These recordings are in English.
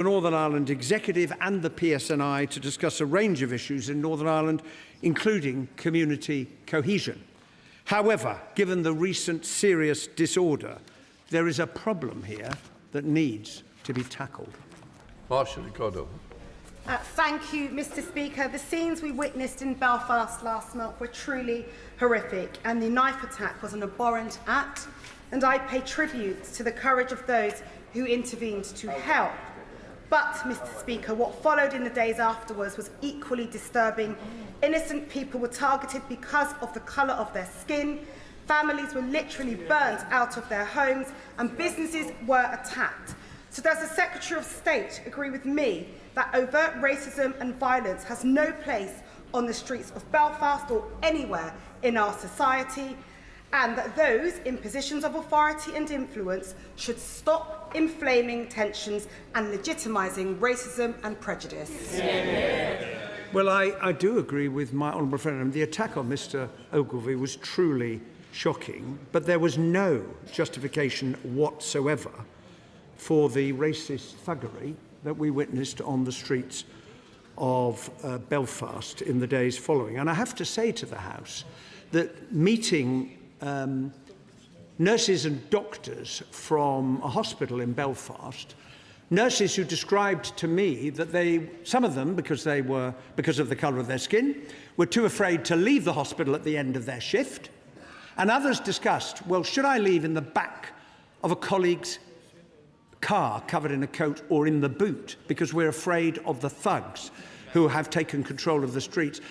the Northern Ireland Executive and the PSNI to discuss a range of issues in Northern Ireland, including community cohesion. However, given the recent serious disorder, there is a problem here that needs to be tackled. Thank you, Mr. Speaker. The scenes we witnessed in Belfast last month were truly horrific, and the knife attack was an abhorrent act, and I pay tribute to the courage of those who intervened to help. But, Mr. Speaker, what followed in the days afterwards was equally disturbing. Innocent people were targeted because of the colour of their skin, families were literally burnt out of their homes, and businesses were attacked. So does the Secretary of State agree with me that overt racism and violence has no place on the streets of Belfast or anywhere in our society, and that those in positions of authority and influence should stop inflaming tensions and legitimising racism and prejudice? Well, I do agree with my honourable friend. The attack on Mr Ogilvie was truly shocking, but there was no justification whatsoever for the racist thuggery that we witnessed on the streets of Belfast in the days following. And I have to say to the House that meeting nurses and doctors from a hospital in Belfast, nurses who described to me that some of them, because of the colour of their skin, were too afraid to leave the hospital at the end of their shift, and others discussed, well, should I leave in the back of a colleague's car covered in a coat or in the boot because we're afraid of the thugs who have taken control of the streets?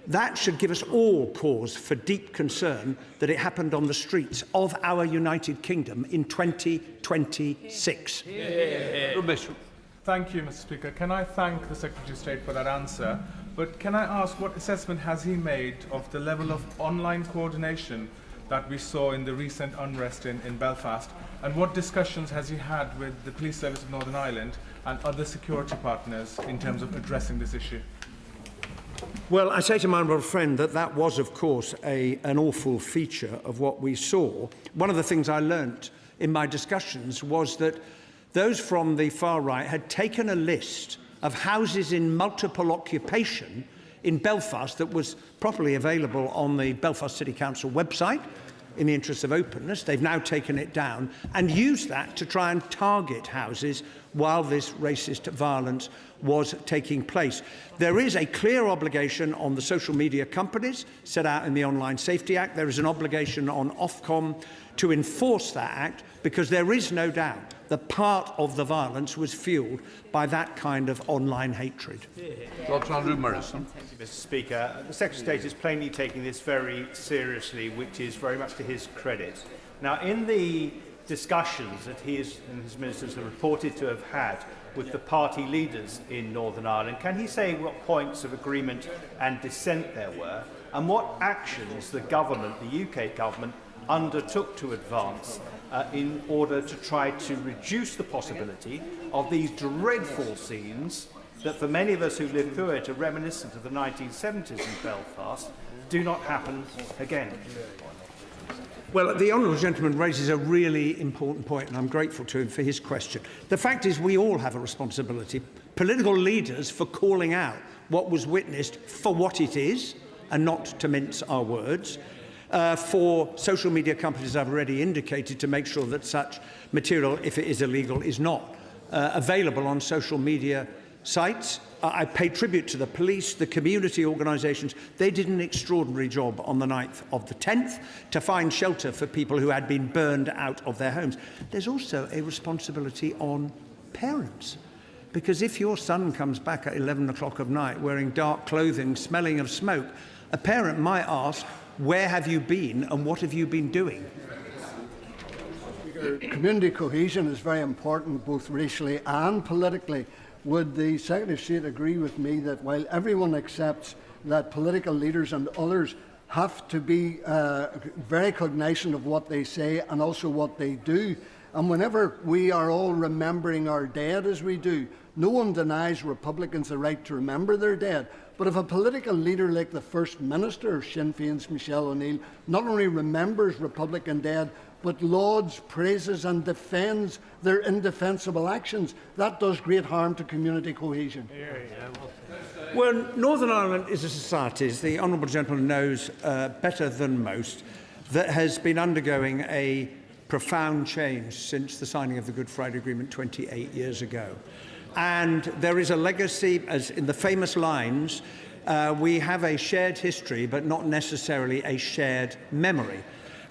That should give us all cause for deep concern that it happened on the streets of our United Kingdom in 2026. Thank you, Mr. Speaker. Can I thank the Secretary of State for that answer? But can I ask, what assessment has he made of the level of online coordination that we saw in the recent unrest in Belfast? And what discussions has he had with the Police Service of Northern Ireland and other security partners in terms of addressing this issue? Well, I say to my honourable friend that was, of course, an awful feature of what we saw. One of the things I learnt in my discussions was that those from the far right had taken a list of houses in multiple occupation in Belfast that was properly available on the Belfast City Council website. In the interest of openness, they've now taken it down and used that to try and target houses while this racist violence was taking place. There is a clear obligation on the social media companies set out in the Online Safety Act. There is an obligation on Ofcom to enforce that act, because there is no doubt that part of the violence was fuelled by that kind of online hatred. Dr. Andrew Morrison. Thank you, Mr. Speaker. The Secretary of State is plainly taking this very seriously, which is very much to his credit. Now, in the discussions that he and his ministers have reported to have had with the party leaders in Northern Ireland, can he say what points of agreement and dissent there were, and what actions the government, the UK government, undertook to advance in order to try to reduce the possibility of these dreadful scenes that, for many of us who lived through it, are reminiscent of the 1970s in Belfast, do not happen again? Well, the honourable gentleman raises a really important point, and I'm grateful to him for his question. The fact is, we all have a responsibility, political leaders, for calling out what was witnessed for what it is, and not to mince our words. For social media companies, I've already indicated, to make sure that such material, if it is illegal, is not available on social media sites. I pay tribute to the police, the community organisations. They did an extraordinary job on the 9th of the 10th to find shelter for people who had been burned out of their homes. There's also a responsibility on parents, because if your son comes back at 11 o'clock at night wearing dark clothing, smelling of smoke, a parent might ask, where have you been and what have you been doing? Community cohesion is very important, both racially and politically. Would the Secretary of State agree with me that while everyone accepts that political leaders and others have to be very cognizant of what they say and also what they do, and whenever we are all remembering our dead as we do, no one denies Republicans the right to remember their dead. But if a political leader like the First Minister of Sinn Féin's Michelle O'Neill not only remembers Republican dead, but lauds, praises and defends their indefensible actions. That does great harm to community cohesion. Well, Northern Ireland is a society, as the Honourable Gentleman knows better than most, that has been undergoing a profound change since the signing of the Good Friday Agreement 28 years ago. And there is a legacy, as in the famous lines, we have a shared history, but not necessarily a shared memory.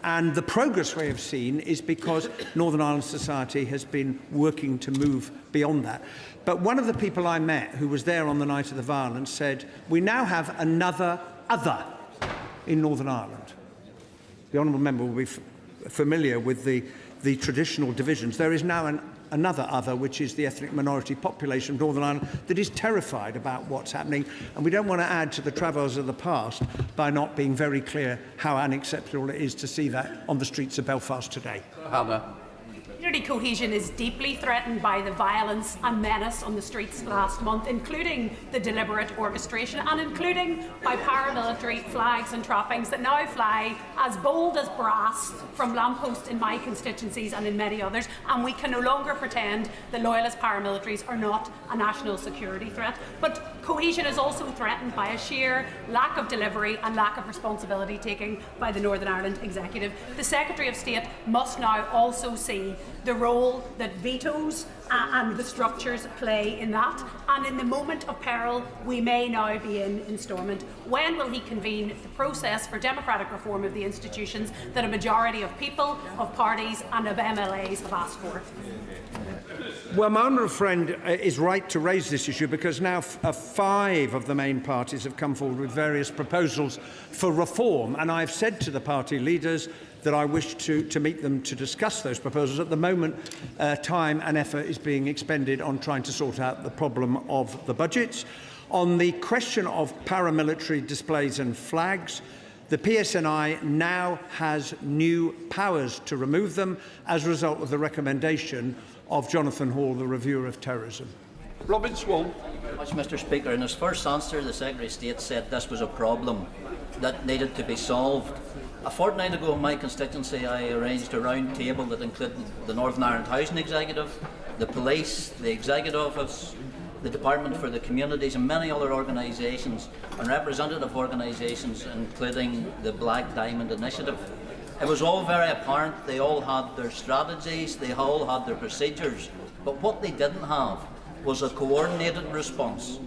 And the progress we have seen is because Northern Ireland society has been working to move beyond that. But one of the people I met who was there on the night of the violence said, we now have another other in Northern Ireland. The Honourable Member will be familiar with the traditional divisions. There is now another other, which is the ethnic minority population of Northern Ireland, that is terrified about what's happening, and we don't want to add to the travails of the past by not being very clear how unacceptable it is to see that on the streets of Belfast today. Hannah. Community cohesion is deeply threatened by the violence and menace on the streets last month, including the deliberate orchestration and including by paramilitary flags and trappings that now fly as bold as brass from lampposts in my constituencies and in many others, and we can no longer pretend the loyalist paramilitaries are not a national security threat. But cohesion is also threatened by a sheer lack of delivery and lack of responsibility taking by the Northern Ireland Executive. The Secretary of State must now also see the role that vetoes and the structures play in that, and in the moment of peril we may now be in Stormont. When will he convene the process for democratic reform of the institutions that a majority of people, of parties and of MLAs have asked for? Well, my honourable friend is right to raise this issue because now 5 of the main parties have come forward with various proposals for reform, and I've said to the party leaders that I wish to meet them to discuss those proposals. At the moment, time and effort is being expended on trying to sort out the problem of the budgets. On the question of paramilitary displays and flags, the PSNI now has new powers to remove them as a result of the recommendation of Jonathan Hall, the reviewer of terrorism. Robin Swan. Mr. Speaker, in his first answer, the Secretary of State said this was a problem that needed to be solved. A fortnight ago in my constituency, I arranged a round table that included the Northern Ireland Housing Executive, the Police, the Executive Office, the Department for the Communities and many other organisations and representative organisations including the Black Diamond Initiative. It was all very apparent, they all had their strategies, they all had their procedures, but what they didn't have was a coordinated response,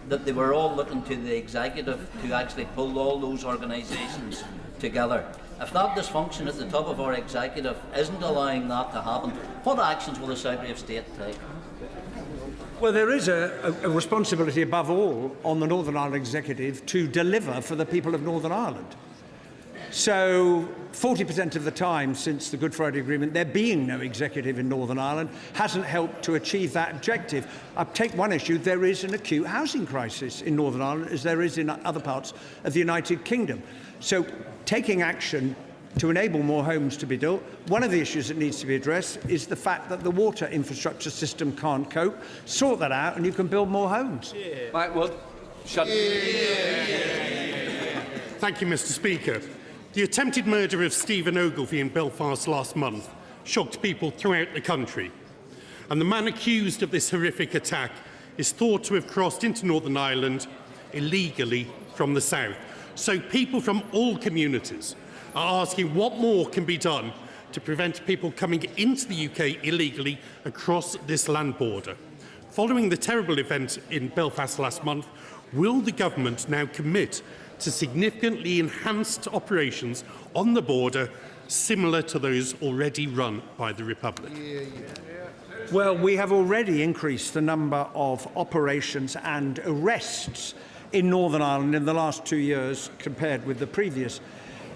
that they were all looking to the Executive to actually pull all those organisations together. If that dysfunction at the top of our Executive isn't allowing that to happen, what actions will the Secretary of State take? Well, there is a responsibility above all on the Northern Ireland Executive to deliver for the people of Northern Ireland. So 40% of the time since the Good Friday Agreement, there being no executive in Northern Ireland hasn't helped to achieve that objective. I'll take one issue. There is an acute housing crisis in Northern Ireland, as there is in other parts of the United Kingdom. So taking action to enable more homes to be built, one of the issues that needs to be addressed is the fact that the water infrastructure system can't cope. Sort that out and you can build more homes. Mike Wood. Shut. Thank you, Mr. Speaker. The attempted murder of Stephen Ogilvie in Belfast last month shocked people throughout the country. And the man accused of this horrific attack is thought to have crossed into Northern Ireland illegally from the south. So people from all communities are asking what more can be done to prevent people coming into the UK illegally across this land border. Following the terrible event in Belfast last month, will the government now commit to significantly enhanced operations on the border similar to those already run by the Republic? Well, we have already increased the number of operations and arrests in Northern Ireland in the last 2 years compared with the previous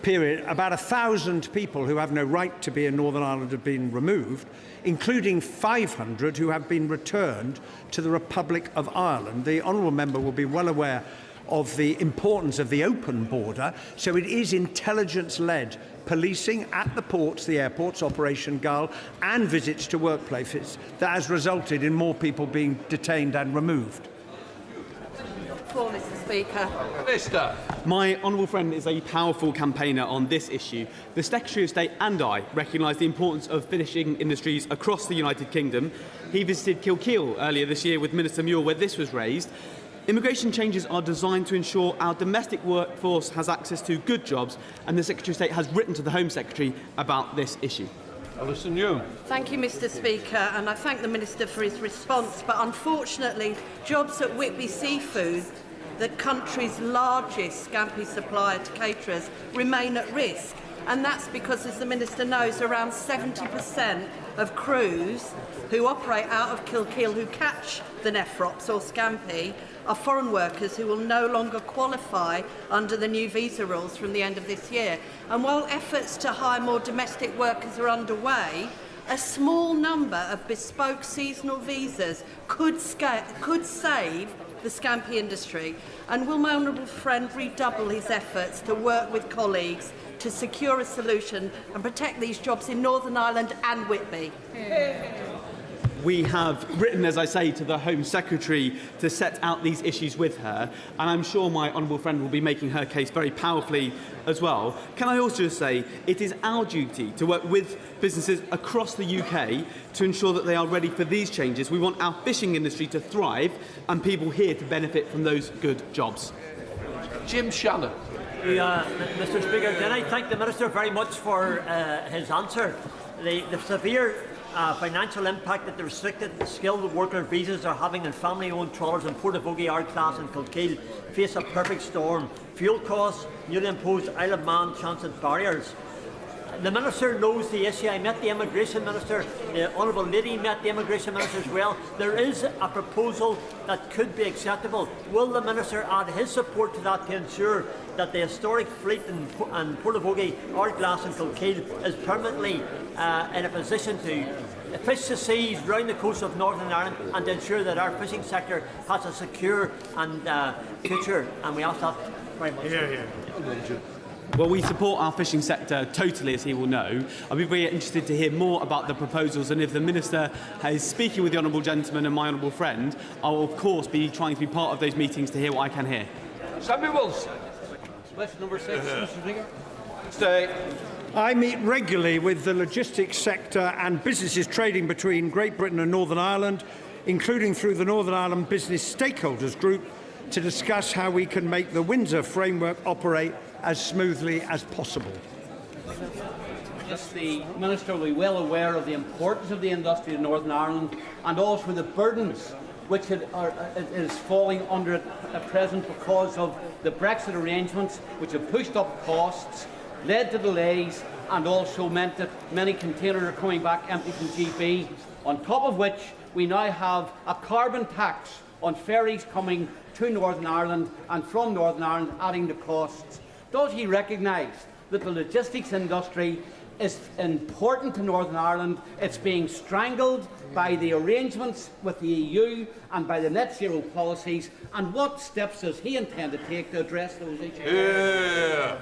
period. About 1,000 people who have no right to be in Northern Ireland have been removed, including 500 who have been returned to the Republic of Ireland. The honourable member will be well aware of the importance of the open border, so it is intelligence-led policing at the ports, the airports, Operation Gull, and visits to workplaces that has resulted in more people being detained and removed. Mr. Speaker. Minister. My honourable friend is a powerful campaigner on this issue. The Secretary of State and I recognise the importance of fishing industries across the United Kingdom. He visited Kilkeel earlier this year with Minister Muir, where this was raised. Immigration changes are designed to ensure our domestic workforce has access to good jobs, and the Secretary of State has written to the Home Secretary about this issue. Alison New. Thank you, Mr. Speaker, and I thank the Minister for his response. But unfortunately, jobs at Whitby Seafood, the country's largest scampi supplier to caterers, remain at risk. And that's because, as the Minister knows, around 70% of crews who operate out of Kilkeel who catch the nephrops or scampi are foreign workers who will no longer qualify under the new visa rules from the end of this year. And while efforts to hire more domestic workers are underway, a small number of bespoke seasonal visas could save the scampi industry. And will my honourable friend redouble his efforts to work with colleagues to secure a solution and protect these jobs in Northern Ireland and Whitby? We have written, as I say, to the Home Secretary to set out these issues with her, and I'm sure my honourable friend will be making her case very powerfully as well. Can I also just say it is our duty to work with businesses across the UK to ensure that they are ready for these changes. We want our fishing industry to thrive and people here to benefit from those good jobs. Jim Shannon. Mr. Speaker, can I thank the Minister very much for his answer. The severe financial impact that the restricted skilled worker visas are having on family-owned trawlers in Portavogie, Ardglass and Kilkeel face a perfect storm. Fuel costs, newly imposed Isle of Man transit barriers. The Minister knows the issue. I met the Immigration Minister, the Honourable Lady met the Immigration Minister as well. There is a proposal that could be acceptable. Will the Minister add his support to that to ensure that the historic fleet in Portavogie, Ardglass and Kilkeel is permanently in a position to fish the seas round the coast of Northern Ireland and to ensure that our fishing sector has a secure and future? And we ask that very much. Well, we support our fishing sector totally, as he will know. I'll be very interested to hear more about the proposals, and if the Minister is speaking with the honourable gentleman and my honourable friend, I will of course be trying to be part of those meetings to hear what I can hear. Samuel Wilson. Question number 6, Mr. Speaker. Stay. I meet regularly with the logistics sector and businesses trading between Great Britain and Northern Ireland, including through the Northern Ireland Business Stakeholders Group, to discuss how we can make the Windsor framework operate as smoothly as possible. Yes, the Minister will be well aware of the importance of the industry in Northern Ireland and also the burdens which it is falling under at present because of the Brexit arrangements, which have pushed up costs, led to delays and also meant that many containers are coming back empty from GB, on top of which we now have a carbon tax on ferries coming to Northern Ireland and from Northern Ireland, adding to costs. Does he recognise that the logistics industry is important to Northern Ireland? It's being strangled by the arrangements with the EU and by the net zero policies, and what steps does he intend to take to address those issues?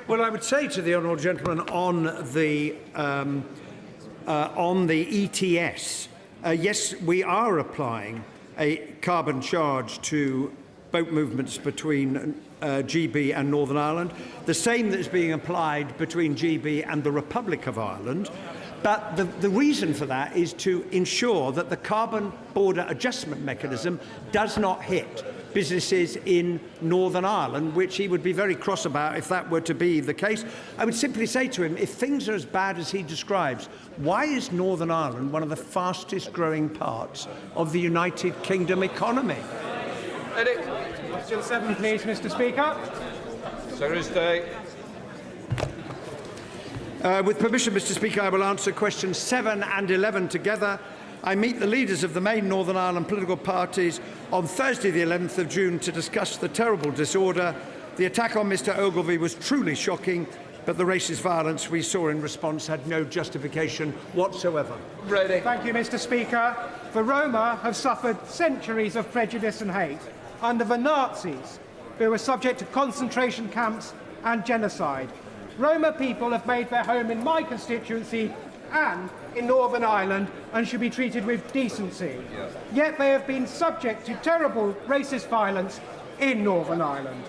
Well, I would say to the honourable gentleman on the ETS, yes, we are applying a carbon charge to boat movements between GB and Northern Ireland, the same that is being applied between GB and the Republic of Ireland. But the reason for that is to ensure that the carbon border adjustment mechanism does not hit businesses in Northern Ireland, which he would be very cross about if that were to be the case. I would simply say to him, if things are as bad as he describes, why is Northern Ireland one of the fastest growing parts of the United Kingdom economy? Question 7, please, Mr. Speaker. Secretary. With permission, Mr. Speaker, I will answer questions 7 and 11 together. I meet the leaders of the main Northern Ireland political parties on Thursday, the 11th of June, to discuss the terrible disorder. The attack on Mr. Ogilvie was truly shocking, but the racist violence we saw in response had no justification whatsoever. Ready. Thank you, Mr. Speaker. The Roma have suffered centuries of prejudice and hate under the Nazis, who were subject to concentration camps and genocide. Roma people have made their home in my constituency and in Northern Ireland and should be treated with decency. Yet they have been subject to terrible racist violence in Northern Ireland.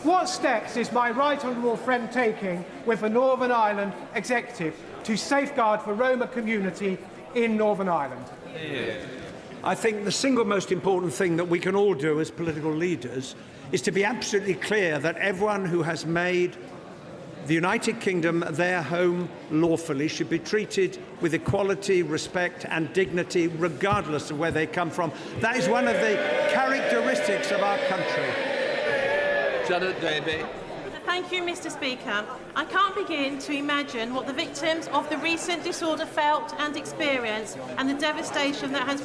What steps is my right honourable friend taking with the Northern Ireland Executive to safeguard the Roma community in Northern Ireland? I think the single most important thing that we can all do as political leaders is to be absolutely clear that everyone who has made the United Kingdom their home lawfully should be treated with equality, respect and dignity regardless of where they come from. That is one of the characteristics of our country. Janet Davey. Thank you, Mr. Speaker. I can't begin to imagine what the victims of the recent disorder felt and experienced, and the devastation that had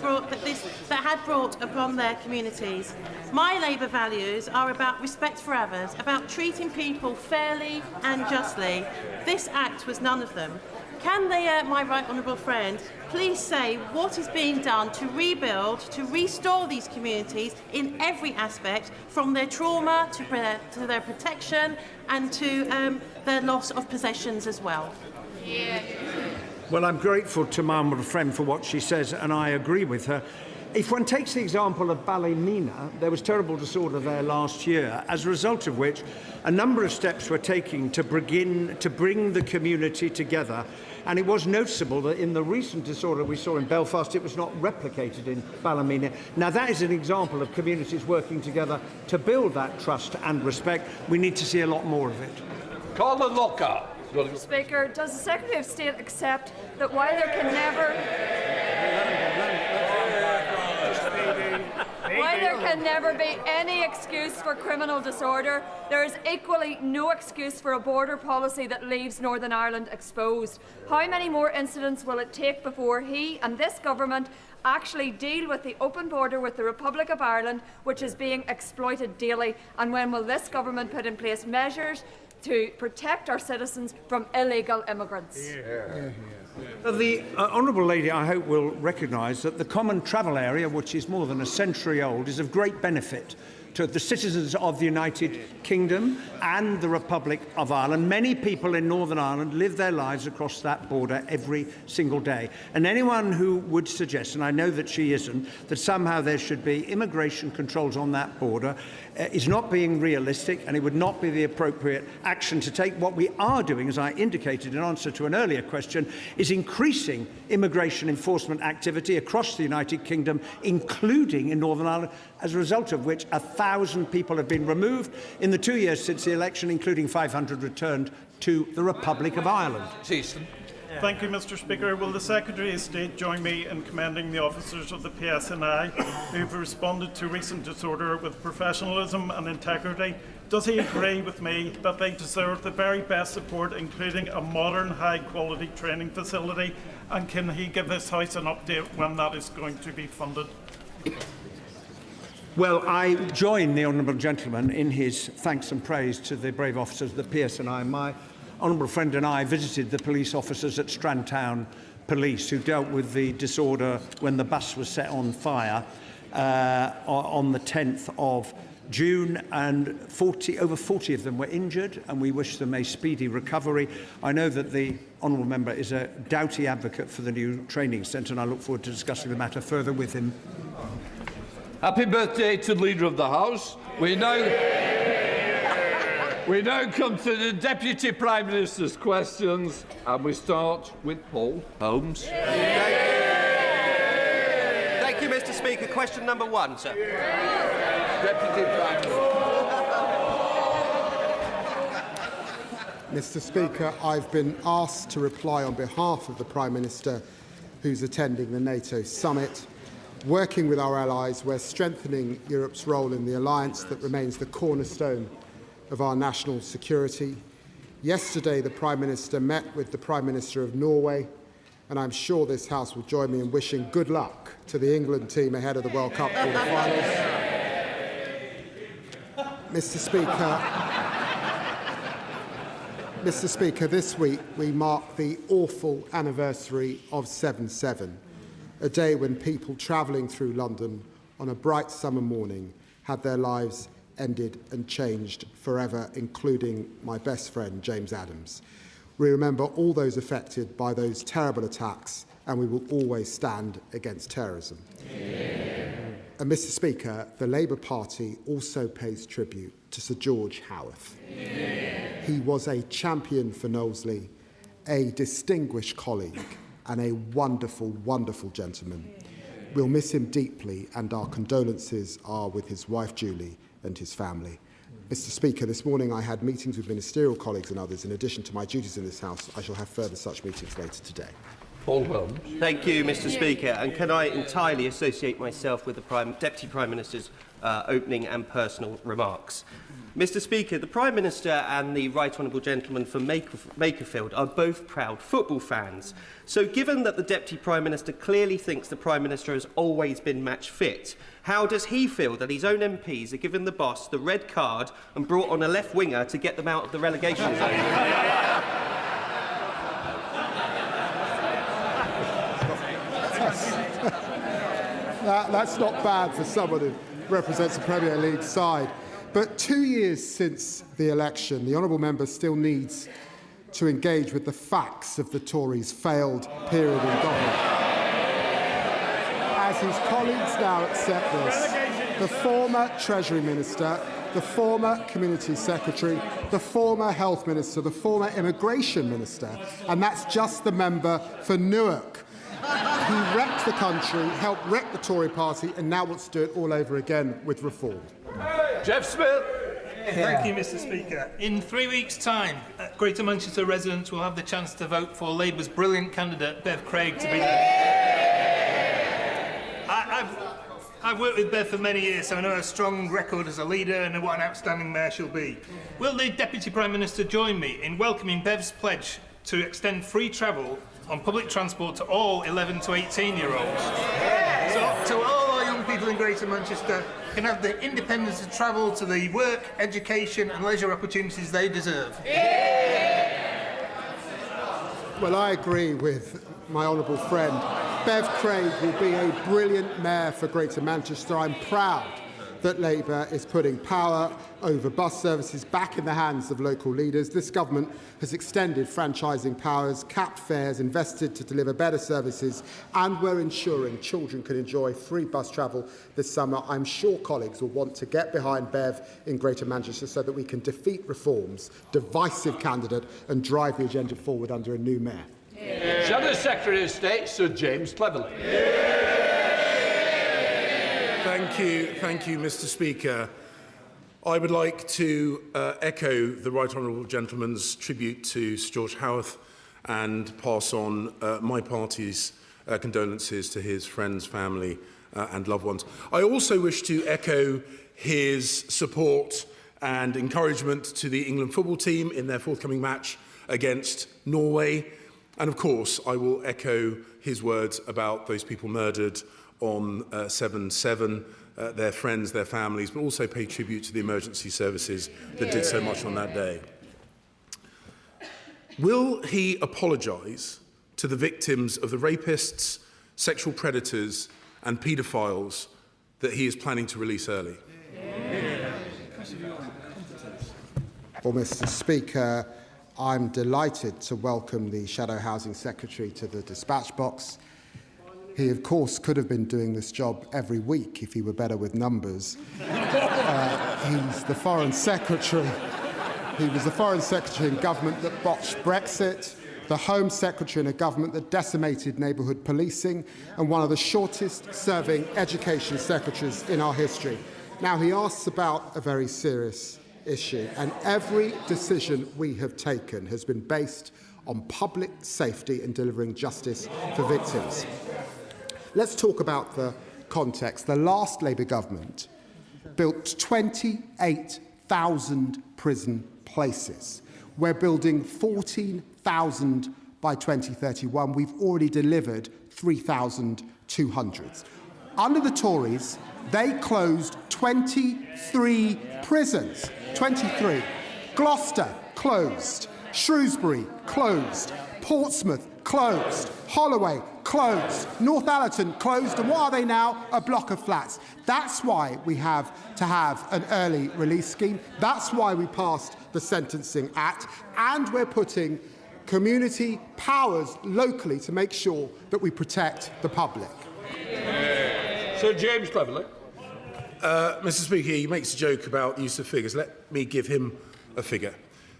brought upon their communities. My Labour values are about respect for others, about treating people fairly and justly. This act was none of them. Can my right honourable friend please say what is being done to rebuild, to restore these communities in every aspect, from their trauma to their protection and to their loss of possessions as well? Well, I'm grateful to my honourable friend for what she says, and I agree with her. If one takes the example of Ballymena, there was terrible disorder there last year, as a result of which a number of steps were taken to bring the community together. And it was noticeable that in the recent disorder we saw in Belfast, it was not replicated in Ballymena. Now, that is an example of communities working together to build that trust and respect. We need to see a lot more of it. Colin Lockhart. Speaker, does the Secretary of State accept that while there can never be any excuse for criminal disorder, there is equally no excuse for a border policy that leaves Northern Ireland exposed? How many more incidents will it take before he and this government actually deal with the open border with the Republic of Ireland, which is being exploited daily? And when will this government put in place measures to protect our citizens from illegal immigrants? The honourable lady, I hope, will recognise that the common travel area, which is more than a century old, is of great benefit to the citizens of the United Kingdom and the Republic of Ireland. Many people in Northern Ireland live their lives across that border every single day. And anyone who would suggest, and I know that she isn't, that somehow there should be immigration controls on that border is not being realistic, and it would not be the appropriate action to take. What we are doing, as I indicated in answer to an earlier question, is increasing immigration enforcement activity across the United Kingdom, including in Northern Ireland, as a result of which 1,000 people have been removed in the 2 years since the election, including 500 returned to the Republic of Ireland. Thank you, Mr. Speaker. Will the Secretary of State join me in commending the officers of the PSNI who have responded to recent disorder with professionalism and integrity? Does he agree with me that they deserve the very best support, including a modern, high-quality training facility? And can he give this House an update when that is going to be funded? Well, I join the honourable gentleman in his thanks and praise to the brave officers of the PSNI. My honourable friend and I visited the police officers at Strandtown Police who dealt with the disorder when the bus was set on fire on the 10th of June, and over 40 of them were injured, and we wish them a speedy recovery. I know that the honourable member is a doughty advocate for the new training centre, and I look forward to discussing the matter further with him. Happy birthday to the Leader of the House. We now come to the Deputy Prime Minister's questions, and we start with Paul Holmes. Thank you, Mr. Speaker. Question number 1, sir. Deputy Prime Mr. Minister. Speaker, I've been asked to reply on behalf of the Prime Minister, who's attending the NATO Summit. Working with our allies, we're strengthening Europe's role in the alliance that remains the cornerstone of our national security. Yesterday, the Prime Minister met with the Prime Minister of Norway, and I'm sure this House will join me in wishing good luck to the England team ahead of the World Cup quarter-finals. Mr. Speaker, this week we mark the awful anniversary of 7/7, a day when people travelling through London on a bright summer morning had their lives ended and changed forever, including my best friend, James Adams. We remember all those affected by those terrible attacks, and we will always stand against terrorism. And Mr. Speaker, the Labour Party also pays tribute to Sir George Howarth. He was a champion for Knowsley, a distinguished colleague and a wonderful, wonderful gentleman. We'll miss him deeply, and our condolences are with his wife Julie and his family. Mr. Speaker, this morning I had meetings with ministerial colleagues and others. In addition to my duties in this House, I shall have further such meetings later today. Paul Wells. Thank you, Mr. Speaker. And can I entirely associate myself with the Deputy Prime Minister's opening and personal remarks? Mr. Speaker, the Prime Minister and the Right Honourable Gentleman from Makerfield are both proud football fans. So given that the Deputy Prime Minister clearly thinks the Prime Minister has always been match fit, how does he feel that his own MPs are given the boss the red card and brought on a left winger to get them out of the relegation zone? That's not bad for someone who represents the Premier League side. But 2 years since the election, the honourable member still needs to engage with the facts of the Tories' failed period in government. As his colleagues now accept this, the former Treasury Minister, the former Community Secretary, the former Health Minister, the former Immigration Minister, and that's just the member for Newark. He wrecked the country, helped wreck the Tory party, and now wants to do it all over again with reform. Jeff Smith. Thank you, Mr. Speaker. In 3 weeks' time, Greater Manchester residents will have the chance to vote for Labour's brilliant candidate, Bev Craig, to be I've worked with Bev for many years, so I know her strong record as a leader and what an outstanding mayor she'll be. Will the Deputy Prime Minister join me in welcoming Bev's pledge to extend free travel on public transport to all 11 to 18-year-olds? So to all our young people in Greater Manchester can have the independence to travel to the work, education and leisure opportunities they deserve. Well, I agree with my honourable friend. Bev Craig will be a brilliant mayor for Greater Manchester. I'm proud that Labour is putting power over bus services back in the hands of local leaders. This government has extended franchising powers, capped fares, invested to deliver better services, and we're ensuring children can enjoy free bus travel this summer. I'm sure colleagues will want to get behind Bev in Greater Manchester so that we can defeat Reform's divisive candidate and drive the agenda forward under a new mayor. Shadow Secretary of State, Sir James Cleverly. Thank you, Mr. Speaker. I would like to echo the Right Honourable Gentleman's tribute to Sir George Howarth and pass on my party's condolences to his friends, family and loved ones. I also wish to echo his support and encouragement to the England football team in their forthcoming match against Norway. And of course, I will echo his words about those people murdered on 7/7, their friends, their families, but also pay tribute to the emergency services that did so much on that day. Will he apologise to the victims of the rapists, sexual predators and paedophiles that he is planning to release early? Well, Mr. Speaker, I'm delighted to welcome the Shadow Housing Secretary to the dispatch box. He, of course, could have been doing this job every week if he were better with numbers. He's the Foreign Secretary. He was the Foreign Secretary in government that botched Brexit, the Home Secretary in a government that decimated neighbourhood policing, and one of the shortest-serving education secretaries in our history. Now, he asks about a very serious issue, and every decision we have taken has been based on public safety and delivering justice for victims. Let's talk about the context. The last Labour government built 28,000 prison places. We're building 14,000 by 2031. We've already delivered 3,200. Under the Tories, they closed 23 prisons. 23. Gloucester closed. Shrewsbury closed. Portsmouth closed. Holloway closed. Northallerton closed. And what are they now? A block of flats. That's why we have to have an early release scheme. That's why we passed the Sentencing Act. And we're putting community powers locally to make sure that we protect the public. Sir James Cleverly. Mr. Speaker, he makes a joke about the use of figures. Let me give him a figure.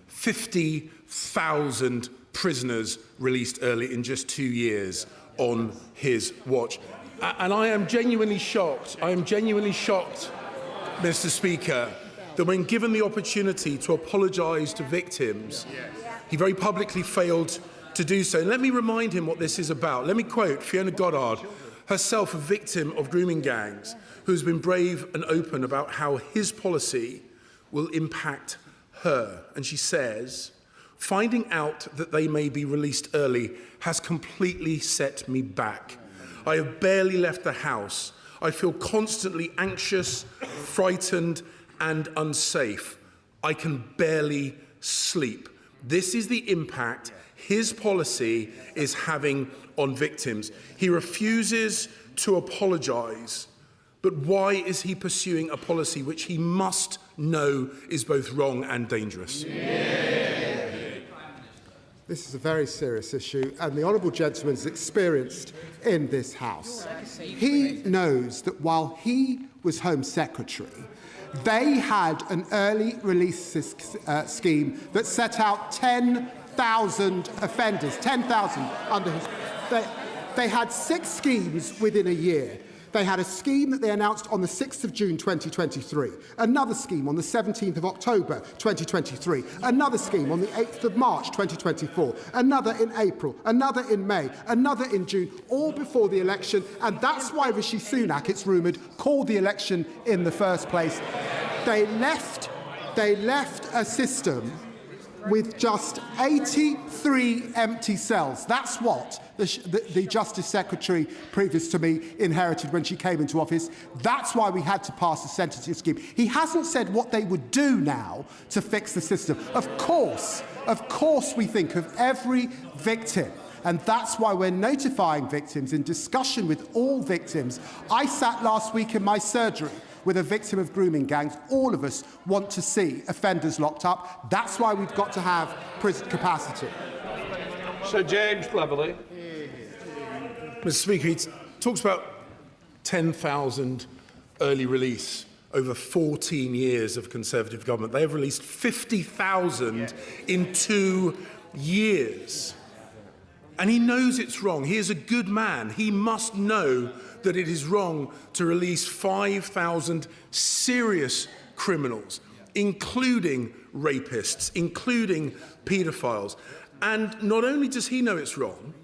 50,000 prisoners released early in just 2 years on his watch. And I am genuinely shocked. Mr. Speaker, that when given the opportunity to apologise to victims, he very publicly failed to do so. And let me remind him what this is about. Let me quote Fiona Goddard, herself a victim of grooming gangs, who has been brave and open about how his policy will impact her. And she says, "Finding out that they may be released early has completely set me back. I have barely left the house. I feel constantly anxious, frightened, and unsafe. I can barely sleep." This is the impact his policy is having on victims. He refuses to apologise. But why is he pursuing a policy which he must know is both wrong and dangerous? This is a very serious issue, and the Honourable Gentleman is experienced in this House. He knows that while he was Home Secretary, they had an early release scheme that set out 10,000 offenders, 10,000 under his... They had 6 schemes within a year. They had a scheme that they announced on the 6th of June 2023, another scheme on the 17th of October 2023, another scheme on the 8th of March 2024, another in April, another in May, another in June, all before the election. And that's why Rishi Sunak, it's rumoured, called the election in the first place. They left a system with just 83 empty cells. That's what the Justice Secretary previous to me inherited when she came into office. That's why we had to pass the sentencing scheme. He hasn't said what they would do now to fix the system. Of course we think of every victim. And that's why we're notifying victims in discussion with all victims. I sat last week in my surgery with a victim of grooming gangs. All of us want to see offenders locked up. That's why we've got to have prison capacity. Sir James Cleverly. Mr. Speaker, he talks about 10,000 early release over 14 years of Conservative government. They have released 50,000 in 2 years. And he knows it's wrong. He is a good man. He must know that it is wrong to release 5,000 serious criminals, including rapists, including paedophiles. And not only does he know it's wrong,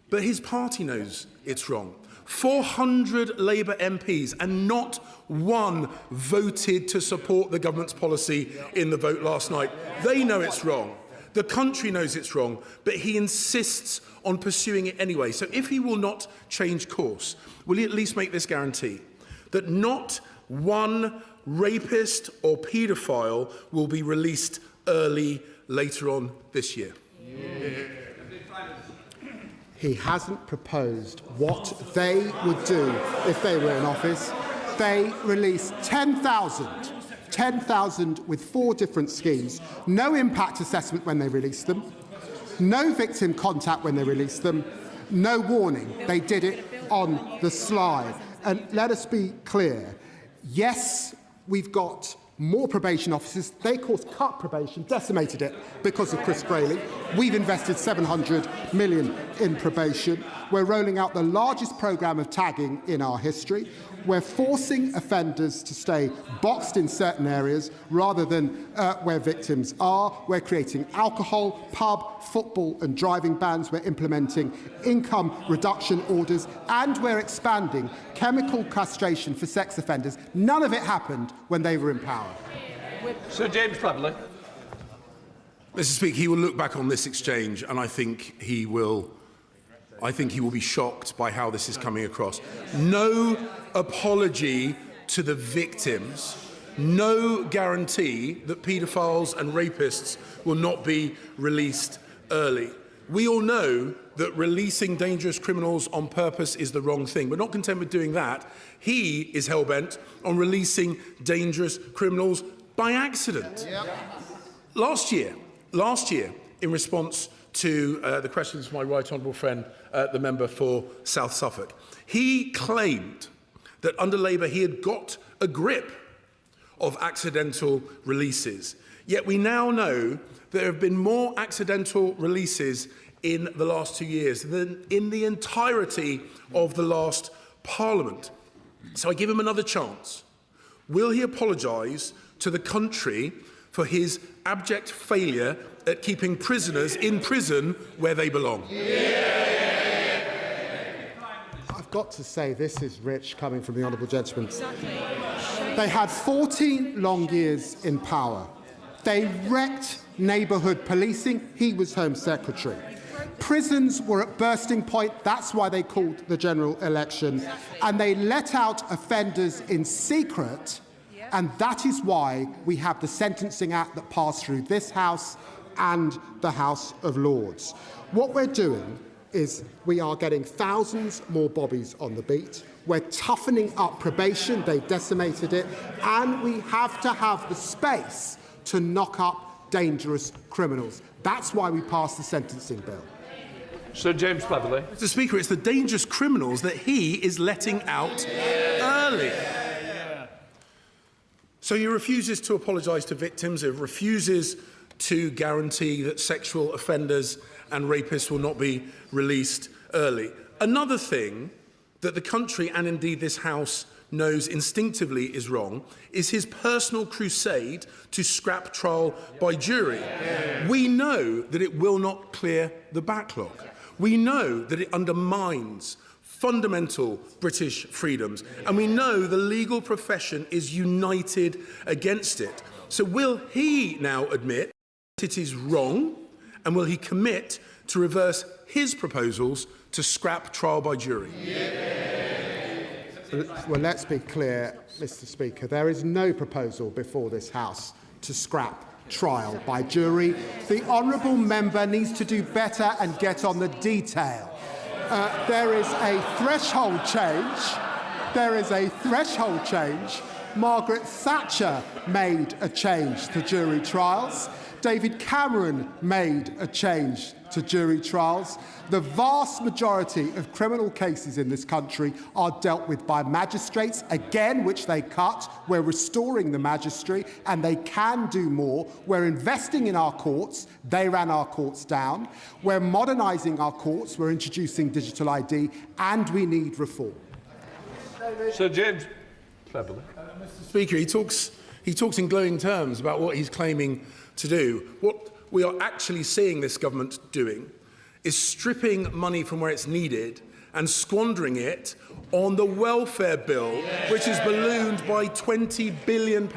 but his party knows it's wrong. 400 Labour MPs and not one voted to support the government's policy in the vote last night. They know it's wrong. The country knows it's wrong, but he insists on pursuing it anyway. So if he will not change course, will he at least make this guarantee that not one rapist or paedophile will be released early later on this year? He hasn't proposed what they would do if they were in office. They released 10,000 with 4 different schemes, no impact assessment when they released them, no victim contact when they released them, no warning. They did it on the sly. And let us be clear, yes, we've got more probation officers. They, of course, cut probation, decimated it because of Chris Grayling. We've invested £700 million in probation. We're rolling out the largest programme of tagging in our history. We're forcing offenders to stay boxed in certain areas rather than where victims are. We're creating alcohol, pub, football and driving bans. We're implementing income reduction orders, and we're expanding chemical castration for sex offenders. None of it happened when they were in power. Sir James Cleverly. Mr. Speaker, he will look back on this exchange, and I think he will be shocked by how this is coming across. No apology to the victims, no guarantee that paedophiles and rapists will not be released early. We all know that releasing dangerous criminals on purpose is the wrong thing. But not content with doing that, he is hell-bent on releasing dangerous criminals by accident. Yep. Last year, in response to the questions of my right honourable friend, the member for South Suffolk, he claimed that under Labour he had got a grip of accidental releases. Yet we now know there have been more accidental releases in the last 2 years than in the entirety of the last Parliament. So I give him another chance. Will he apologise to the country for his abject failure at keeping prisoners in prison where they belong? I've got to say, this is rich coming from the honourable gentleman. They had 14 long years in power. They wrecked neighbourhood policing. He was Home Secretary. Prisons were at bursting point. That's why they called the general election. And they let out offenders in secret. And that is why we have the Sentencing Act that passed through this House and the House of Lords. What we're doing is we are getting thousands more bobbies on the beat. We're toughening up probation. They've decimated it. And we have to have the space to knock up dangerous criminals. That's why we passed the sentencing bill. Sir James Cleverly. Mr. Speaker, it's the dangerous criminals that he is letting out early. So he refuses to apologise to victims, he refuses to guarantee that sexual offenders and rapists will not be released early. Another thing that the country and indeed this House knows instinctively is wrong is his personal crusade to scrap trial by jury. We know that it will not clear the backlog. We know that it undermines fundamental British freedoms, and we know the legal profession is united against it. So will he now admit that it is wrong, and will he commit to reverse his proposals to scrap trial by jury? Well, let's be clear, Mr. Speaker. There is no proposal before this House to scrap trial by jury. The honourable member needs to do better and get on the detail. There is a threshold change. There is a threshold change. Margaret Thatcher made a change to jury trials. David Cameron made a change to jury trials. The vast majority of criminal cases in this country are dealt with by magistrates, again, which they cut. We're restoring the magistrate, and they can do more. We're investing in our courts. They ran our courts down. We're modernising our courts. We're introducing digital ID, and we need reform. Sir James Cleverly. Mr. Speaker, he talks in glowing terms about what he's claiming to do. What we are actually seeing this government doing is stripping money from where it's needed and squandering it on the welfare bill, which has ballooned by £20 billion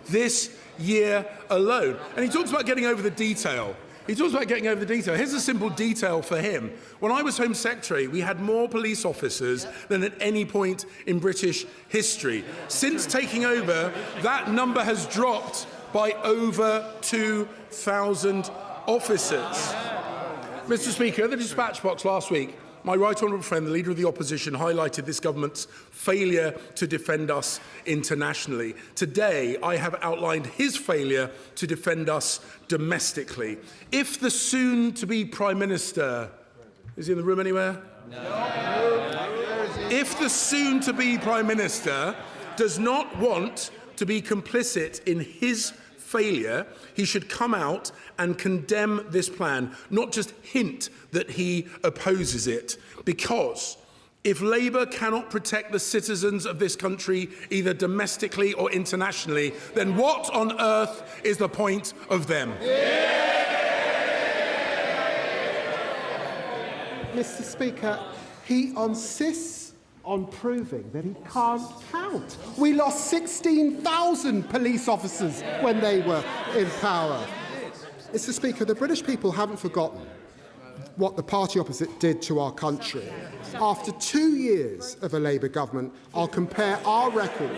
this year alone. And he talks about getting over the detail. Here's a simple detail for him. When I was Home Secretary, we had more police officers than at any point in British history. Since taking over, that number has dropped by over 2,000 officers. Mr. Speaker, at the dispatch box last week, my right honourable friend, the Leader of the Opposition, highlighted this government's failure to defend us internationally. Today, I have outlined his failure to defend us domestically. If the soon-to-be Prime Minister... Is he in the room anywhere? No. If the soon-to-be Prime Minister does not want to be complicit in his failure, he should come out and condemn this plan, not just hint that he opposes it. Because if Labour cannot protect the citizens of this country, either domestically or internationally, then what on earth is the point of them? Mr. Speaker, he insists on proving that he can't count. We lost 16,000 police officers when they were in power. Mr. Speaker, the British people haven't forgotten what the party opposite did to our country. After 2 years of a Labour government, I'll compare our record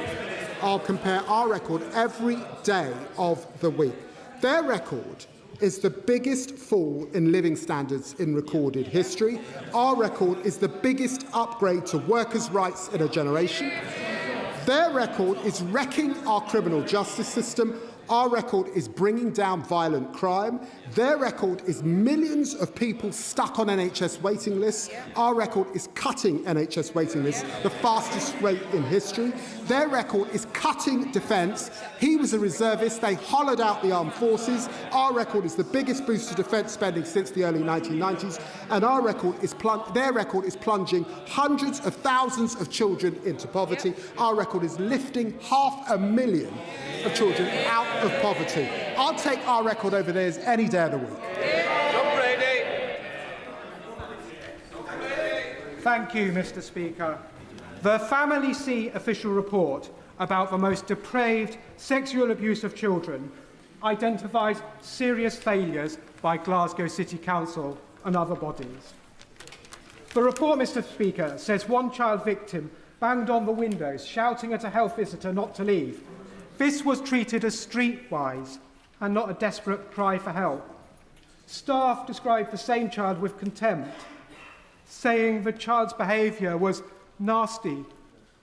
every day of the week. Their record is the biggest fall in living standards in recorded history. Our record is the biggest upgrade to workers' rights in a generation. Their record is wrecking our criminal justice system. Our record is bringing down violent crime. Their record is millions of people stuck on NHS waiting lists. Our record is cutting NHS waiting lists, the fastest rate in history. Their record is cutting defence. He was a reservist. They hollowed out the armed forces. Our record is the biggest boost to defence spending since the early 1990s. And their record is plunging hundreds of thousands of children into poverty. Our record is lifting 500,000 of children out of poverty. I'll take our record over theirs any day of the week. Thank you, Mr. Speaker. The Family C official report about the most depraved sexual abuse of children identifies serious failures by Glasgow City Council and other bodies. The report, Mr. Speaker, says one child victim banged on the windows, shouting at a health visitor not to leave. This was treated as streetwise and not a desperate cry for help. Staff described the same child with contempt, saying the child's behaviour was nasty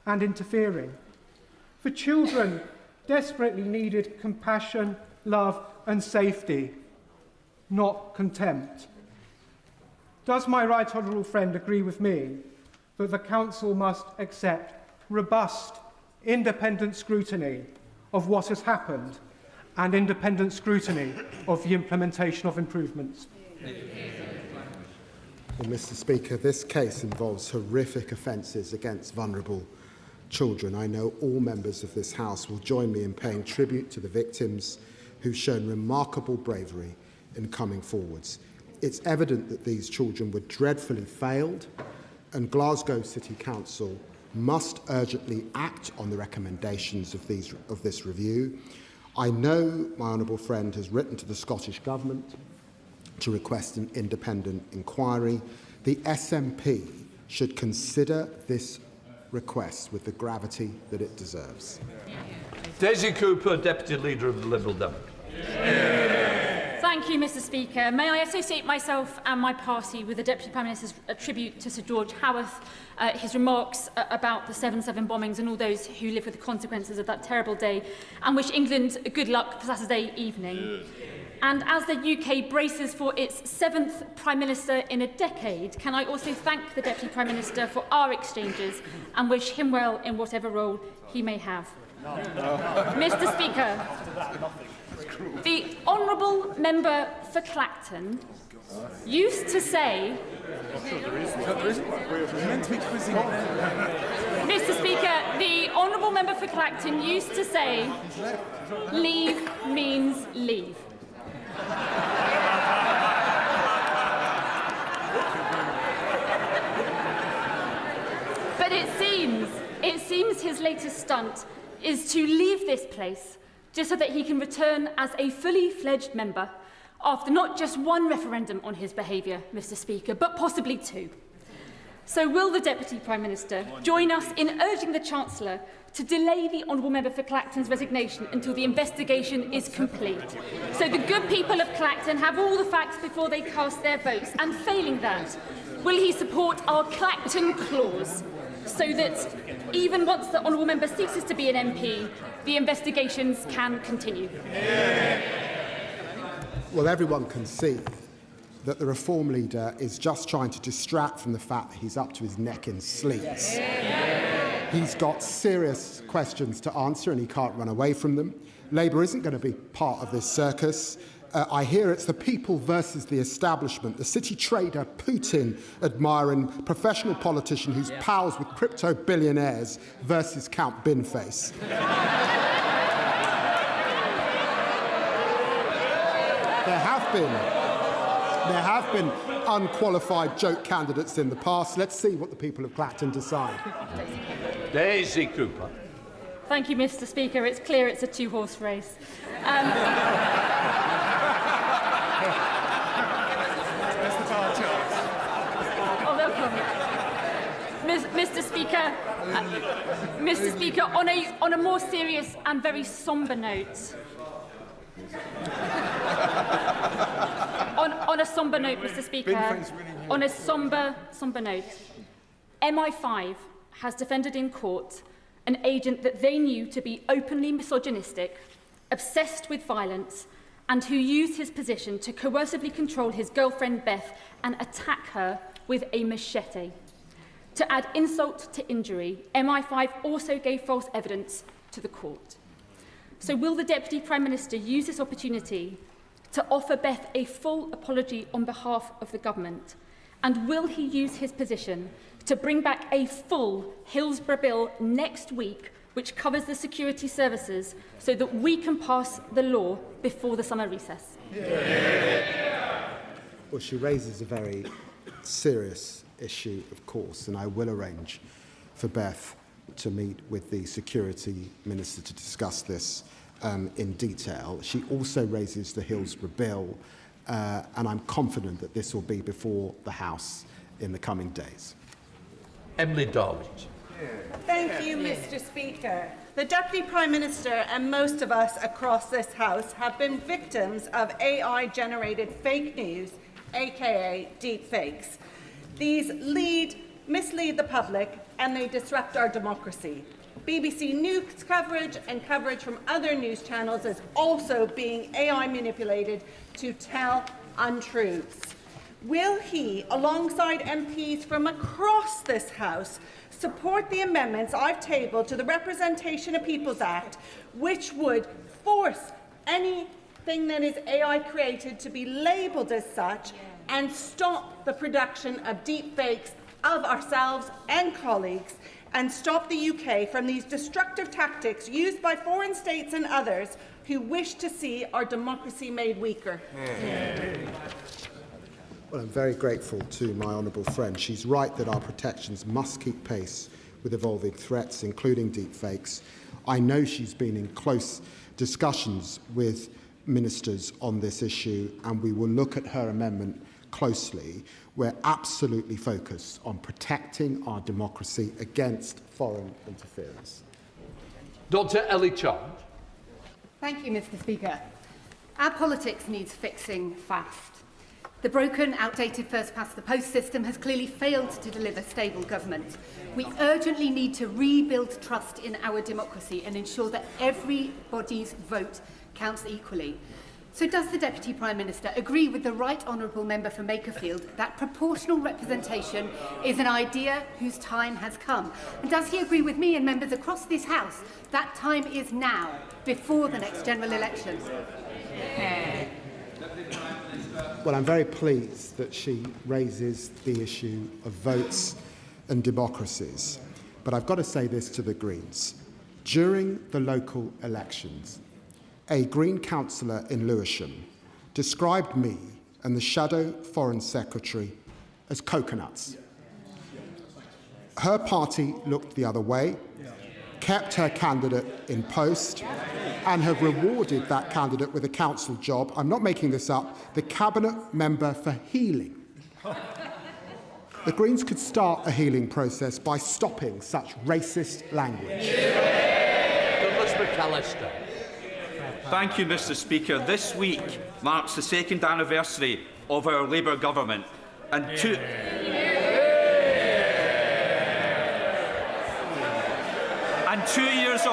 and interfering. The children desperately needed compassion, love and safety, not contempt. Does my right honourable friend agree with me that the Council must accept robust, independent scrutiny of what has happened and independent scrutiny of the implementation of improvements? Well, Mr. Speaker, this case involves horrific offences against vulnerable children. I know all members of this House will join me in paying tribute to the victims who've shown remarkable bravery in coming forwards. It's evident that these children were dreadfully failed, and Glasgow City Council must urgently act on the recommendations of this review. I know my honourable friend has written to the Scottish Government to request an independent inquiry. The SNP should consider this request with the gravity that it deserves. Daisy Cooper, Deputy Leader of the Liberal Democrats. Thank you, Mr. Speaker. May I associate myself and my party with the Deputy Prime Minister's tribute to Sir George Howarth, his remarks about the 7/7 bombings and all those who live with the consequences of that terrible day, and wish England good luck for Saturday evening. And as the UK braces for its 7th Prime Minister in a decade, can I also thank the Deputy Prime Minister for our exchanges and wish him well in whatever role he may have. Mr. Speaker, the Honourable Member for Clacton used to say... Mr. Speaker, the Honourable Member for Clacton used to say, leave means leave. But it seems his latest stunt is to leave this place just so that he can return as a fully fledged member after not just one referendum on his behaviour, Mr. Speaker, but possibly 2. So will the Deputy Prime Minister join us in urging the Chancellor to delay the Honourable Member for Clacton's resignation until the investigation is complete, so the good people of Clacton have all the facts before they cast their votes, and failing that, will he support our Clacton clause so that even once the Honourable Member ceases to be an MP, the investigations can continue? Well, everyone can see that the Reform leader is just trying to distract from the fact that he's up to his neck in sleaze. He's got serious questions to answer and he can't run away from them. Labour isn't going to be part of this circus. I hear it's the people versus the establishment, the city trader Putin admiring professional politician who's pals with crypto billionaires versus Count Binface. There have been unqualified joke candidates in the past. Let's see what the people of Clacton decide. Daisy Cooper. Thank you, Mr. Speaker. It's clear it's a 2-horse race. Mr. Speaker, on a more serious and very sombre note. On a sombre note, Mr. Speaker, on a sombre note, MI5 has defended in court an agent that they knew to be openly misogynistic, obsessed with violence, and who used his position to coercively control his girlfriend Beth and attack her with a machete. To add insult to injury, MI5 also gave false evidence to the court. So will the Deputy Prime Minister use this opportunity to offer Beth a full apology on behalf of the government? And will he use his position to bring back a full Hillsborough bill next week which covers the security services so that we can pass the law before the summer recess? Well, she raises a very serious issue, of course, and I will arrange for Beth to meet with the Security Minister to discuss this in detail. She also raises the Hillsborough bill, and I'm confident that this will be before the House in the coming days. Emily Darling. Thank you, Mr. Speaker. The Deputy Prime Minister and most of us across this House have been victims of AI-generated fake news, aka deepfakes. These mislead the public and they disrupt our democracy. BBC News coverage and coverage from other news channels is also being AI manipulated to tell untruths. Will he, alongside MPs from across this House, support the amendments I've tabled to the Representation of Peoples Act, which would force anything that is AI created to be labelled as such and stop the production of deepfakes of ourselves and colleagues, and stop the UK from these destructive tactics used by foreign states and others who wish to see our democracy made weaker? Well, I'm very grateful to my honourable friend. She's right that our protections must keep pace with evolving threats, including deepfakes. I know she's been in close discussions with ministers on this issue, and we will look at her amendment closely. We're absolutely focused on protecting our democracy against foreign interference. Dr. Ellie Chant. Thank you, Mr. Speaker. Our politics needs fixing fast. The broken, outdated first-past-the-post system has clearly failed to deliver stable government. We urgently need to rebuild trust in our democracy and ensure that everybody's vote counts equally. So does the Deputy Prime Minister agree with the Right Honourable Member for Makerfield that proportional representation is an idea whose time has come? And does he agree with me and members across this House that time is now, before the next general election? Well, I'm very pleased that she raises the issue of votes and democracies. But I've got to say this to the Greens. During the local elections, a Green councillor in Lewisham described me and the Shadow Foreign Secretary as coconuts. Her party looked the other way, kept her candidate in post, and have rewarded that candidate with a council job. I'm not making this up, the Cabinet Member for Healing. The Greens could start a healing process by stopping such racist language. Douglas McAllister. Thank you, Mr. Speaker. This week marks the second anniversary of our Labour government, and 2 years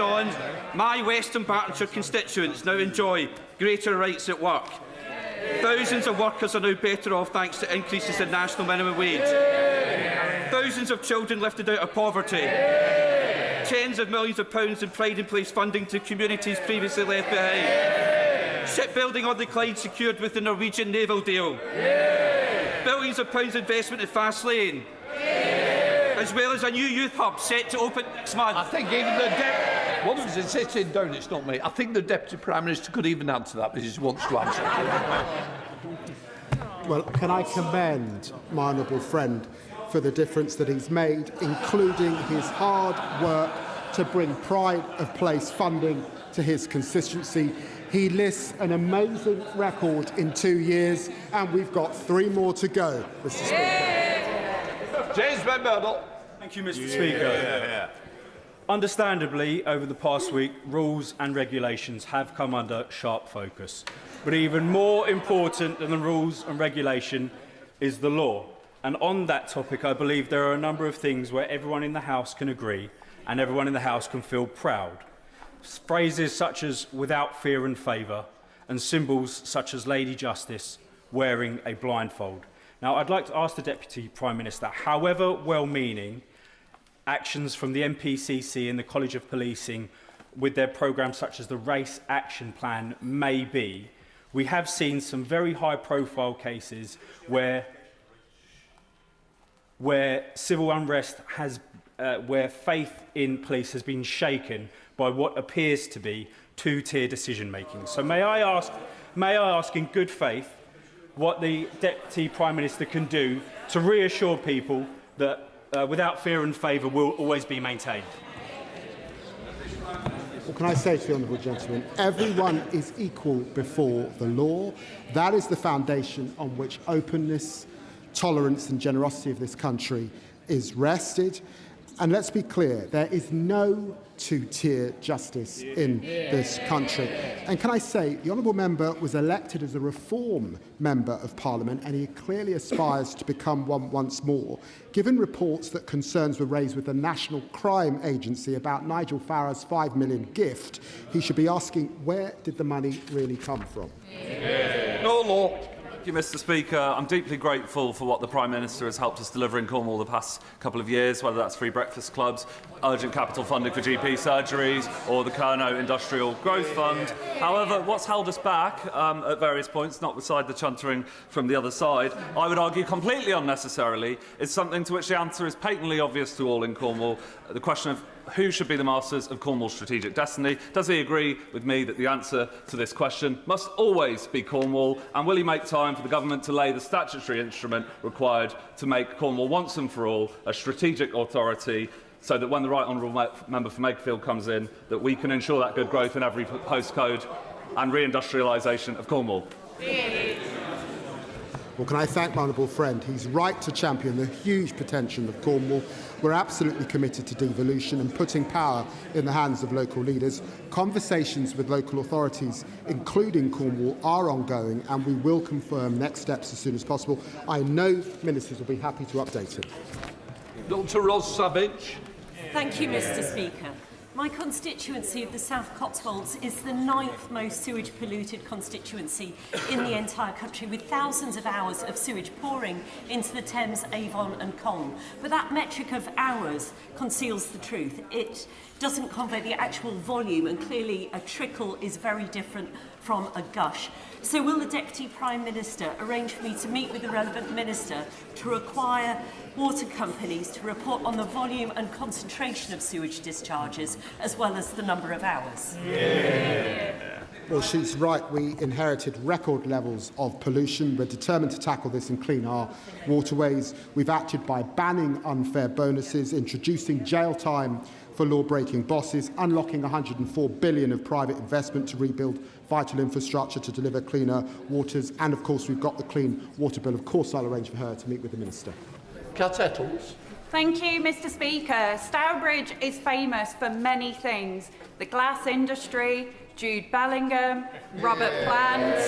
on, my Western Bartonshire constituents now enjoy greater rights at work. Thousands of workers are now better off thanks to increases in national minimum wage. Thousands of children lifted out of poverty. Tens of millions of pounds in Pride in Place funding to communities previously left behind. Shipbuilding on the Clyde secured with the Norwegian naval deal. Billions of pounds investment in Fast Lane. As well as a new youth hub set to open next month. I think even the once it's sitting down, it's not me. I think the Deputy Prime Minister could even answer that because he wants to answer. Well, can I commend my honourable friend for the difference that he's made, including his hard work to bring Pride of Place funding to his constituency. He lists an amazing record in 2 years, and we've got 3 more to go, Mr. Speaker. James Murdoch. Thank you, Mr. Speaker. Understandably, over the past week, rules and regulations have come under sharp focus. But even more important than the rules and regulation is the law. And on that topic, I believe there are a number of things where everyone in the House can agree and everyone in the House can feel proud. phrases such as without fear and favour, and symbols such as Lady Justice wearing a blindfold. Now, I'd like to ask the Deputy Prime Minister, however well-meaning actions from the MPCC and the College of Policing with their programmes such as the Race Action Plan may be, we have seen some very high-profile cases where civil unrest has, where faith in police has been shaken by what appears to be two-tier decision-making. So may I ask in good faith what the Deputy Prime Minister can do to reassure people that without fear and favour will always be maintained? Well, can I say to the honourable gentleman, everyone is equal before the law. That is the foundation on which openness, tolerance and generosity of this country is rested. And let's be clear, there is no two-tier justice in this country. And can I say, the honourable member was elected as a reform member of Parliament, and he clearly aspires to become one once more. Given reports that concerns were raised with the National Crime Agency about Nigel Farage's £5 million gift, he should be asking, where did the money really come from? No law. Thank you, Mr. Speaker. I'm deeply grateful for what the Prime Minister has helped us deliver in Cornwall the past couple of years, whether that's free breakfast clubs, urgent capital funding for GP surgeries, or the Kerno Industrial Growth Fund. However, what's held us back at various points, not beside the chuntering from the other side, I would argue completely unnecessarily, is something to which the answer is patently obvious to all in Cornwall: the question of who should be the masters of Cornwall's strategic destiny. Does he agree with me that the answer to this question must always be Cornwall? And will he make time for the government to lay the statutory instrument required to make Cornwall once and for all a strategic authority, so that when the Right Honourable Member for Makerfield comes in, that we can ensure that good growth in every postcode and reindustrialisation of Cornwall? Well, can I thank my honourable friend? He's right to champion the huge potential of Cornwall. We're absolutely committed to devolution and putting power in the hands of local leaders. Conversations with local authorities, including Cornwall, are ongoing, and we will confirm next steps as soon as possible. I know ministers will be happy to update him. Dr. Ros Savage. Thank you, Mr. Speaker. My constituency of the South Cotswolds is the 9th most sewage polluted constituency in the entire country, with thousands of hours of sewage pouring into the Thames, Avon and Colne. But that metric of hours conceals the truth. It doesn't convey the actual volume, and clearly a trickle is very different from a gush. So will the Deputy Prime Minister arrange for me to meet with the relevant minister to require water companies to report on the volume and concentration of sewage discharges, as well as the number of hours? Well, she's right. We inherited record levels of pollution. We're determined to tackle this and clean our waterways. We've acted by banning unfair bonuses, introducing jail time for law-breaking bosses, unlocking $104 billion of private investment to rebuild vital infrastructure to deliver cleaner waters, and of course we've got the Clean Water Bill. Of course I'll arrange for her to meet with the Minister. Cat Ettles. Thank you, Mr. Speaker. Stourbridge is famous for many things: the glass industry, Jude Bellingham, Robert Plant,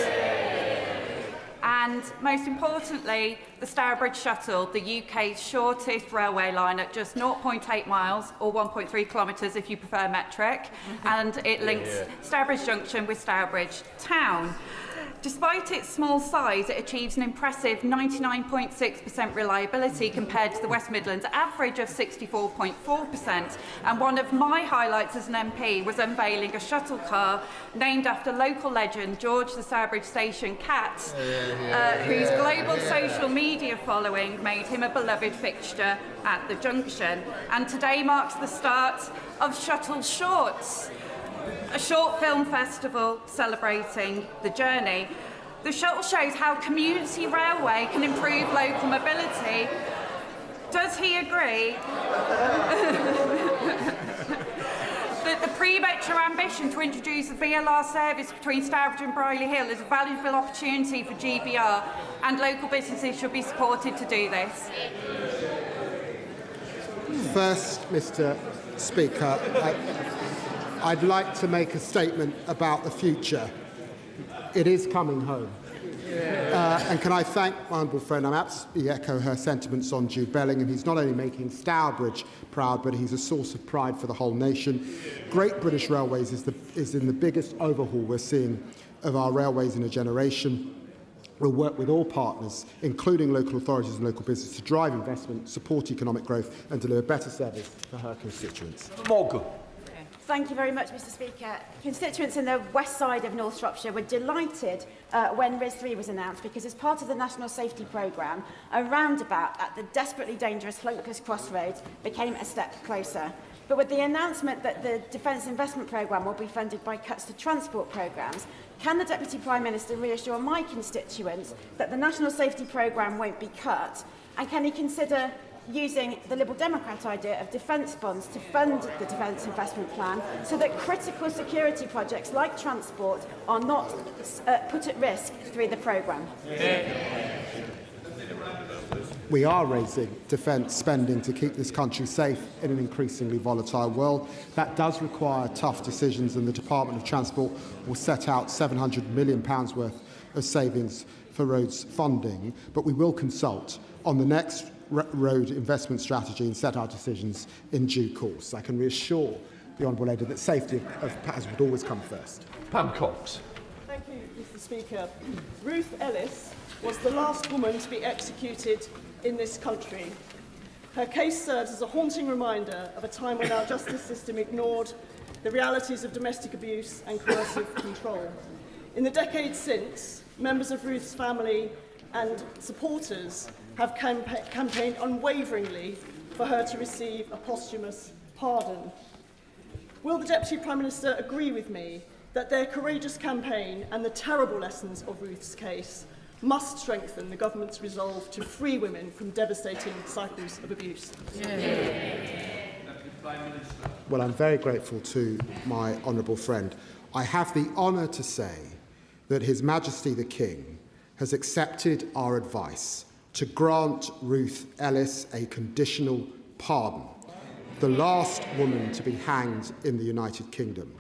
and most importantly, the Stourbridge Shuttle, the UK's shortest railway line at just 0.8 miles, or 1.3 kilometres if you prefer metric, and it links Stourbridge Junction with Stourbridge Town. Despite its small size, it achieves an impressive 99.6% reliability compared to the West Midlands average of 64.4%. And one of my highlights as an MP was unveiling a shuttle car named after local legend George the Stourbridge Station Cat, whose global social media following made him a beloved fixture at the junction. And today marks the start of Shuttle Shorts, a short film festival celebrating the journey. The shuttle shows how community railway can improve local mobility. Does he agree that the pre-metro ambition to introduce a VLR service between Stourbridge and Brierley Hill is a valuable opportunity for GBR, and local businesses should be supported to do this? First, Mr. Speaker, I'd like to make a statement about the future. It is coming home. And can I thank my honourable friend? I absolutely echo her sentiments on Jude Bellingham. He's not only making Stourbridge proud, but he's a source of pride for the whole nation. Great British Railways is in the biggest overhaul we're seeing of our railways in a generation. We'll work with all partners, including local authorities and local business, to drive investment, support economic growth and deliver better service for her constituents. Morgan. Thank you very much, Mr Speaker. Constituents in the west side of North Shropshire were delighted when RIS 3 was announced, because as part of the National Safety Programme, a roundabout at the desperately dangerous Hlunkers Crossroads became a step closer. But with the announcement that the Defence Investment Programme will be funded by cuts to transport programmes, can the Deputy Prime Minister reassure my constituents that the National Safety Programme won't be cut? And can he consider using the Liberal Democrat idea of defence bonds to fund the Defence Investment Plan so that critical security projects like transport are not put at risk through the programme? We are raising defence spending to keep this country safe in an increasingly volatile world. That does require tough decisions, and the Department of Transport will set out £700 million worth of savings for roads funding, but we will consult on the next road investment strategy and set our decisions in due course. I can reassure the Honourable Lady that safety of passengers would always come first. Pam Cox. Thank you, Mr Speaker. Ruth Ellis was the last woman to be executed in this country. Her case serves as a haunting reminder of a time when our justice system ignored the realities of domestic abuse and coercive control. In the decades since, members of Ruth's family and supporters have campaigned unwaveringly for her to receive a posthumous pardon. Will the Deputy Prime Minister agree with me that their courageous campaign and the terrible lessons of Ruth's case must strengthen the government's resolve to free women from devastating cycles of abuse? Well, I'm very grateful to my honourable friend. I have the honour to say that His Majesty the King has accepted our advice to grant Ruth Ellis a conditional pardon, the last woman to be hanged in the United Kingdom.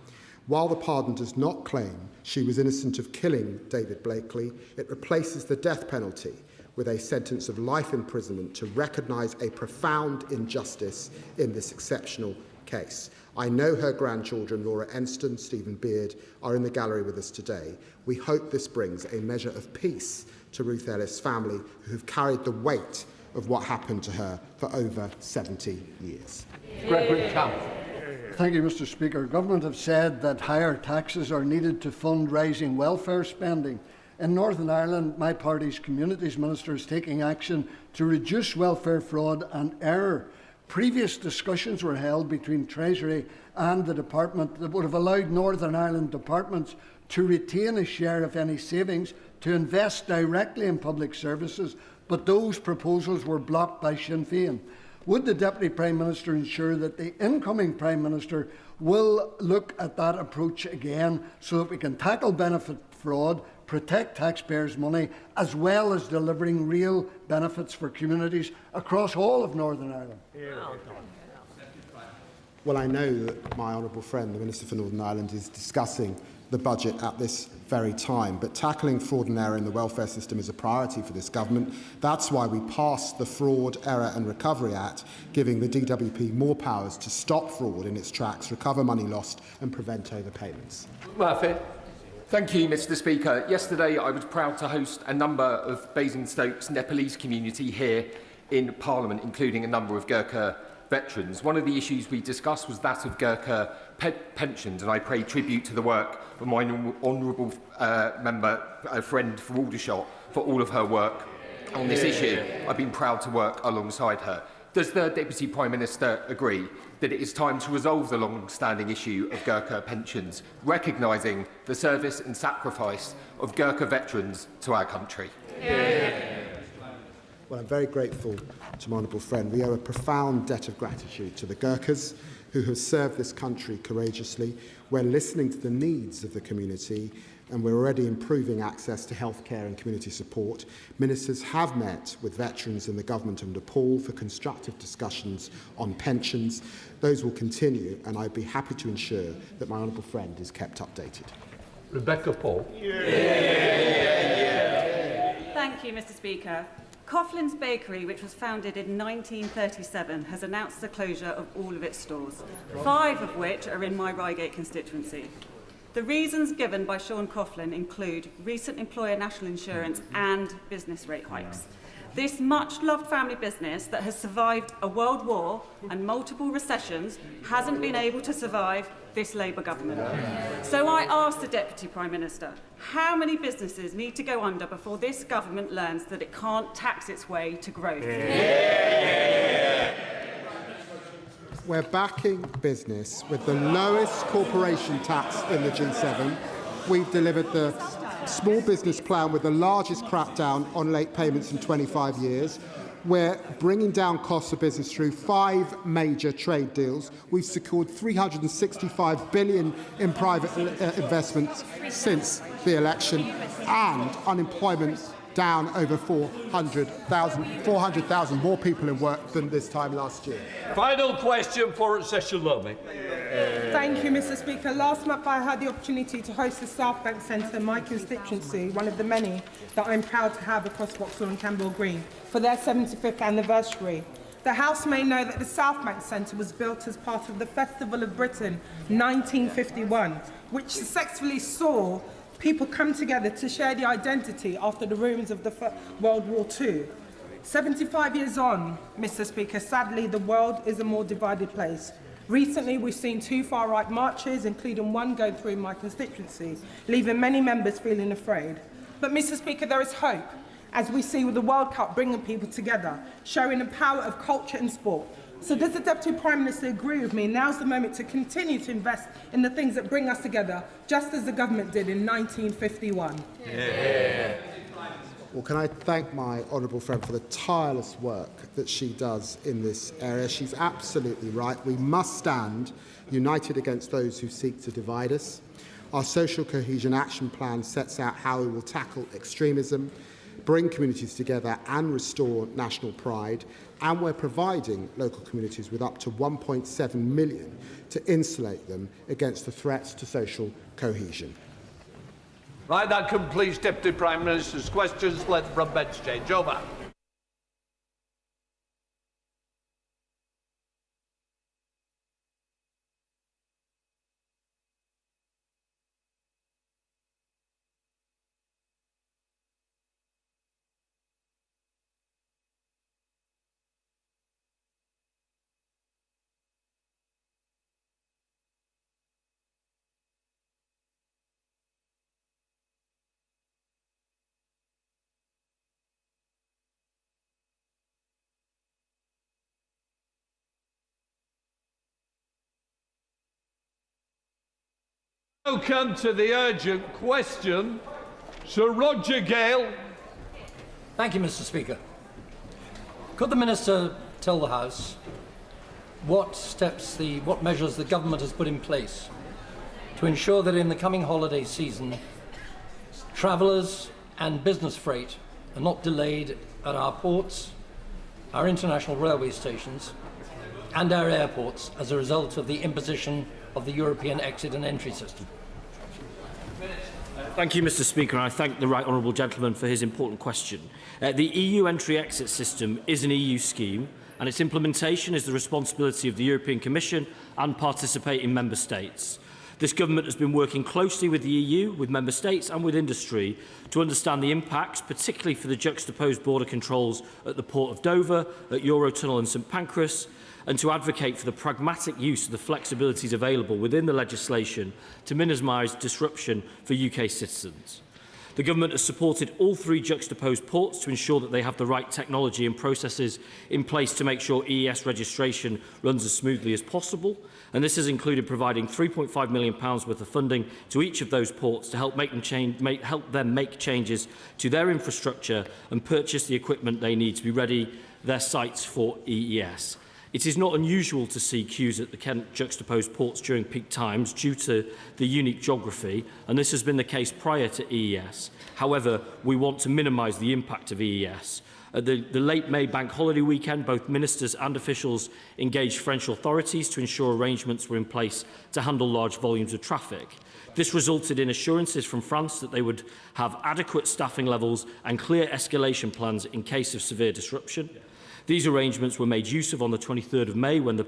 While the pardon does not claim she was innocent of killing David Blakely, it replaces the death penalty with a sentence of life imprisonment to recognise a profound injustice in this exceptional case. I know her grandchildren, Laura Enston, Stephen Beard, are in the gallery with us today. We hope this brings a measure of peace to Ruth Ellis' family, who have carried the weight of what happened to her for over 70 years. Gregory Camp. Thank you, Mr Speaker. Government have said that higher taxes are needed to fund rising welfare spending. In Northern Ireland, my party's Communities Minister is taking action to reduce welfare fraud and error. Previous discussions were held between Treasury and the Department that would have allowed Northern Ireland departments to retain a share of any savings to invest directly in public services, but those proposals were blocked by Sinn Féin. Would the Deputy Prime Minister ensure that the incoming Prime Minister will look at that approach again so that we can tackle benefit fraud, protect taxpayers' money, as well as delivering real benefits for communities across all of Northern Ireland? Well, I know that my honourable friend, the Minister for Northern Ireland, is discussing the budget at this very time, but tackling fraud and error in the welfare system is a priority for this government. That's why we passed the Fraud, Error and Recovery Act, giving the DWP more powers to stop fraud in its tracks, recover money lost and prevent overpayments. Murphy. Thank you, Mr Speaker. Yesterday I was proud to host a number of Basingstoke's Nepalese community here in Parliament, including a number of Gurkha veterans. One of the issues we discussed was that of Gurkha pensions, and I pay tribute to the work of my honourable friend for Aldershot for all of her work on this issue. I've been proud to work alongside her. Does the Deputy Prime Minister agree that it is time to resolve the long-standing issue of Gurkha pensions, recognising the service and sacrifice of Gurkha veterans to our country? Well, I'm very grateful to my honourable friend. We owe a profound debt of gratitude to the Gurkhas who have served this country courageously. We're listening to the needs of the community, and we're already improving access to healthcare and community support. Ministers have met with veterans in the government of Nepal for constructive discussions on pensions. Those will continue, and I'd be happy to ensure that my honourable friend is kept updated. Rebecca Paul. Thank you, Mr. Speaker. Coughlin's Bakery, which was founded in 1937, has announced the closure of all of its stores, 5 of which are in my Reigate constituency. The reasons given by Sean Coughlin include recent employer national insurance and business rate hikes. This much-loved family business that has survived a world war and multiple recessions hasn't been able to survive this Labour government. So I ask the Deputy Prime Minister, how many businesses need to go under before this government learns that it can't tax its way to growth? We're backing business with the lowest corporation tax in the G7. We've delivered the small business plan with the largest crackdown on late payments in 25 years. We're bringing down costs of business through 5 major trade deals. We've secured $365 billion in private investments since the election, and unemployment down over 400,000 more people in work than this time last year. Final question for Session Lammy. Thank you, Mr. Speaker. Last month, I had the opportunity to host the South Bank Centre in my constituency, one of the many that I'm proud to have across Vauxhall and Campbell Green, for their 75th anniversary. The House may know that the South Bank Centre was built as part of the Festival of Britain 1951, which successfully saw people come together to share the identity after the ruins of the World War II. 75 years on, Mr. Speaker, sadly, the world is a more divided place. Recently, we've seen 2 far-right marches, including one go through my constituency, leaving many members feeling afraid. But, Mr. Speaker, there is hope, as we see with the World Cup bringing people together, showing the power of culture and sport. So does the Deputy Prime Minister agree with me? Now's the moment to continue to invest in the things that bring us together, just as the government did in 1951. Well, can I thank my honourable friend for the tireless work that she does in this area. She's absolutely right. We must stand united against those who seek to divide us. Our Social Cohesion Action Plan sets out how we will tackle extremism, bring communities together and restore national pride, and we're providing local communities with up to £1.7 million to insulate them against the threats to social cohesion. Right, that completes Deputy Prime Minister's questions. Let the front bench change over. Welcome to the urgent question. Sir Roger Gale. Thank you, Mr. Speaker. Could the Minister tell the House what measures the government has put in place to ensure that in the coming holiday season, travellers and business freight are not delayed at our ports, our international railway stations, and our airports as a result of the imposition of the European exit and entry system? Thank you, Mr. Speaker, and I thank the right honourable gentleman for his important question. The EU entry-exit system is an EU scheme, and its implementation is the responsibility of the European Commission and participating member states. This government has been working closely with the EU, with member states and with industry to understand the impacts, particularly for the juxtaposed border controls at the Port of Dover, at Eurotunnel and St Pancras, and to advocate for the pragmatic use of the flexibilities available within the legislation to minimise disruption for UK citizens. The government has supported all 3 juxtaposed ports to ensure that they have the right technology and processes in place to make sure EES registration runs as smoothly as possible, and this has included providing £3.5 million worth of funding to each of those ports to help them make changes to their infrastructure and purchase the equipment they need to be ready their sites for EES. It is not unusual to see queues at the Kent juxtaposed ports during peak times due to the unique geography, and this has been the case prior to EES. However, we want to minimise the impact of EES, At the late May bank holiday weekend, both ministers and officials engaged French authorities to ensure arrangements were in place to handle large volumes of traffic. This resulted in assurances from France that they would have adequate staffing levels and clear escalation plans in case of severe disruption. These arrangements were made use of on the 23rd of May when the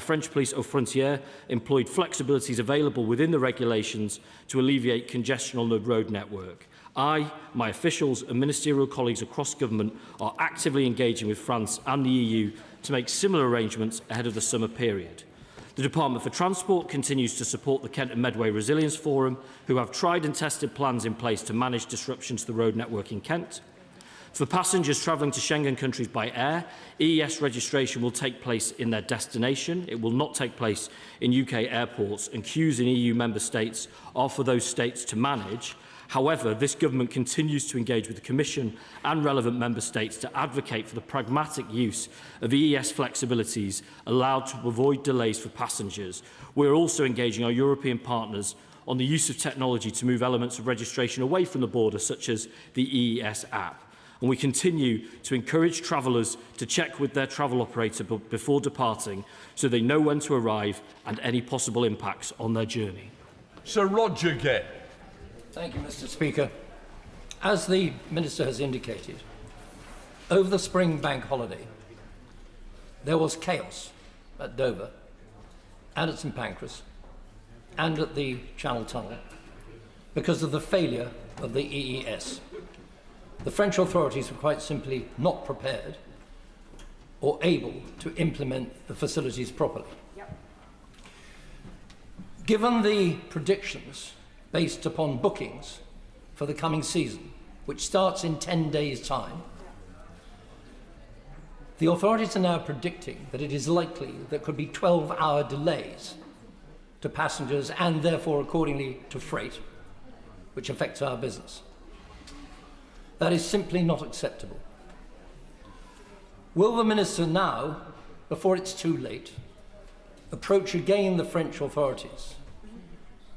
French police aux frontières employed flexibilities available within the regulations to alleviate congestion on the road network. I, my officials and ministerial colleagues across government are actively engaging with France and the EU to make similar arrangements ahead of the summer period. The Department for Transport continues to support the Kent and Medway Resilience Forum, who have tried and tested plans in place to manage disruptions to the road network in Kent. For passengers travelling to Schengen countries by air, EES registration will take place in their destination. It will not take place in UK airports, and queues in EU member states are for those states to manage. However, this government continues to engage with the Commission and relevant member states to advocate for the pragmatic use of EES flexibilities allowed to avoid delays for passengers. We are also engaging our European partners on the use of technology to move elements of registration away from the border, such as the EES app. And we continue to encourage travellers to check with their travel operator before departing so they know when to arrive and any possible impacts on their journey. Sir Roger Gay. Thank you, Mr. Speaker. As the Minister has indicated, over the spring bank holiday, there was chaos at Dover and at St Pancras and at the Channel Tunnel because of the failure of the EES. The French authorities were quite simply not prepared or able to implement the facilities properly. Given the predictions based upon bookings for the coming season, which starts in 10 days' time, the authorities are now predicting that it is likely there could be 12-hour delays to passengers and therefore accordingly to freight, which affects our business. That is simply not acceptable. Will the Minister now, before it's too late, approach again the French authorities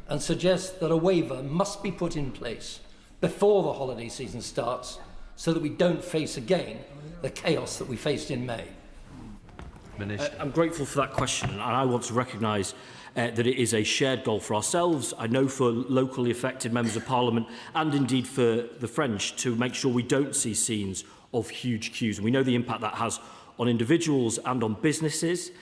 and suggest that a waiver must be put in place before the holiday season starts so that we don't face again the chaos that we faced in May? I'm grateful for that question, and I want to recognise that it is a shared goal for ourselves, I know for locally affected members of Parliament and indeed for the French, to make sure we don't see scenes of huge queues. And we know the impact that has on individuals and on businesses.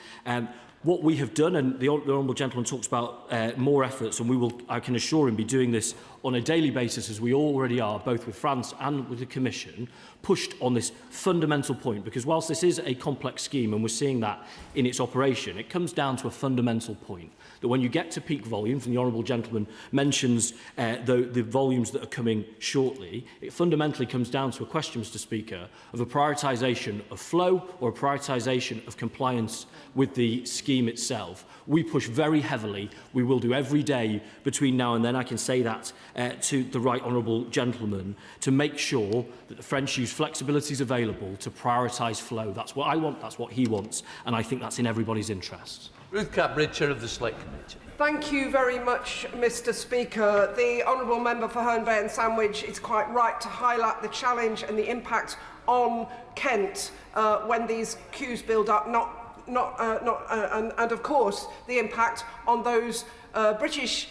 What we have done, and the Honourable Gentleman talks about more efforts, and we will, I can assure him, be doing this on a daily basis, as we already are, both with France and with the Commission, pushed on this fundamental point, because whilst this is a complex scheme, and we're seeing that in its operation, it comes down to a fundamental point, that when you get to peak volumes, and the Honourable Gentleman mentions the volumes that are coming shortly, it fundamentally comes down to a question, Mr Speaker, of a prioritisation of flow or a prioritisation of compliance with the scheme itself. We push very heavily. We will do every day between now and then, I can say that to the right honourable gentleman, to make sure that the French use flexibilities available to prioritise flow. That's what I want, that's what he wants, and I think that's in everybody's interests. Ruth Cadbury, Chair of the Select Committee. Thank you very much, Mr Speaker. The Honourable Member for Herne Bay and Sandwich is quite right to highlight the challenge and the impact on Kent when these queues build up, and of course the impact on those British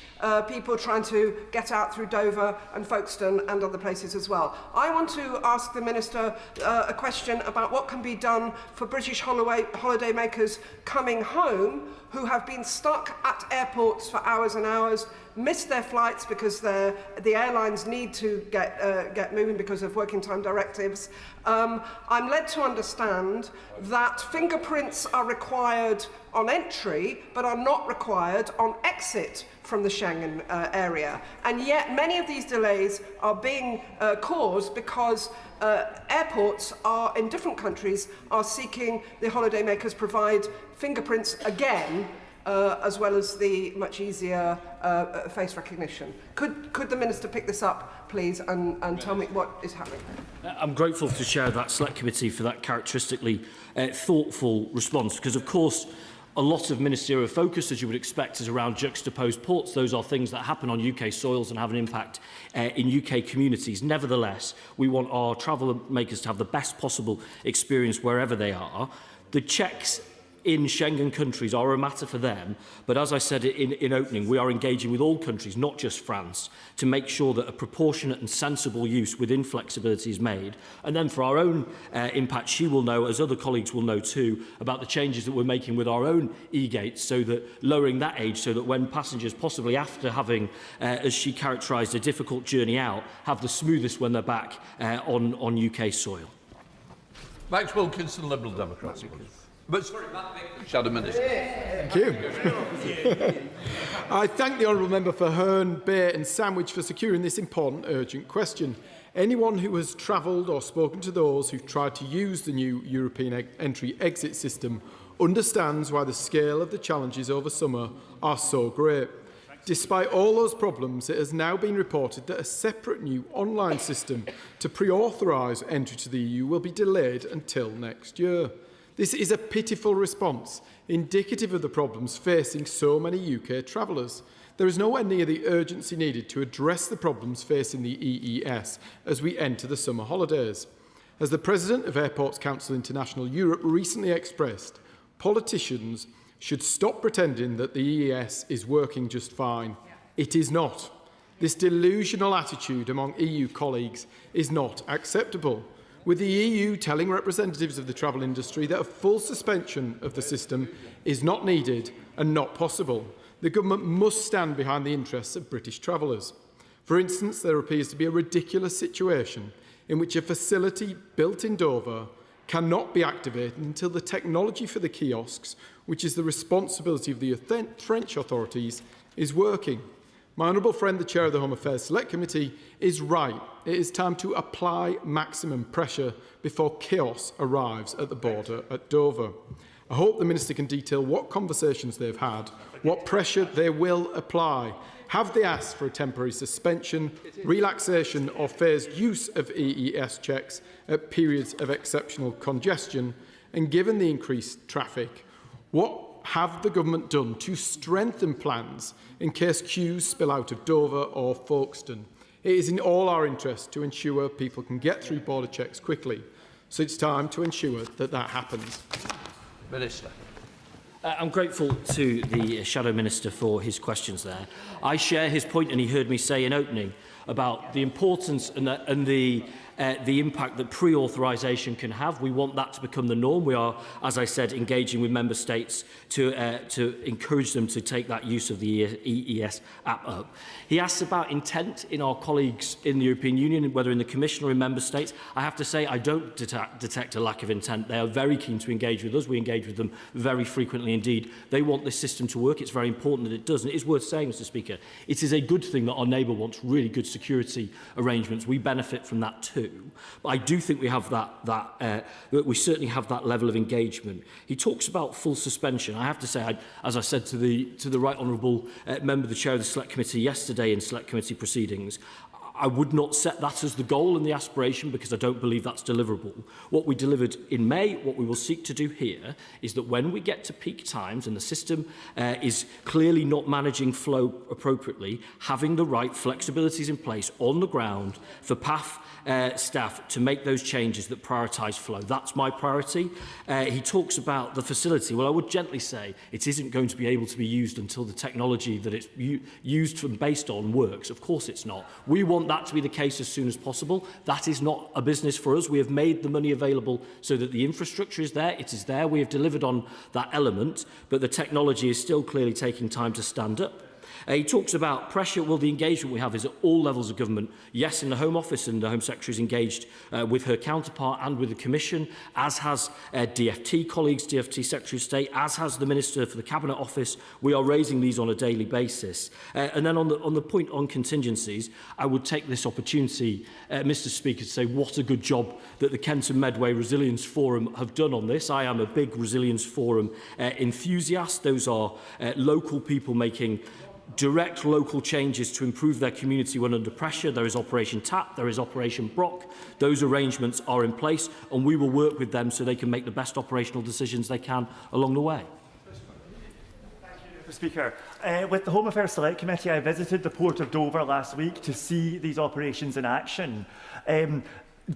people trying to get out through Dover and Folkestone and other places as well. I want to ask the Minister a question about what can be done for British holiday makers coming home who have been stuck at airports for hours and hours, missed their flights because the airlines need to get moving because of working time directives. I'm led to understand that fingerprints are required on entry but are not required on exit from the Schengen area, and yet many of these delays are being caused because airports are in different countries are seeking the holidaymakers provide fingerprints again, as well as the much easier face recognition. Could the Minister pick this up, please, and tell me what is happening? I'm grateful to Chair of that Select Committee for that characteristically thoughtful response, because of course A lot of ministerial focus, as you would expect, is around juxtaposed ports. Those are things that happen on UK soils and have an impact in UK communities. Nevertheless, we want our travel makers to have the best possible experience wherever they are. The checks in Schengen countries are a matter for them, but as I said in opening, we are engaging with all countries, not just France, to make sure that a proportionate and sensible use within flexibility is made. And then for our own impact, she will know, as other colleagues will know too, about the changes that we're making with our own e-gates, so that lowering that age, so that when passengers, possibly after having, as she characterised, a difficult journey out, have the smoothest when they're back on UK soil. Max Wilkinson, Liberal Democrats. But Shadow Minister. Thank you. I thank the honourable member for Herne, Bay and Sandwich for securing this important urgent question. Anyone who has travelled or spoken to those who've tried to use the new European entry-exit system understands why the scale of the challenges over summer are so great. Despite all those problems, it has now been reported that a separate new online system to pre-authorise entry to the EU will be delayed until next year. This is a pitiful response, indicative of the problems facing so many UK travellers. There is nowhere near the urgency needed to address the problems facing the EES as we enter the summer holidays. As the President of Airports Council International Europe recently expressed, politicians should stop pretending that the EES is working just fine. It is not. This delusional attitude among EU colleagues is not acceptable. With the EU telling representatives of the travel industry that a full suspension of the system is not needed and not possible, the government must stand behind the interests of British travellers. For instance, there appears to be a ridiculous situation in which a facility built in Dover cannot be activated until the technology for the kiosks, which is the responsibility of the French authorities, is working. My honourable friend, the Chair of the Home Affairs Select Committee, is right. It is time to apply maximum pressure before chaos arrives at the border at Dover. I hope the Minister can detail what conversations they've had, what pressure they will apply. Have they asked for a temporary suspension, relaxation or phased use of EES checks at periods of exceptional congestion? And given the increased traffic, what have the government done to strengthen plans in case queues spill out of Dover or Folkestone? It is in all our interest to ensure people can get through border checks quickly, so it's time to ensure that that happens. Minister. I'm grateful to the Shadow Minister for his questions there. I share his point, and he heard me say in opening about the importance and the impact that pre-authorisation can have. We want that to become the norm. We are, as I said, engaging with member states to encourage them to take that use of the EES app up. He asked about intent in our colleagues in the European Union, whether in the Commission or in member states. I have to say I don't detect a lack of intent. They are very keen to engage with us. We engage with them very frequently indeed. They want this system to work. It's very important that it does. And it is worth saying, Mr. Speaker, it is a good thing that our neighbour wants really good security arrangements. We benefit from that too. But I do think we have that we certainly have that level of engagement. He talks about full suspension. I have to say, as I said to the right honourable member, the chair of the Select Committee yesterday in Select Committee proceedings, I would not set that as the goal and the aspiration because I don't believe that's deliverable. What we delivered in May, what we will seek to do here, is that when we get to peak times and the system is clearly not managing flow appropriately, having the right flexibilities in place on the ground for PAF staff to make those changes that prioritise flow. That's my priority. He talks about the facility. Well, I would gently say it isn't going to be able to be used until the technology that it's used and based on works. Of course it's not. We want that to be the case as soon as possible. That is not a business for us. We have made the money available so that the infrastructure is there. It is there. We have delivered on that element, but the technology is still clearly taking time to stand up. He talks about pressure. Well, the engagement we have is at all levels of government. Yes, in the Home Office, and the Home Secretary is engaged with her counterpart and with the Commission, as has DFT colleagues, DFT Secretary of State, as has the Minister for the Cabinet Office. We are raising these on a daily basis. And then on the point on contingencies, I would take this opportunity, Mr. Speaker, to say what a good job that the Kent and Medway Resilience Forum have done on this. I am a big Resilience Forum enthusiast. Those are local people making direct local changes to improve their community when under pressure. There is Operation TAP, there is Operation Brock. Those arrangements are in place and we will work with them so they can make the best operational decisions they can along the way. Mr Speaker. With the Home Affairs Select Committee, I visited the Port of Dover last week to see these operations in action.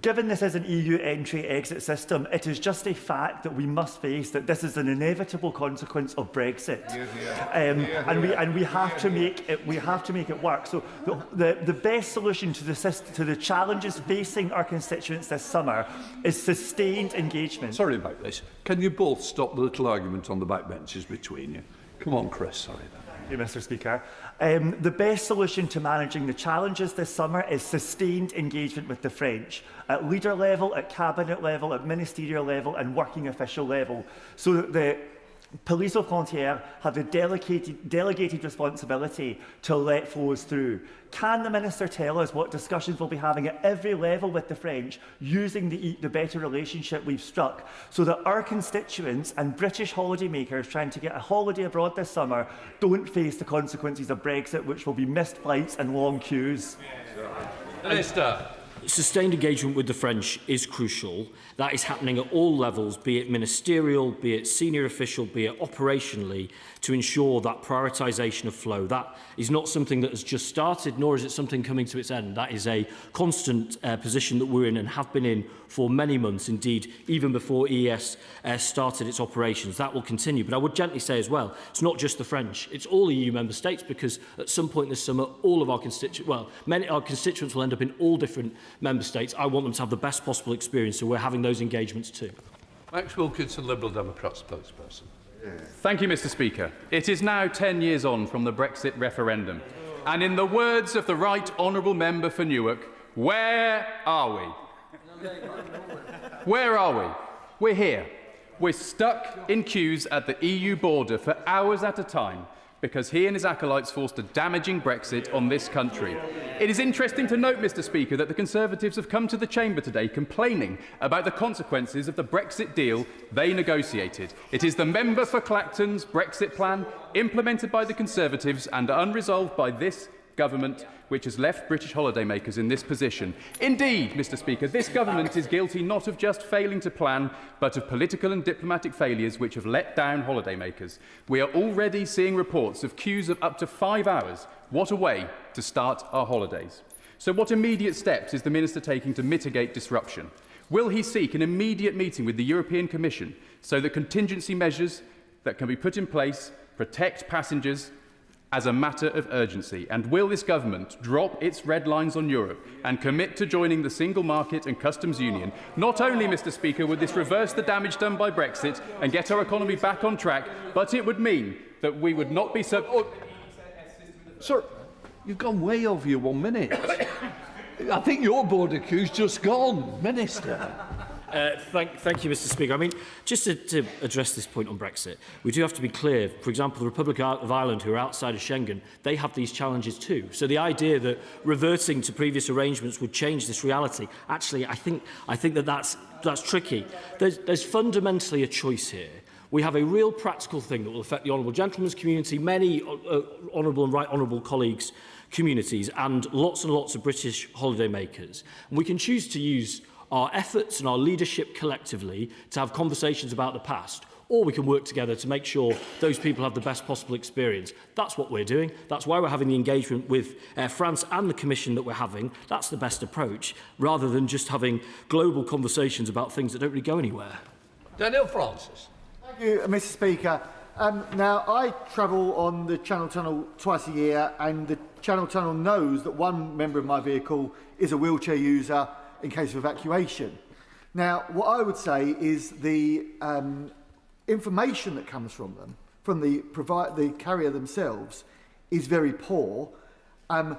Given this is an EU entry-exit system, it is just a fact that we must face that this is an inevitable consequence of Brexit, and we have to make it work. So the best solution to the challenges facing our constituents this summer is sustained engagement. Sorry about this. Can you both stop the little argument on the backbenches between you? Come on, Chris. Sorry. Thank you, Mr Speaker. The best solution to managing the challenges this summer is sustained engagement with the French, at leader level, at cabinet level, at ministerial level and working official level, so that the Police aux Frontières have the delegated responsibility to let flows through. Can the Minister tell us what discussions we'll be having at every level with the French using the better relationship we've struck, so that our constituents and British holidaymakers trying to get a holiday abroad this summer don't face the consequences of Brexit, which will be missed flights and long queues? Minister. Sustained engagement with the French is crucial. That is happening at all levels, be it ministerial, be it senior official, be it operationally, to ensure that prioritisation of flow. That is not something that has just started, nor is it something coming to its end. That is a constant position that we're in and have been in for many months, indeed, even before EES started its operations. That will continue. But I would gently say as well, it's not just the French, it's all EU member states, because at some point this summer, all of our constituents, well, many our constituents will end up in all different member states. I want them to have the best possible experience, so we're having those engagements too. Max Wilkinson, Liberal Democrat spokesperson. Thank you, Mr Speaker. It is now 10 years on from the Brexit referendum. And in the words of the Right Honourable Member for Newark, where are we? Where are we? We're here. We're stuck in queues at the EU border for hours at a time because he and his acolytes forced a damaging Brexit on this country. It is interesting to note, Mr Speaker, that the Conservatives have come to the Chamber today complaining about the consequences of the Brexit deal they negotiated. It is the member for Clacton's Brexit plan, implemented by the Conservatives and unresolved by this government, which has left British holidaymakers in this position. Indeed, Mr Speaker, this government is guilty not of just failing to plan, but of political and diplomatic failures which have let down holidaymakers. We are already seeing reports of queues of up to 5 hours. What a way to start our holidays. So what immediate steps is the Minister taking to mitigate disruption? Will he seek an immediate meeting with the European Commission so that contingency measures that can be put in place protect passengers as a matter of urgency? And will this government drop its red lines on Europe and commit to joining the single market and customs union? Not only, Mr Speaker, would this reverse the damage done by Brexit and get our economy back on track, but it would mean that we would not be so... Sir, you've gone way over your 1 minute. I think your border queue's just gone, Minister. Thank you, Mr Speaker. I mean, just to address this point on Brexit, we do have to be clear. For example, the Republic of Ireland, who are outside of Schengen, they have these challenges too. So the idea that reverting to previous arrangements would change this reality, actually, I think that's tricky. There's fundamentally a choice here. We have a real practical thing that will affect the honourable gentleman's community, many honourable and right honourable colleagues' communities, and lots of British holidaymakers. And we can choose to use our efforts and our leadership collectively to have conversations about the past, or we can work together to make sure those people have the best possible experience. That's what we're doing. That's why we're having the engagement with France and the Commission that we're having. That's the best approach, rather than just having global conversations about things that don't really go anywhere. Daniel Francis. Thank you, Mr Speaker. Now, I travel on the Channel Tunnel twice a year, and the Channel Tunnel knows that one member of my vehicle is a wheelchair user in case of evacuation. Now, what I would say is the information that comes from them, from the carrier themselves, is very poor. And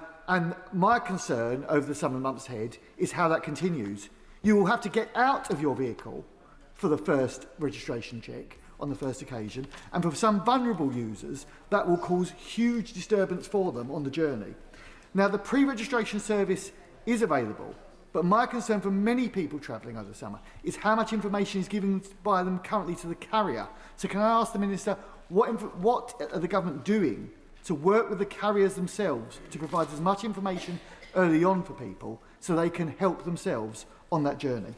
my concern over the summer months ahead is how that continues. You will have to get out of your vehicle for the first registration check on the first occasion, and for some vulnerable users, that will cause huge disturbance for them on the journey. Now, the pre-registration service is available, but my concern for many people travelling over the summer is how much information is given by them currently to the carrier. So can I ask the Minister, what are the government doing to work with the carriers themselves to provide as much information early on for people so they can help themselves on that journey?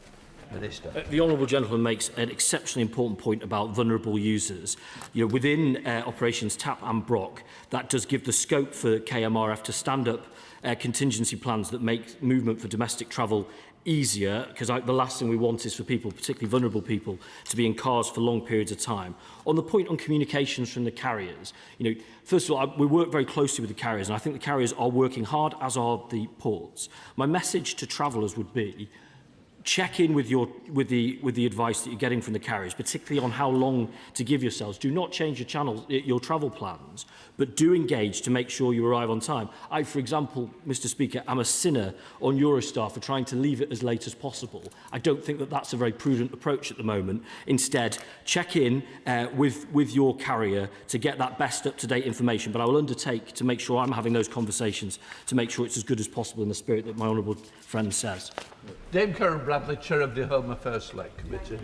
Minister. The honourable gentleman makes an exceptionally important point about vulnerable users. Within Operations TAP and Brock, that does give the scope for KMRF to stand up contingency plans that make movement for domestic travel easier, because the last thing we want is for people, particularly vulnerable people, to be in cars for long periods of time. On the point on communications from the carriers, first of all, we work very closely with the carriers, and I think the carriers are working hard, as are the ports. My message to travellers would be, check in with the advice that you're getting from the carriers, particularly on how long to give yourselves. Do not change your travel plans, but do engage to make sure you arrive on time. I, for example, Mr. Speaker, am a sinner on Eurostar for trying to leave it as late as possible. I don't think that that's a very prudent approach at the moment. Instead, check in with your carrier to get that best up-to-date information. But I will undertake to make sure I'm having those conversations to make sure it's as good as possible in the spirit that my honourable friend says. Dame Karen Bradley, Chair of the Home Affairs Select Committee.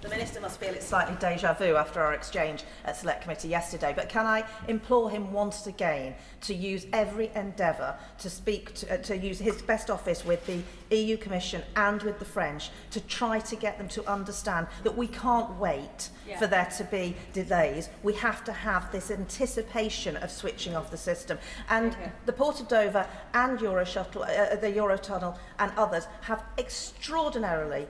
The Minister must feel it's slightly deja vu after our exchange at Select Committee yesterday, but can I implore him once again to use every endeavour to speak to use his best office with the EU Commission and with the French to try to get them to understand that we can't wait for there to be delays. We have to have this anticipation of switching off the system. And the Port of Dover and Euroshuttles, the Eurotunnel and others have extraordinarily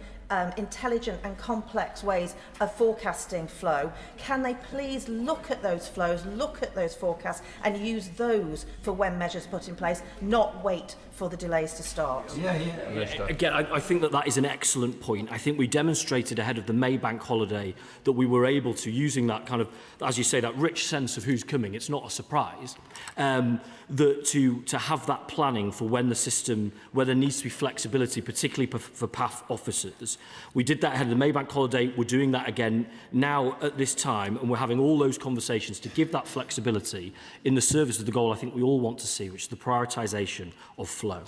intelligent and complex ways of forecasting flow. Can they please look at those flows, look at those forecasts and use those for when measures are put in place, not wait for the delays to start? Again, I think that is an excellent point. I think we demonstrated ahead of the May bank holiday that we were able to, using that kind of, as you say, that rich sense of who's coming, it's not a surprise, to have that planning for when the system, where there needs to be flexibility, particularly for PAF officers. We did that ahead of the May bank holiday. We're doing that again now at this time, and we're having all those conversations to give that flexibility in the service of the goal I think we all want to see, which is the prioritisation of flow.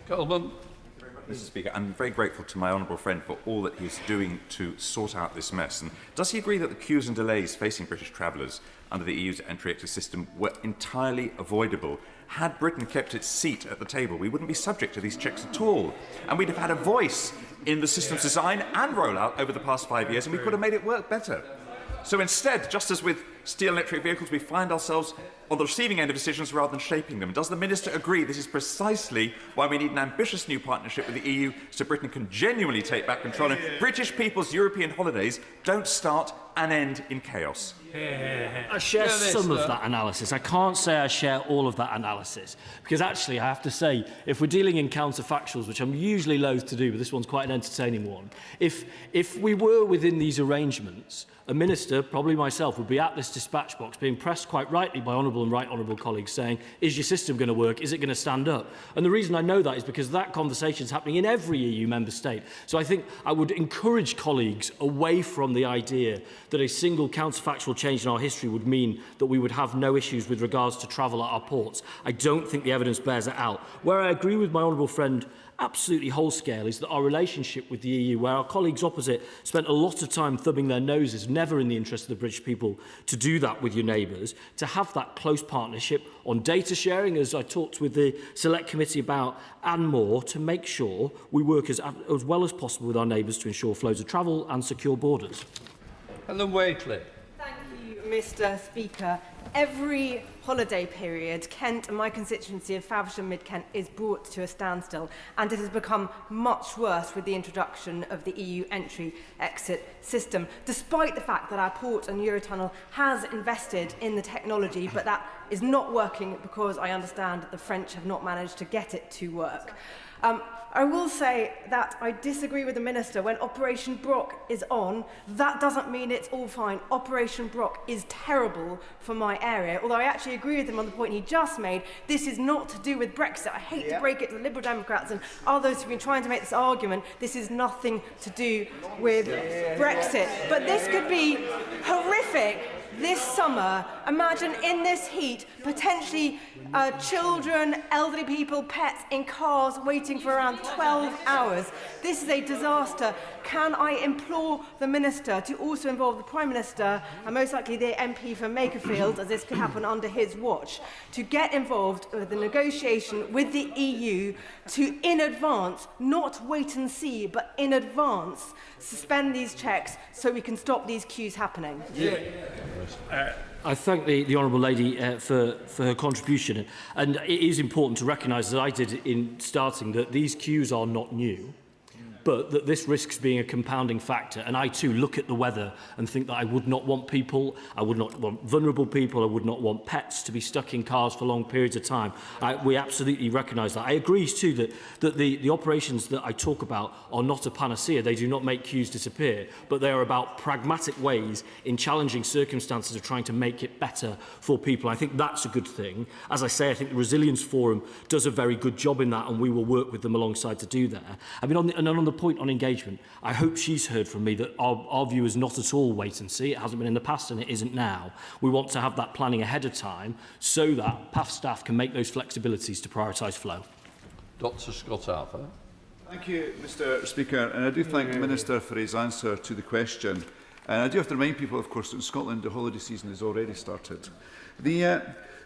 Coleman. Mr. Speaker, I'm very grateful to my honourable friend for all that he's doing to sort out this mess. And does he agree that the queues and delays facing British travellers under the EU's entry-exit system were entirely avoidable? Had Britain kept its seat at the table, we wouldn't be subject to these checks at all. And we'd have had a voice in the system's design and rollout over the past 5 years, and we could have made it work better. So instead, just as with steel and electric vehicles, we find ourselves on the receiving end of decisions rather than shaping them. Does the Minister agree this is precisely why we need an ambitious new partnership with the EU so Britain can genuinely take back control and British people's European holidays don't start and end in chaos? I share some of that analysis. I can't say I share all of that analysis, because actually I have to say, if we're dealing in counterfactuals, which I'm usually loath to do, but this one's quite an entertaining one, if we were within these arrangements, a minister, probably myself, would be at this dispatch box being pressed quite rightly by honourable and right honourable colleagues saying, is your system going to work? Is it going to stand up? And the reason I know that is because that conversation is happening in every EU member state. So I think I would encourage colleagues away from the idea that a single counterfactual change in our history would mean that we would have no issues with regards to travel at our ports. I don't think the evidence bears it out. Where I agree with my honourable friend absolutely whole scale is that our relationship with the EU, where our colleagues opposite spent a lot of time thumbing their noses, never in the interest of the British people, to do that with your neighbours, to have that close partnership on data sharing, as I talked with the Select Committee about, and more, to make sure we work as well as possible with our neighbours to ensure flows of travel and secure borders. Helen Waitley. Thank you, Mr. Speaker. Every holiday period, Kent and my constituency of Faversham Mid-Kent is brought to a standstill, and it has become much worse with the introduction of the EU entry-exit system, despite the fact that our port and Eurotunnel has invested in the technology, but that is not working because I understand that the French have not managed to get it to work. I will say that I disagree with the Minister. When Operation Brock is on, that doesn't mean it's all fine. Operation Brock is terrible for my area, although I actually agree with him on the point he just made. This is not to do with Brexit. I hate to break it to the Liberal Democrats and others who've been trying to make this argument. This is nothing to do with Brexit. But this could be horrific. this summer, imagine in this heat, potentially children, elderly people, pets in cars waiting for around 12 hours. This is a disaster. Can I implore the Minister to also involve the Prime Minister and most likely the MP for Makerfield, as this could happen under his watch, to get involved with the negotiation with the EU to, in advance, not wait and see, but in advance, suspend these checks so we can stop these queues happening? I thank the Honourable Lady for her contribution. And it is important to recognise, as I did in starting, that these queues are not new, but that this risks being a compounding factor. And I too look at the weather and think that I would not want people, I would not want vulnerable people, I would not want pets to be stuck in cars for long periods of time. We absolutely recognise that. I agree too that the operations that I talk about are not a panacea. They do not make queues disappear, but they are about pragmatic ways in challenging circumstances of trying to make it better for people. I think that's a good thing. As I say, I think the Resilience Forum does a very good job in that, and we will work with them alongside to do that. I mean, on the point on engagement, I hope she's heard from me that our view is not at all wait and see. It hasn't been in the past and it isn't now. We want to have that planning ahead of time so that PAF staff can make those flexibilities to prioritise flow. Dr. Scott Arthur. Thank you, Mr Speaker, and I do thank the Minister for his answer to the question. And I do have to remind people, of course, that in Scotland the holiday season has already started.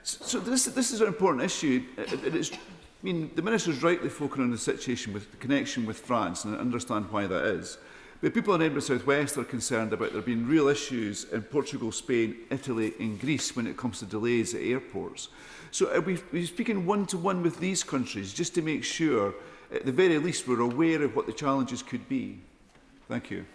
So this is an important issue. I mean, the Minister is rightly focusing on the situation with the connection with France, and I understand why that is. But people in Edinburgh South West are concerned about there being real issues in Portugal, Spain, Italy and Greece when it comes to delays at airports. So are we speaking one-to-one with these countries just to make sure, at the very least, we're aware of what the challenges could be? Thank you.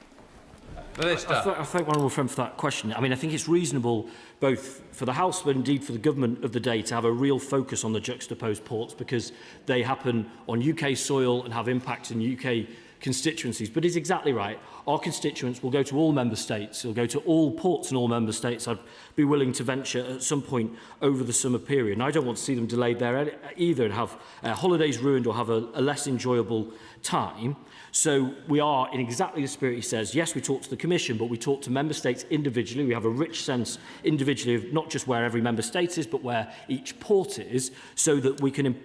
I thank my honourable friend for that question. I mean, I think it's reasonable both for the House but indeed for the government of the day to have a real focus on the juxtaposed ports because they happen on UK soil and have impact in UK constituencies. But it's exactly right. Our constituents will go to all member states. They'll go to all ports in all member states. I'd be willing to venture at some point over the summer period. And I don't want to see them delayed there either and have holidays ruined or have a less enjoyable time. So we are, in exactly the spirit he says, yes, we talk to the Commission, but we talk to member states individually. We have a rich sense individually of not just where every member state is, but where each port is, so that we can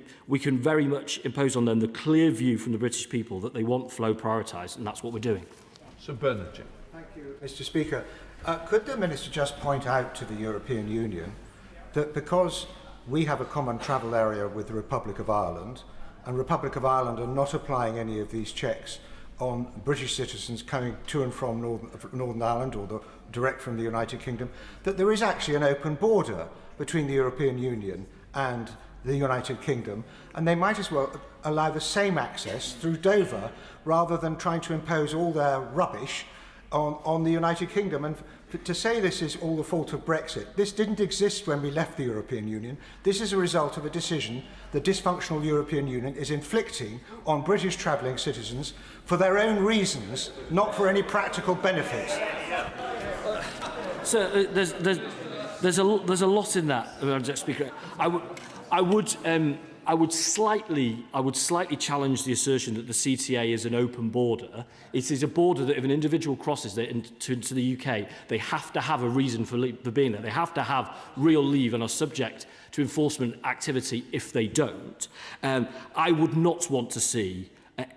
very much impose on them the clear view from the British people that they want flow prioritised, and that's what we're doing. Sir Bernard. Thank you, Mr Speaker. Could the Minister just point out to the European Union that because we have a common travel area with the Republic of Ireland, and Republic of Ireland are not applying any of these checks on British citizens coming to and from Northern Ireland or direct from the United Kingdom, that there is actually an open border between the European Union and the United Kingdom, and they might as well allow the same access through Dover rather than trying to impose all their rubbish on the United Kingdom. And to say this is all the fault of Brexit, this didn't exist when we left the European Union. This is a result of a decision the dysfunctional European Union is inflicting on British travelling citizens for their own reasons, not for any practical benefits. So there's a lot in that, Mr Speaker. I would slightly challenge the assertion that the CTA is an open border. It is a border that if an individual crosses it into the UK, they have to have a reason for being there. They have to have real leave and are subject to enforcement activity if they don't. I would not want to see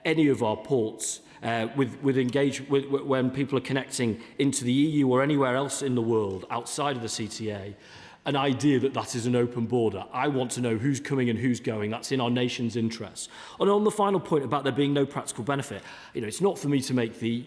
any of our ports when people are connecting into the EU or anywhere else in the world outside of the CTA, an idea that that is an open border. I want to know who's coming and who's going. That's in our nation's interest. And on the final point about there being no practical benefit, it's not for me to make the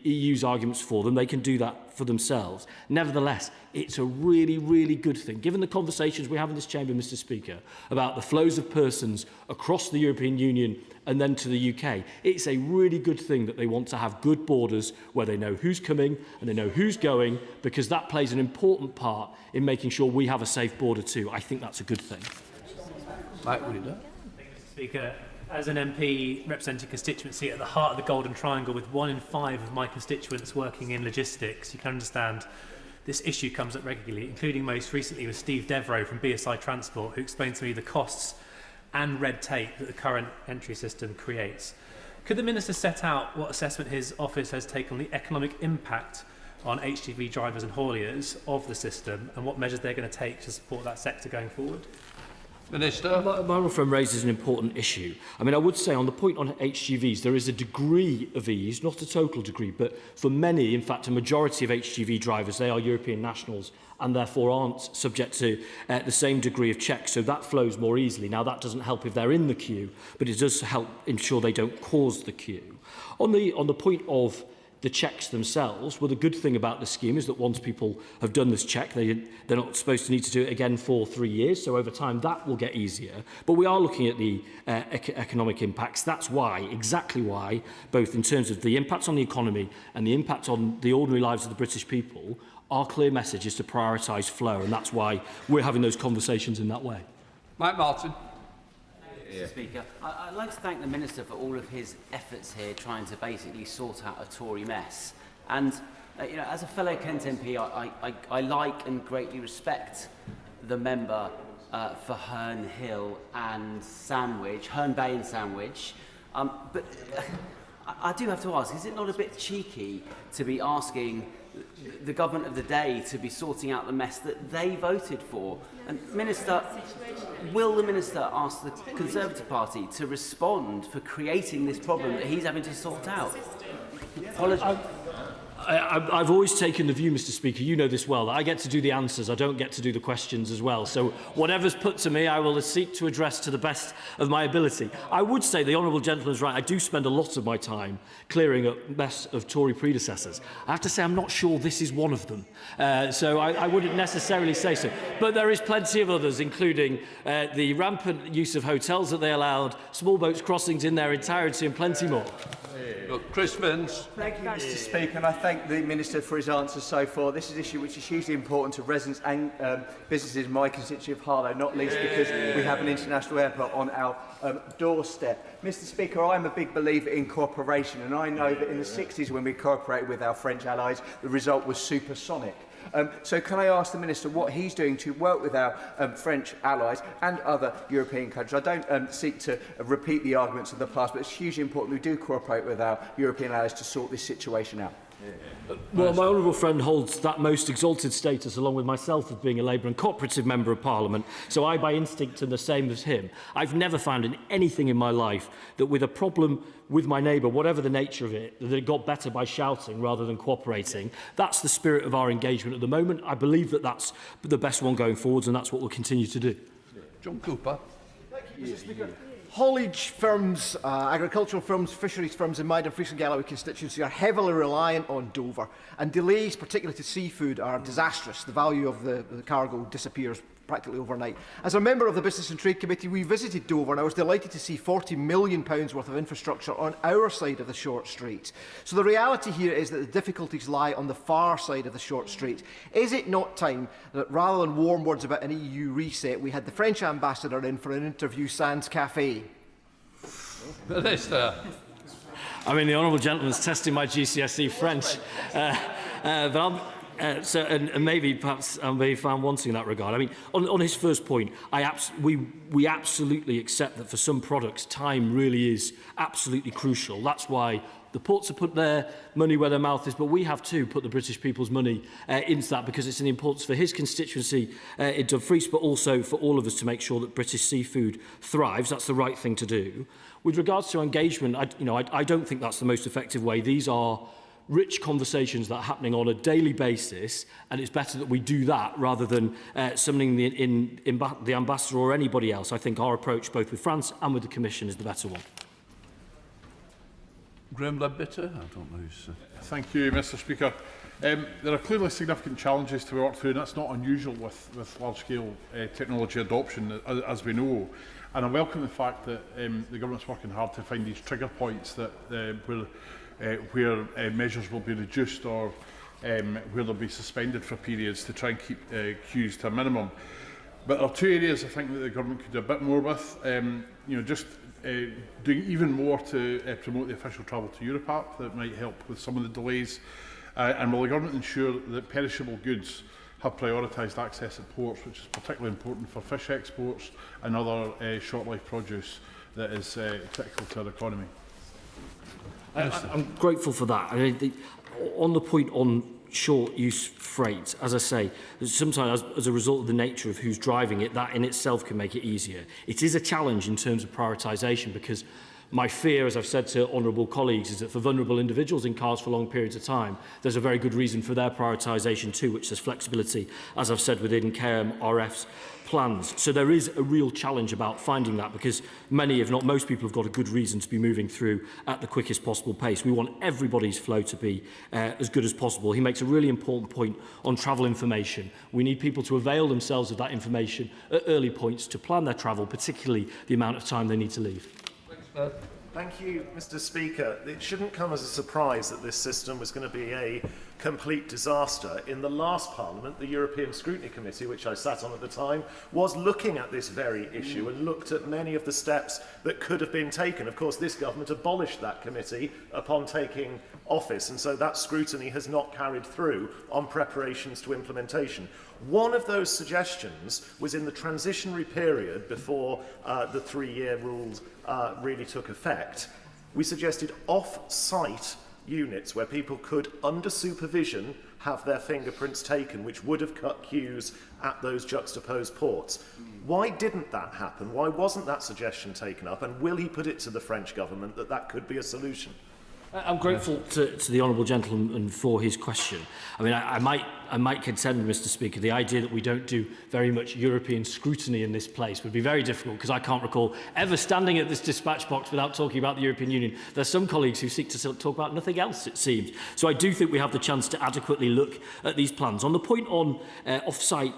EU's arguments for them. They can do that for themselves. Nevertheless, it's a really, really good thing, given the conversations we have in this chamber, Mr. Speaker, about the flows of persons across the European Union and then to the UK. It's a really good thing that they want to have good borders where they know who's coming and they know who's going, because that plays an important part in making sure we have a safe border too. I think that's a good thing. Mike Reader. Thank you, Mr. Speaker. As an MP representing a constituency at the heart of the Golden Triangle, with 1 in 5 of my constituents working in logistics, you can understand this issue comes up regularly, including most recently with Steve Devereux from BSI Transport, who explained to me the costs and red tape that the current entry system creates. Could the Minister set out what assessment his office has taken on the economic impact on HGV drivers and hauliers of the system and what measures they're going to take to support that sector going forward? Minister. My honourable friend raises an important issue. I mean, I would say on the point on HGVs, there is a degree of ease, not a total degree, but for many, in fact, a majority of HGV drivers, they are European nationals and therefore aren't subject to the same degree of checks, so that flows more easily. Now, that doesn't help if they're in the queue, but it does help ensure they don't cause the queue. On the point of the checks themselves, well, the good thing about the scheme is that once people have done this check, they're not supposed to need to do it again for 3 years. So over time, that will get easier. But we are looking at the economic impacts. That's why, exactly why, both in terms of the impact on the economy and the impact on the ordinary lives of the British people, our clear message is to prioritise flow. And that's why we're having those conversations in that way. Mike Martin. Mr. Speaker, I'd like to thank the Minister for all of his efforts here trying to basically sort out a Tory mess. And, you know, as a fellow Kent MP, I like and greatly respect the member for Herne Hill and Sandwich, Herne Bay and Sandwich. But I do have to ask, is it not a bit cheeky to be asking the government of the day to be sorting out the mess that they voted for? And Minister, will the Minister ask the Conservative Party to respond for creating this problem that he's having to sort out? I've always taken the view, Mr. Speaker, you know this well, that I get to do the answers, I don't get to do the questions as well. So whatever's put to me, I will seek to address to the best of my ability. I would say the honourable gentleman's right. I do spend a lot of my time clearing up mess of Tory predecessors. I have to say I'm not sure this is one of them. So I wouldn't necessarily say so. But there is plenty of others, including the rampant use of hotels that they allowed, small boats crossings in their entirety, and plenty more. Look, Chris Vins. Thank you, Mr. Speaker, and I thank the Minister for his answers so far. This is an issue which is hugely important to residents and businesses in my constituency of Harlow, not least because we have an international airport on our doorstep. Mr. Speaker, I'm a big believer in cooperation, and I know that in the 60s when we cooperated with our French allies, the result was supersonic. So can I ask the Minister what he's doing to work with our French allies and other European countries? I don't seek to repeat the arguments of the past, but it's hugely important we do cooperate with our European allies to sort this situation out. Well, my honourable friend holds that most exalted status along with myself of being a Labour and cooperative member of Parliament, so I by instinct am the same as him. I've never found in anything in my life that with a problem with my neighbour, whatever the nature of it, that it got better by shouting rather than cooperating. That's the spirit of our engagement at the moment. I believe that that's the best one going forwards, and that's what we'll continue to do. John Cooper. Thank you, Mr. Speaker. Haulage firms, agricultural firms, fisheries firms in my Dumfries and Galloway constituency are heavily reliant on Dover, and delays, particularly to seafood, are disastrous. The value of the cargo disappears practically overnight. As a member of the Business and Trade Committee, we visited Dover, and I was delighted to see £40 million worth of infrastructure on our side of the short street. So the reality here is that the difficulties lie on the far side of the short street. Is it not time that rather than warm words about an EU reset, we had the French ambassador in for an interview sans café? Minister. I mean, the honourable gentleman's testing my GCSE French, but and maybe perhaps I may be found wanting in that regard. I mean, on his first point, we absolutely accept that for some products, time really is absolutely crucial. That's why the ports have put their money where their mouth is, but we have too put the British people's money into that, because it's an importance for his constituency in Dumfries, but also for all of us to make sure that British seafood thrives. That's the right thing to do. With regards to engagement, I don't think that's the most effective way. These are rich conversations that are happening on a daily basis, and it's better that we do that rather than summoning the ambassador or anybody else. I think our approach, both with France and with the Commission, is the better one. Graham Ledbetter. I don't know who's... Thank you, Mr. Speaker. There are clearly significant challenges to work through, and that's not unusual with large-scale technology adoption, as we know. And I welcome the fact that the government's working hard to find these trigger points that where measures will be reduced or where they'll be suspended for periods to try and keep queues to a minimum. But there are two areas I think that the government could do a bit more with. Doing even more to promote the official travel to Europe app that might help with some of the delays. And will the government ensure that perishable goods have prioritised access at ports, which is particularly important for fish exports and other short-life produce that is critical to our economy? I'm grateful for that. I mean, on the point on short-use freight. As I say, sometimes as a result of the nature of who's driving it, that in itself can make it easier. It is a challenge in terms of prioritisation, because my fear, as I've said to honourable colleagues, is that for vulnerable individuals in cars for long periods of time, there's a very good reason for their prioritisation too, which is flexibility, as I've said, within KMRF's plans. So there is a real challenge about finding that, because many, if not most people, have got a good reason to be moving through at the quickest possible pace. We want everybody's flow to be as good as possible. He makes a really important point on travel information. We need people to avail themselves of that information at early points to plan their travel, particularly the amount of time they need to leave. Thank you, Mr. Speaker. It shouldn't come as a surprise that this system was going to be a complete disaster. In the last Parliament, the European Scrutiny Committee, which I sat on at the time, was looking at this very issue and looked at many of the steps that could have been taken. Of course, this government abolished that committee upon taking office, and so that scrutiny has not carried through on preparations to implementation. One of those suggestions was in the transitionary period before the 3-year rules really took effect. We suggested off-site units where people could, under supervision, have their fingerprints taken, which would have cut queues at those juxtaposed ports. Why didn't that happen? Why wasn't that suggestion taken up? And will he put it to the French government that that could be a solution? I'm grateful to the honourable gentleman for his question. I mean, I might contend, Mr. Speaker, the idea that we don't do very much European scrutiny in this place would be very difficult, because I can't recall ever standing at this dispatch box without talking about the European Union. There's some colleagues who seek to talk about nothing else, it seems. So I do think we have the chance to adequately look at these plans. On the point on off-site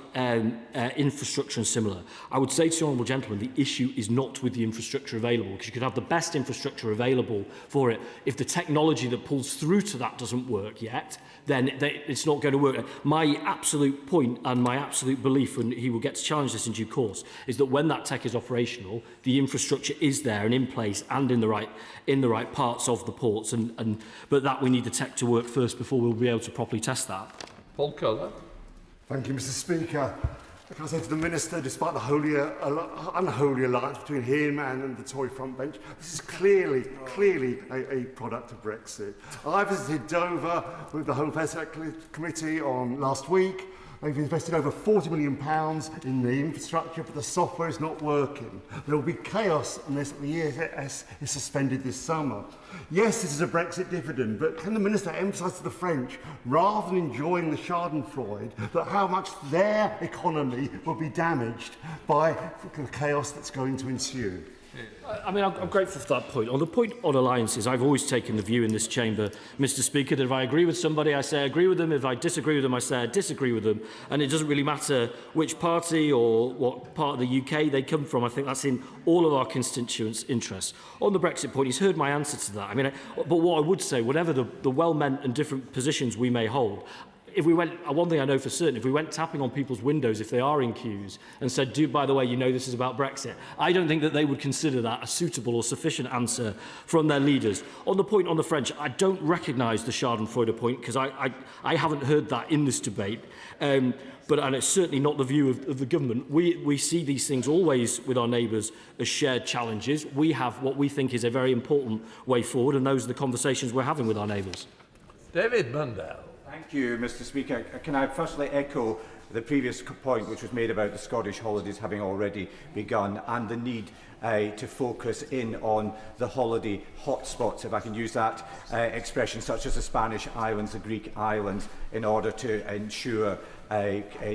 infrastructure and similar, I would say to the honourable gentleman, the issue is not with the infrastructure available, because you could have the best infrastructure available for it. If the technology that pulls through to that doesn't work yet, then it's not going to work. My absolute point and my absolute belief, and he will get to challenge this in due course, is that when that tech is operational, the infrastructure is there and in place and in the right parts of the ports. But that we need the tech to work first before we'll be able to properly test that. Paul Keller. Thank you, Mr. Speaker. Can I say to the Minister, despite the unholy alliance between him and the Tory front bench, this is clearly a product of Brexit. I visited Dover with the Home Affairs Committee last week. They've invested over £40 million in the infrastructure, but the software is not working. There will be chaos unless the ESS is suspended this summer. Yes, this is a Brexit dividend, but can the Minister emphasise to the French, rather than enjoying the schadenfreude, that how much their economy will be damaged by the chaos that's going to ensue? I mean, I'm grateful for that point. On the point on alliances, I've always taken the view in this chamber, Mr. Speaker, that if I agree with somebody, I say I agree with them. If I disagree with them, I say I disagree with them. And it doesn't really matter which party or what part of the UK they come from. I think that's in all of our constituents' interests. On the Brexit point, he's heard my answer to that. I mean, but what I would say, whatever the well-meant and different positions we may hold, if we went, one thing I know for certain, if we went tapping on people's windows if they are in queues and said, by the way, you know this is about Brexit, I don't think that they would consider that a suitable or sufficient answer from their leaders. On the point on the French, I don't recognise the schadenfreude point, because I haven't heard that in this debate. And it's certainly not the view of the government. We see these things always with our neighbours as shared challenges. We have what we think is a very important way forward, and those are the conversations we're having with our neighbours. David Mundell. Thank you, Mr. Speaker. Can I firstly echo the previous point which was made about the Scottish holidays having already begun, and the need to focus in on the holiday hotspots, if I can use that expression, such as the Spanish islands, the Greek islands, in order to ensure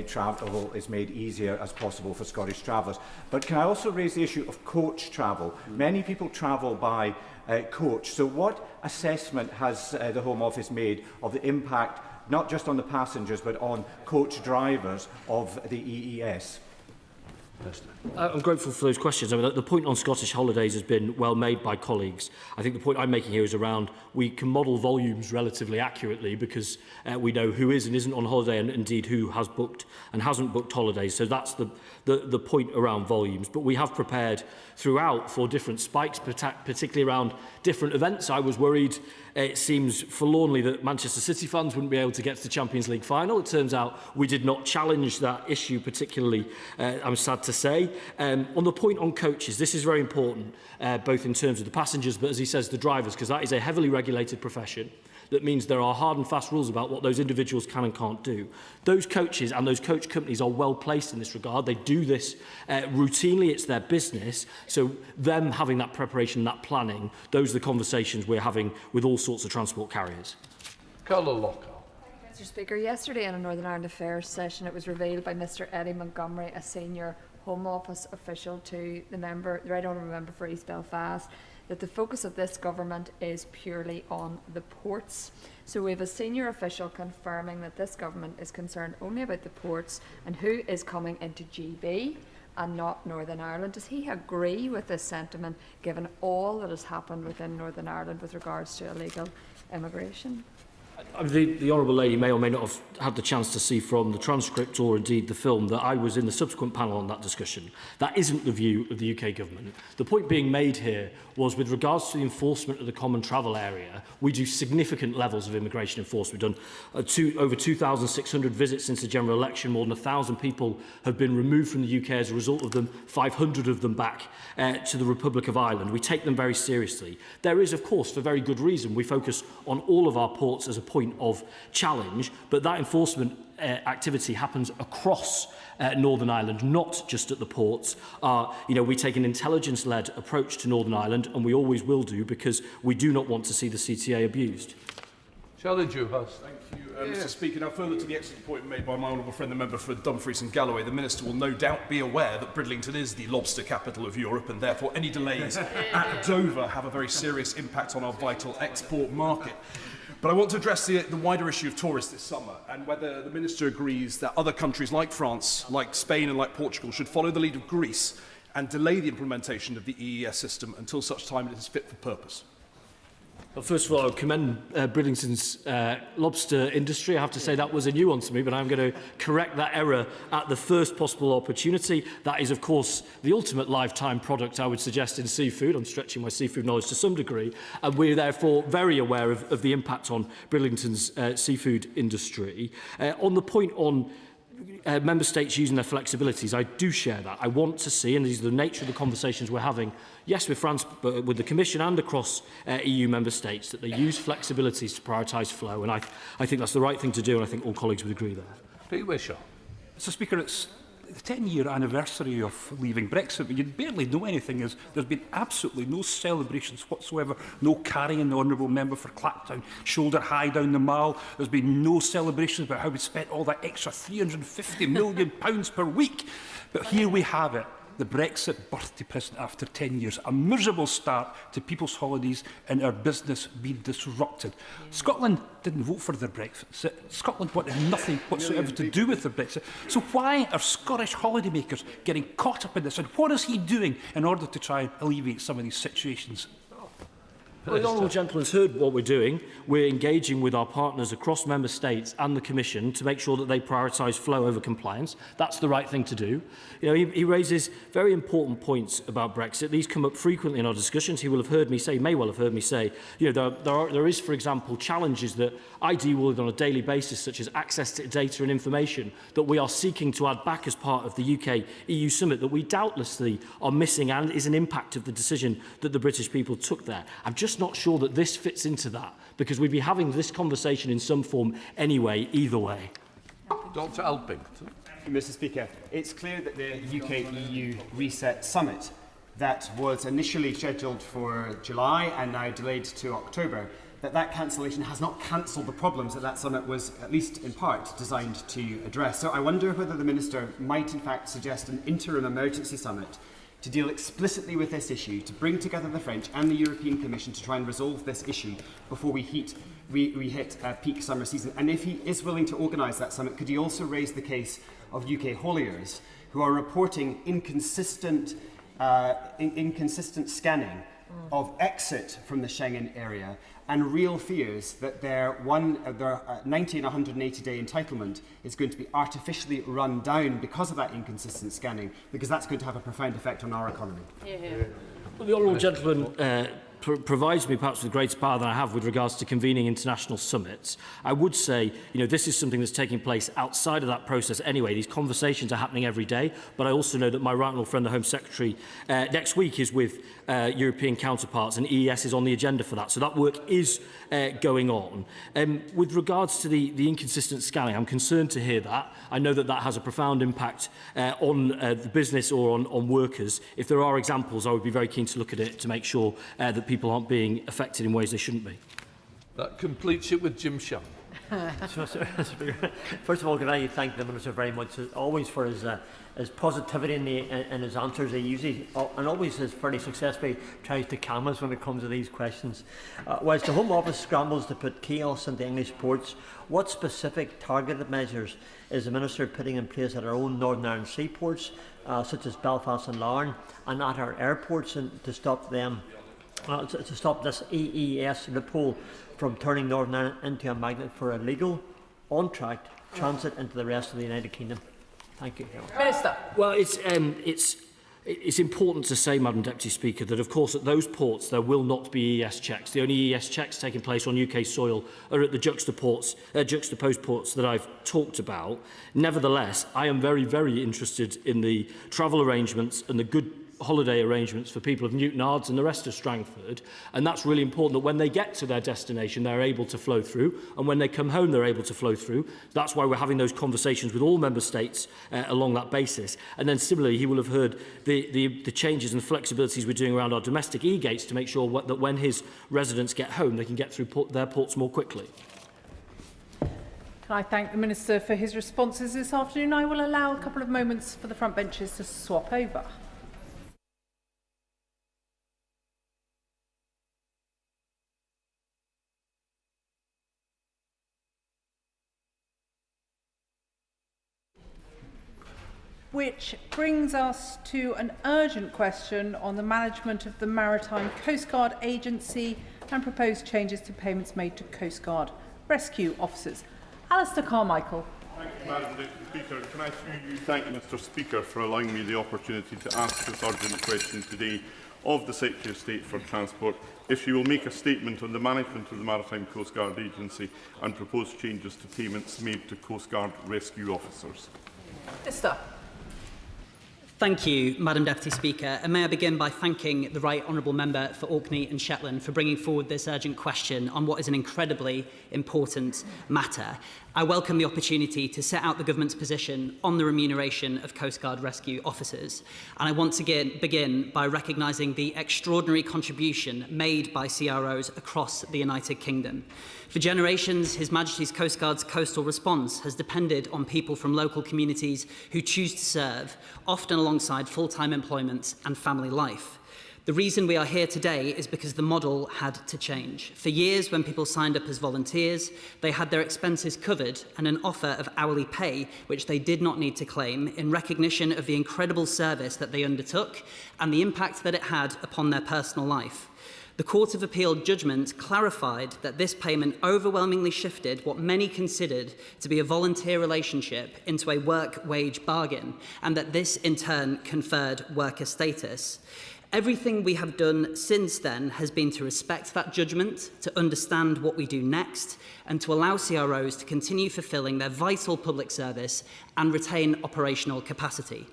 travel is made easier as possible for Scottish travellers. But can I also raise the issue of coach travel? Many people travel by coach. So what assessment has the Home Office made of the impact, not just on the passengers, but on coach drivers of the EES? I'm grateful for those questions. I mean, the point on Scottish holidays has been well made by colleagues. I think the point I'm making here is around we can model volumes relatively accurately, because we know who is and isn't on holiday, and indeed who has booked and hasn't booked holidays. So that's the point around volumes. But we have prepared throughout for different spikes, particularly around different events. I was worried, it seems forlornly, that Manchester City fans wouldn't be able to get to the Champions League final. It turns out we did not challenge that issue particularly, I'm sad to to say. On the point on coaches, this is very important, both in terms of the passengers, but as he says, the drivers, because that is a heavily regulated profession. That means there are hard and fast rules about what those individuals can and can't do. Those coaches and those coach companies are well placed in this regard. They do this routinely. It's their business. So them having that preparation, that planning, those are the conversations we're having with all sorts of transport carriers. Carla Lockhart. Mr Speaker, yesterday in a Northern Ireland Affairs session it was revealed by Mr Eddie Montgomery, a senior Home Office official to the Right Honourable Member for East Belfast, that the focus of this government is purely on the ports. So we have a senior official confirming that this government is concerned only about the ports and who is coming into GB and not Northern Ireland. Does he agree with this sentiment, given all that has happened within Northern Ireland with regards to illegal immigration? The Honourable Lady may or may not have had the chance to see from the transcript or indeed the film that I was in the subsequent panel on that discussion. That isn't the view of the UK government. The point being made here was with regards to the enforcement of the common travel area, we do significant levels of immigration enforcement. We've done over 2,600 visits since the general election. More than 1,000 people have been removed from the UK as a result of them, 500 of them back to the Republic of Ireland. We take them very seriously. There is, of course, for very good reason, we focus on all of our ports as a point of challenge, but that enforcement activity happens across Northern Ireland, not just at the ports. We take an intelligence-led approach to Northern Ireland, and we always will do, because we do not want to see the CTA abused. Charlie Dewhurst. Thank you, Mr Speaker. Now, further to the excellent point made by my honourable friend, the member for Dumfries and Galloway, the Minister will no doubt be aware that Bridlington is the lobster capital of Europe, and therefore any delays at Dover have a very serious impact on our vital export market. But I want to address the wider issue of tourists this summer, and whether the Minister agrees that other countries like France, like Spain and like Portugal should follow the lead of Greece and delay the implementation of the EES system until such time it is fit for purpose. Well, first of all, I commend Bridlington's lobster industry. I have to say that was a new one to me, but I'm going to correct that error at the first possible opportunity. That is, of course, the ultimate lifetime product, I would suggest, in seafood. I'm stretching my seafood knowledge to some degree, and we're therefore very aware of the impact on Bridlington's seafood industry. On the point on member states using their flexibilities, I do share that. I want to see, and these are the nature of the conversations we're having, yes, with France, but with the Commission and across EU member states, that they use flexibilities to prioritise flow, and I think that's the right thing to do, and I think all colleagues would agree there. Pete Wishaw. Mr Speaker, it's the 10-year anniversary of leaving Brexit, but you barely know anything. There's been absolutely no celebrations whatsoever, no carrying the honourable member for Clapdown shoulder high down the mall. There's been no celebrations about how we spent all that extra £350 million per week. But here we have it. The Brexit birthday present after 10 years, a miserable start to people's holidays and our business being disrupted. Scotland didn't vote for the Brexit. Scotland wanted nothing whatsoever to do with the Brexit. So why are Scottish holidaymakers getting caught up in this? And what is he doing in order to try and alleviate some of these situations? Well, the Honourable Gentleman's heard what we're doing. We're engaging with our partners across Member States and the Commission to make sure that they prioritise flow over compliance. That's the right thing to do. He raises very important points about Brexit. These come up frequently in our discussions. He will have heard me say, may well have heard me say, there is, for example, challenges that I deal with on a daily basis, such as access to data and information, that we are seeking to add back as part of the UK-EU summit, that we doubtlessly are missing and is an impact of the decision that the British people took there. I'm just not sure that this fits into that, because we'd be having this conversation in some form anyway, either way. Dr Alping. Thank you, Mr Speaker. It's clear that the UK-EU Reset Summit that was initially scheduled for July and now delayed to October, that cancellation has not cancelled the problems that summit was, at least in part, designed to address. So I wonder whether the Minister might in fact suggest an interim emergency summit to deal explicitly with this issue, to bring together the French and the European Commission to try and resolve this issue before we hit peak summer season. And if he is willing to organise that summit, could he also raise the case of UK hauliers who are reporting inconsistent scanning of exit from the Schengen area and real fears that their 90 and 180-day entitlement is going to be artificially run down because of that inconsistent scanning, because that's going to have a profound effect on our economy. Well, the Honourable Gentleman provides me perhaps with greater power than I have with regards to convening international summits. I would say, this is something that's taking place outside of that process anyway. These conversations are happening every day, but I also know that my right honourable friend, the Home Secretary, next week is with European counterparts, and EES is on the agenda for that. So that work is going on. With regards to the inconsistent scanning, I'm concerned to hear that. I know that that has a profound impact on the business or on workers. If there are examples, I would be very keen to look at it to make sure that people aren't being affected in ways they shouldn't be. That completes it with Jim Shum. First of all, can I thank the Minister very much, always for his positivity in his answers. He usually, and always is fairly successfully, tries to calm us when it comes to these questions. Whilst the Home Office scrambles to put kiosks into English ports, what specific targeted measures is the Minister putting in place at our own Northern Ireland seaports, such as Belfast and Larne, and at our airports, to stop them? To stop this EES loophole from turning Northern Ireland into a magnet for illegal, on-track transit into the rest of the United Kingdom. Thank you. Minister. Well, it's important to say, Madam Deputy Speaker, that of course at those ports there will not be EES checks. The only EES checks taking place on UK soil are at the juxtaposed ports that I've talked about. Nevertheless, I am very, very interested in the travel arrangements and the good holiday arrangements for people of Newton Ards and the rest of Strangford, and that's really important that when they get to their destination they're able to flow through, and when they come home they're able to flow through. That's why we're having those conversations with all member states along that basis. And then similarly, he will have heard the changes and flexibilities we're doing around our domestic e-gates to make sure that when his residents get home they can get through their ports more quickly. Can I thank the Minister for his responses this afternoon? I will allow a couple of moments for the front benches to swap over. Which brings us to an urgent question on the management of the Maritime Coast Guard Agency and proposed changes to payments made to Coast Guard rescue officers. Alistair Carmichael. Thank you, Madam Speaker. Can I, through you, thank Mr Speaker for allowing me the opportunity to ask this urgent question today of the Secretary of State for Transport, if she will make a statement on the management of the Maritime Coast Guard Agency and proposed changes to payments made to Coast Guard rescue officers. Minister. Thank you, Madam Deputy Speaker, and may I begin by thanking the Right Honourable Member for Orkney and Shetland for bringing forward this urgent question on what is an incredibly important matter. I welcome the opportunity to set out the Government's position on the remuneration of Coast Guard rescue officers, and I want to begin by recognising the extraordinary contribution made by CROs across the United Kingdom. For generations, His Majesty's Coast Guard's coastal response has depended on people from local communities who choose to serve, often alongside full-time employment and family life. The reason we are here today is because the model had to change. For years, when people signed up as volunteers, they had their expenses covered and an offer of hourly pay, which they did not need to claim, in recognition of the incredible service that they undertook and the impact that it had upon their personal life. The Court of Appeal judgment clarified that this payment overwhelmingly shifted what many considered to be a volunteer relationship into a work-wage bargain, and that this in turn conferred worker status. Everything we have done since then has been to respect that judgment, to understand what we do next, and to allow CROs to continue fulfilling their vital public service and retain operational capacity.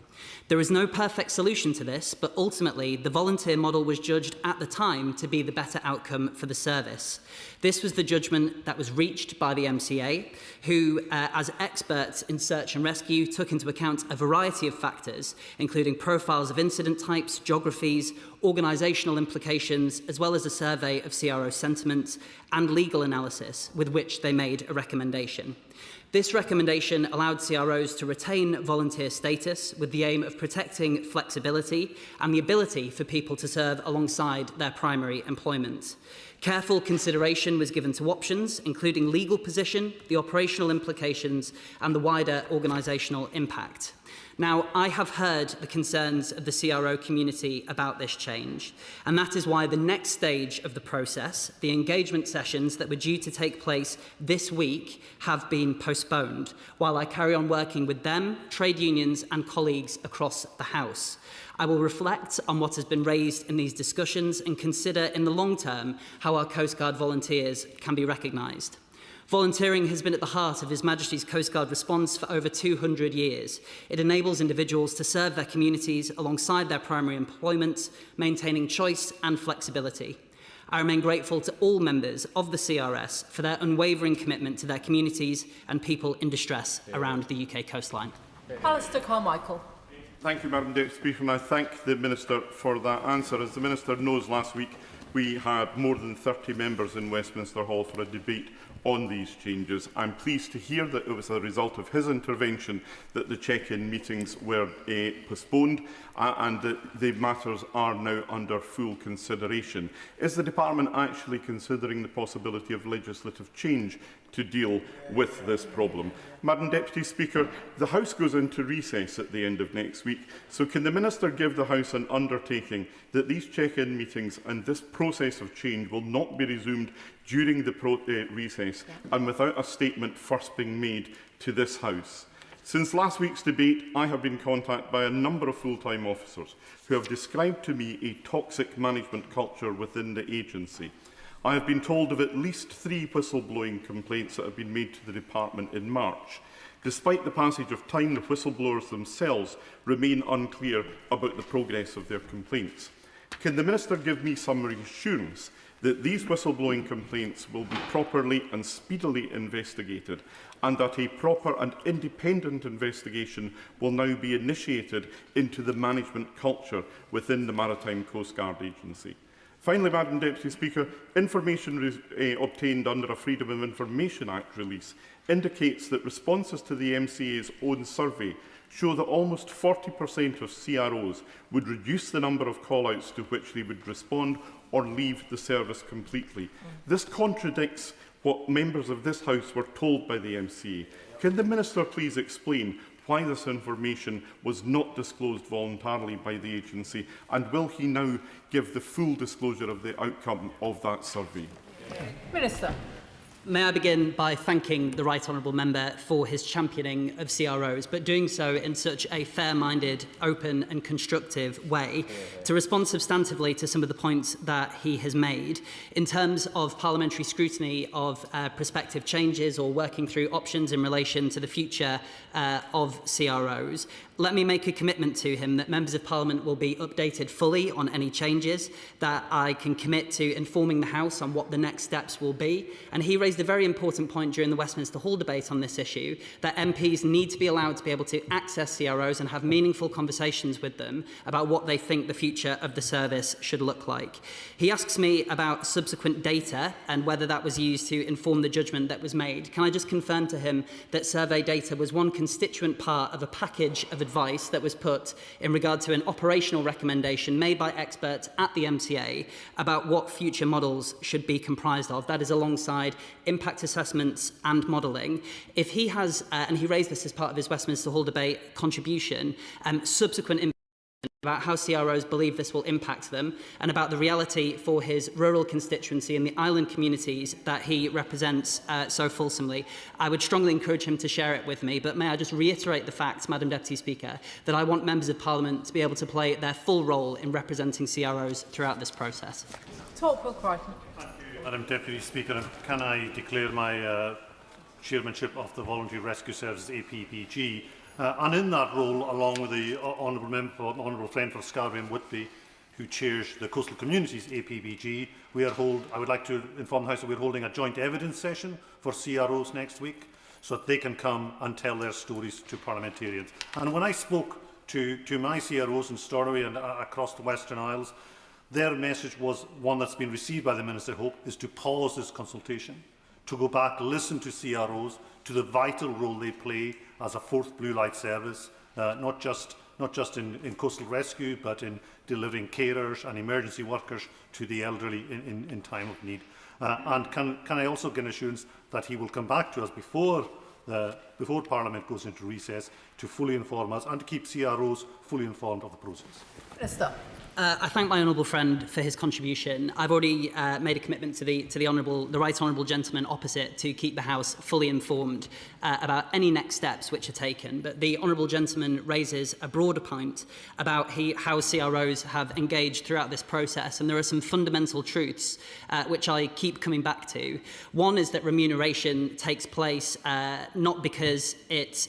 There is no perfect solution to this, but ultimately the volunteer model was judged at the time to be the better outcome for the service. This was the judgment that was reached by the MCA, who, as experts in search and rescue, took into account a variety of factors, including profiles of incident types, geographies, organisational implications, as well as a survey of CRO sentiment and legal analysis, with which they made a recommendation. This recommendation allowed CROs to retain volunteer status with the aim of protecting flexibility and the ability for people to serve alongside their primary employment. Careful consideration was given to options, including legal position, the operational implications and the wider organisational impact. Now, I have heard the concerns of the CRO community about this change, and that is why the next stage of the process, the engagement sessions that were due to take place this week, have been postponed, while I carry on working with them, trade unions and colleagues across the House. I will reflect on what has been raised in these discussions and consider in the long term how our Coast Guard volunteers can be recognised. Volunteering has been at the heart of His Majesty's Coast Guard response for over 200 years. It enables individuals to serve their communities alongside their primary employment, maintaining choice and flexibility. I remain grateful to all members of the CRS for their unwavering commitment to their communities and people in distress around the UK coastline. Alistair Carmichael. Thank you, Madam Deputy Speaker, and I thank the Minister for that answer. As the Minister knows, last week we had more than 30 members in Westminster Hall for a debate on these changes. I'm pleased to hear that it was a result of his intervention that the check-in meetings were postponed and that the matters are now under full consideration. Is the Department actually considering the possibility of legislative change to deal with this problem? Madam Deputy Speaker, the House goes into recess at the end of next week, so can the Minister give the House an undertaking that these check-in meetings and this process of change will not be resumed during the recess and without a statement first being made to this House? Since last week's debate, I have been contacted by a number of full-time officers who have described to me a toxic management culture within the agency. I have been told of at least 3 whistleblowing complaints that have been made to the Department in March. Despite the passage of time, the whistleblowers themselves remain unclear about the progress of their complaints. Can the Minister give me some reassurance that these whistleblowing complaints will be properly and speedily investigated, and that a proper and independent investigation will now be initiated into the management culture within the Maritime Coast Guard Agency? Finally, Madam Deputy Speaker, information obtained under a Freedom of Information Act release indicates that responses to the MCA's own survey show that almost 40% of CROs would reduce the number of call-outs to which they would respond or leave the service completely. This contradicts what members of this House were told by the MCA. Can the Minister please explain why this information was not disclosed voluntarily by the agency, and will he now give the full disclosure of the outcome of that survey? Minister. May I begin by thanking the Right Honourable Member for his championing of CROs, but doing so in such a fair-minded, open and constructive way to respond substantively to some of the points that he has made. In terms of parliamentary scrutiny of prospective changes or working through options in relation to the future of CROs, let me make a commitment to him that members of Parliament will be updated fully on any changes, that I can commit to informing the House on what the next steps will be. And he raised a very important point during the Westminster Hall debate on this issue, that MPs need to be allowed to be able to access CROs and have meaningful conversations with them about what they think the future of the service should look like. He asks me about subsequent data and whether that was used to inform the judgment that was made. Can I just confirm to him that survey data was one constituent part of a package of advice that was put in regard to an operational recommendation made by experts at the MCA about what future models should be comprised of. That is alongside impact assessments and modelling. If he has, and he raised this as part of his Westminster Hall debate contribution, subsequent about how CROs believe this will impact them and about the reality for his rural constituency and the island communities that he represents so fulsomely, I would strongly encourage him to share it with me. But may I just reiterate the fact, Madam Deputy Speaker, that I want members of Parliament to be able to play their full role in representing CROs throughout this process. Will Crichton. Madam Deputy Speaker, can I declare my chairmanship of the Voluntary Rescue Service APPG? And in that role, along with the Honourable Friend for Scarborough and Whitby, who chairs the Coastal Communities APBG, I would like to inform the House that we are holding a joint evidence session for CROs next week, so that they can come and tell their stories to parliamentarians. And when I spoke to my CROs in Stornoway and across the Western Isles, their message was one that's been received by the Minister, I hope, is to pause this consultation, to go back, listen to CROs, to the vital role they play as a fourth blue light service, not just in coastal rescue, but in delivering carers and emergency workers to the elderly in time of need. And can I also get assurance that he will come back to us before before Parliament goes into recess to fully inform us and to keep CROs fully informed of the process. Minister. I thank my honourable friend for his contribution. I've already made a commitment to the right honourable gentleman opposite to keep the House fully informed about any next steps which are taken. But the honourable gentleman raises a broader point about how CROs have engaged throughout this process, and there are some fundamental truths which I keep coming back to. One is that remuneration takes place not because it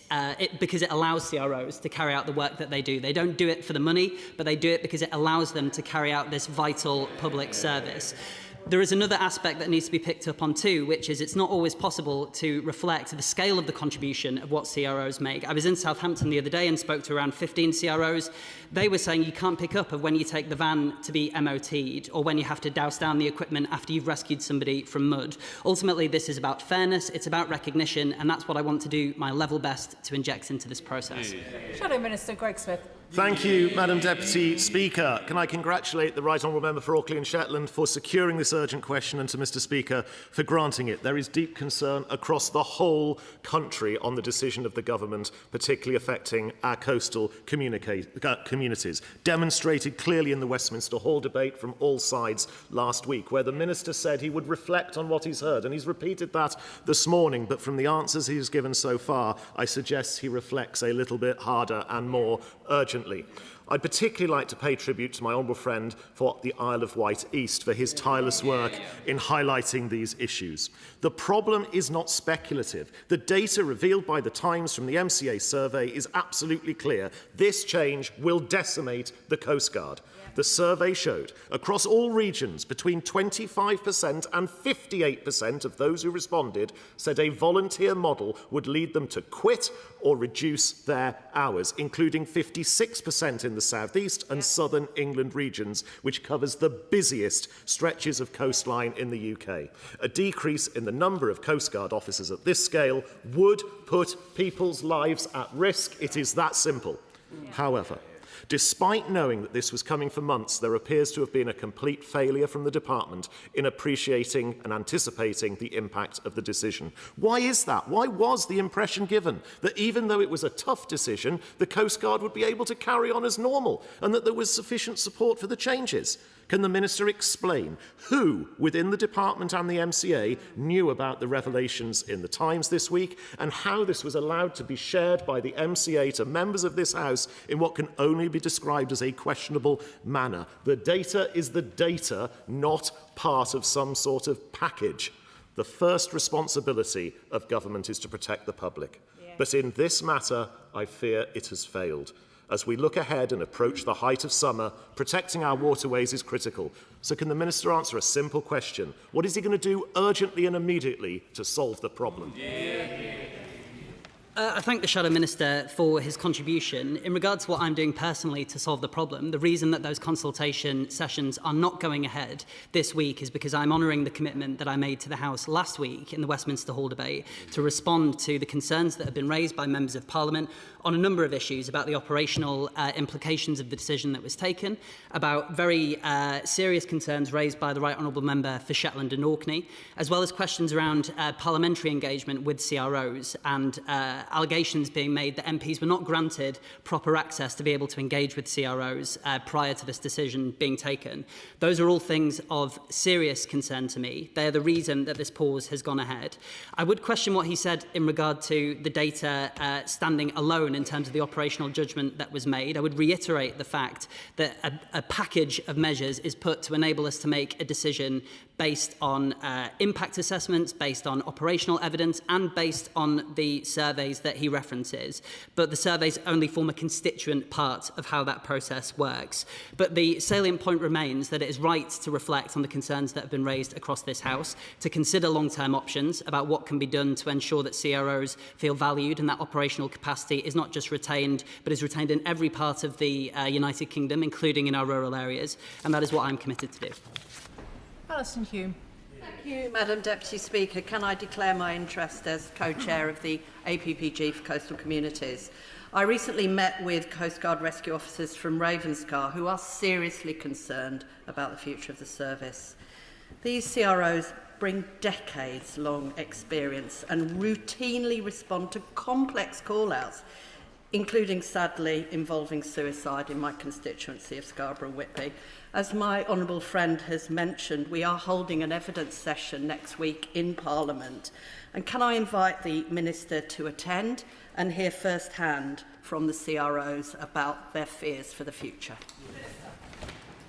allows CROs to carry out the work that they do. They don't do it for the money, but they do it because it allows them to carry out this vital public service. There is another aspect that needs to be picked up on too, which is it's not always possible to reflect the scale of the contribution of what CROs make. I was in Southampton the other day and spoke to around 15 CROs. They were saying you can't pick up of when you take the van to be MOT'd or when you have to douse down the equipment after you've rescued somebody from mud. Ultimately, this is about fairness, it's about recognition, and that's what I want to do my level best to inject into this process. Shadow Minister Greg Smith. Thank you, Madam Deputy Speaker. Can I congratulate the Right Honourable Member for Orkney and Shetland for securing this urgent question, and to Mr Speaker for granting it. There is deep concern across the whole country on the decision of the government, particularly affecting our coastal communities, demonstrated clearly in the Westminster Hall debate from all sides last week, where the Minister said he would reflect on what he's heard, and he's repeated that this morning, but from the answers he's given so far, I suggest he reflects a little bit harder and more urgently. I'd particularly like to pay tribute to my honourable friend for the Isle of Wight East for his tireless work in highlighting these issues. The problem is not speculative. The data revealed by the Times from the MCA survey is absolutely clear. This change will decimate the Coast Guard. The survey showed across all regions between 25% and 58% of those who responded said a volunteer model would lead them to quit or reduce their hours, including 56% in the South East and Southern England regions, which covers the busiest stretches of coastline in the UK. A decrease in the number of Coast Guard officers at this scale would put people's lives at risk. It is that simple. However, despite knowing that this was coming for months, there appears to have been a complete failure from the department in appreciating and anticipating the impact of the decision. Why is that? Why was the impression given that even though it was a tough decision, the Coast Guard would be able to carry on as normal and that there was sufficient support for the changes? Can the Minister explain who within the department and the MCA knew about the revelations in the Times this week and how this was allowed to be shared by the MCA to members of this House in what can only be described as a questionable manner? The data is the data, not part of some sort of package. The first responsibility of government is to protect the public. But in this matter, I fear it has failed. As we look ahead and approach the height of summer, protecting our waterways is critical. So can the Minister answer a simple question? What is he going to do urgently and immediately to solve the problem? I thank the Shadow Minister for his contribution. In regards to what I'm doing personally to solve the problem, the reason that those consultation sessions are not going ahead this week is because I'm honouring the commitment that I made to the House last week in the Westminster Hall debate to respond to the concerns that have been raised by members of Parliament on a number of issues about the operational implications of the decision that was taken, about very serious concerns raised by the Right Honourable Member for Shetland and Orkney, as well as questions around parliamentary engagement with CROs and allegations being made that MPs were not granted proper access to be able to engage with CROs prior to this decision being taken. Those are all things of serious concern to me. They're the reason that this pause has gone ahead. I would question what he said in regard to the data standing alone in terms of the operational judgment that was made. I would reiterate the fact that a package of measures is put to enable us to make a decision based on impact assessments, based on operational evidence, and based on the surveys that he references. But the surveys only form a constituent part of how that process works. But the salient point remains that it is right to reflect on the concerns that have been raised across this House, to consider long-term options about what can be done to ensure that CROs feel valued and that operational capacity is not just retained, but is retained in every part of the United Kingdom, including in our rural areas. And that is what I'm committed to do. Alison Hume. Thank you, Madam Deputy Speaker. Can I declare my interest as co-chair of the APPG for Coastal Communities? I recently met with Coast Guard rescue officers from Ravenscar who are seriously concerned about the future of the service. These CROs bring decades-long experience and routinely respond to complex call-outs, including, sadly, involving suicide in my constituency of Scarborough-Whitby. As my honourable friend has mentioned, we are holding an evidence session next week in Parliament. And can I invite the Minister to attend and hear firsthand from the CROs about their fears for the future?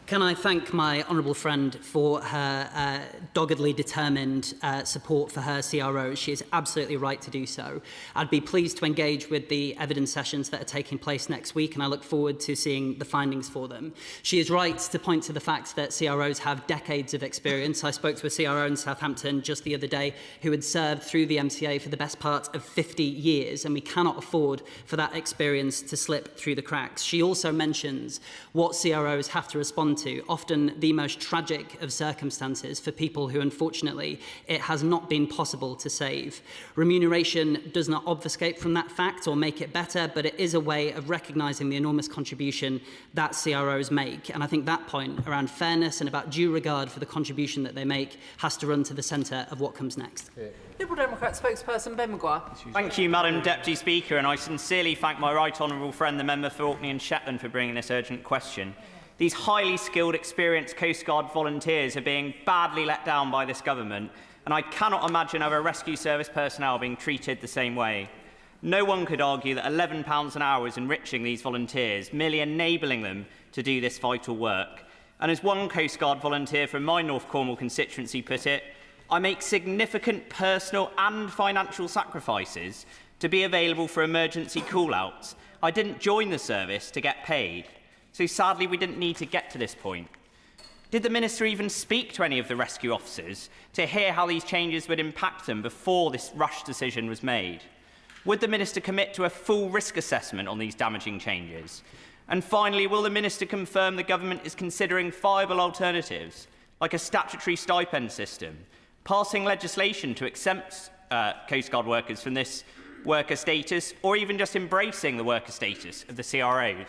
Can I thank my honourable friend for her doggedly determined support for her CRO? She is absolutely right to do so. I'd be pleased to engage with the evidence sessions that are taking place next week, and I look forward to seeing the findings for them. She is right to point to the fact that CROs have decades of experience. I spoke to a CRO in Southampton just the other day who had served through the MCA for the best part of 50 years, and we cannot afford for that experience to slip through the cracks. She also mentions what CROs have to respond to, often the most tragic of circumstances for people who, unfortunately, it has not been possible to save. Remuneration does not obfuscate from that fact or make it better, but it is a way of recognising the enormous contribution that CROs make. And I think that point around fairness and about due regard for the contribution that they make has to run to the centre of what comes next. Liberal Democrat spokesperson Ben Maguire. Thank you, Madam Deputy Speaker, and I sincerely thank my right honourable friend, the member for Orkney and Shetland, for bringing this urgent question. These highly skilled, experienced Coast Guard volunteers are being badly let down by this government, and I cannot imagine other rescue service personnel being treated the same way. No one could argue that £11 an hour is enriching these volunteers, merely enabling them to do this vital work. And as one Coast Guard volunteer from my North Cornwall constituency put it, I make significant personal and financial sacrifices to be available for emergency call-outs. I didn't join the service to get paid. So sadly, we didn't need to get to this point. Did the Minister even speak to any of the rescue officers to hear how these changes would impact them before this rush decision was made? Would the Minister commit to a full risk assessment on these damaging changes? And finally, will the Minister confirm the government is considering viable alternatives, like a statutory stipend system, passing legislation to exempt Coast Guard workers from this worker status, or even just embracing the worker status of the CROs?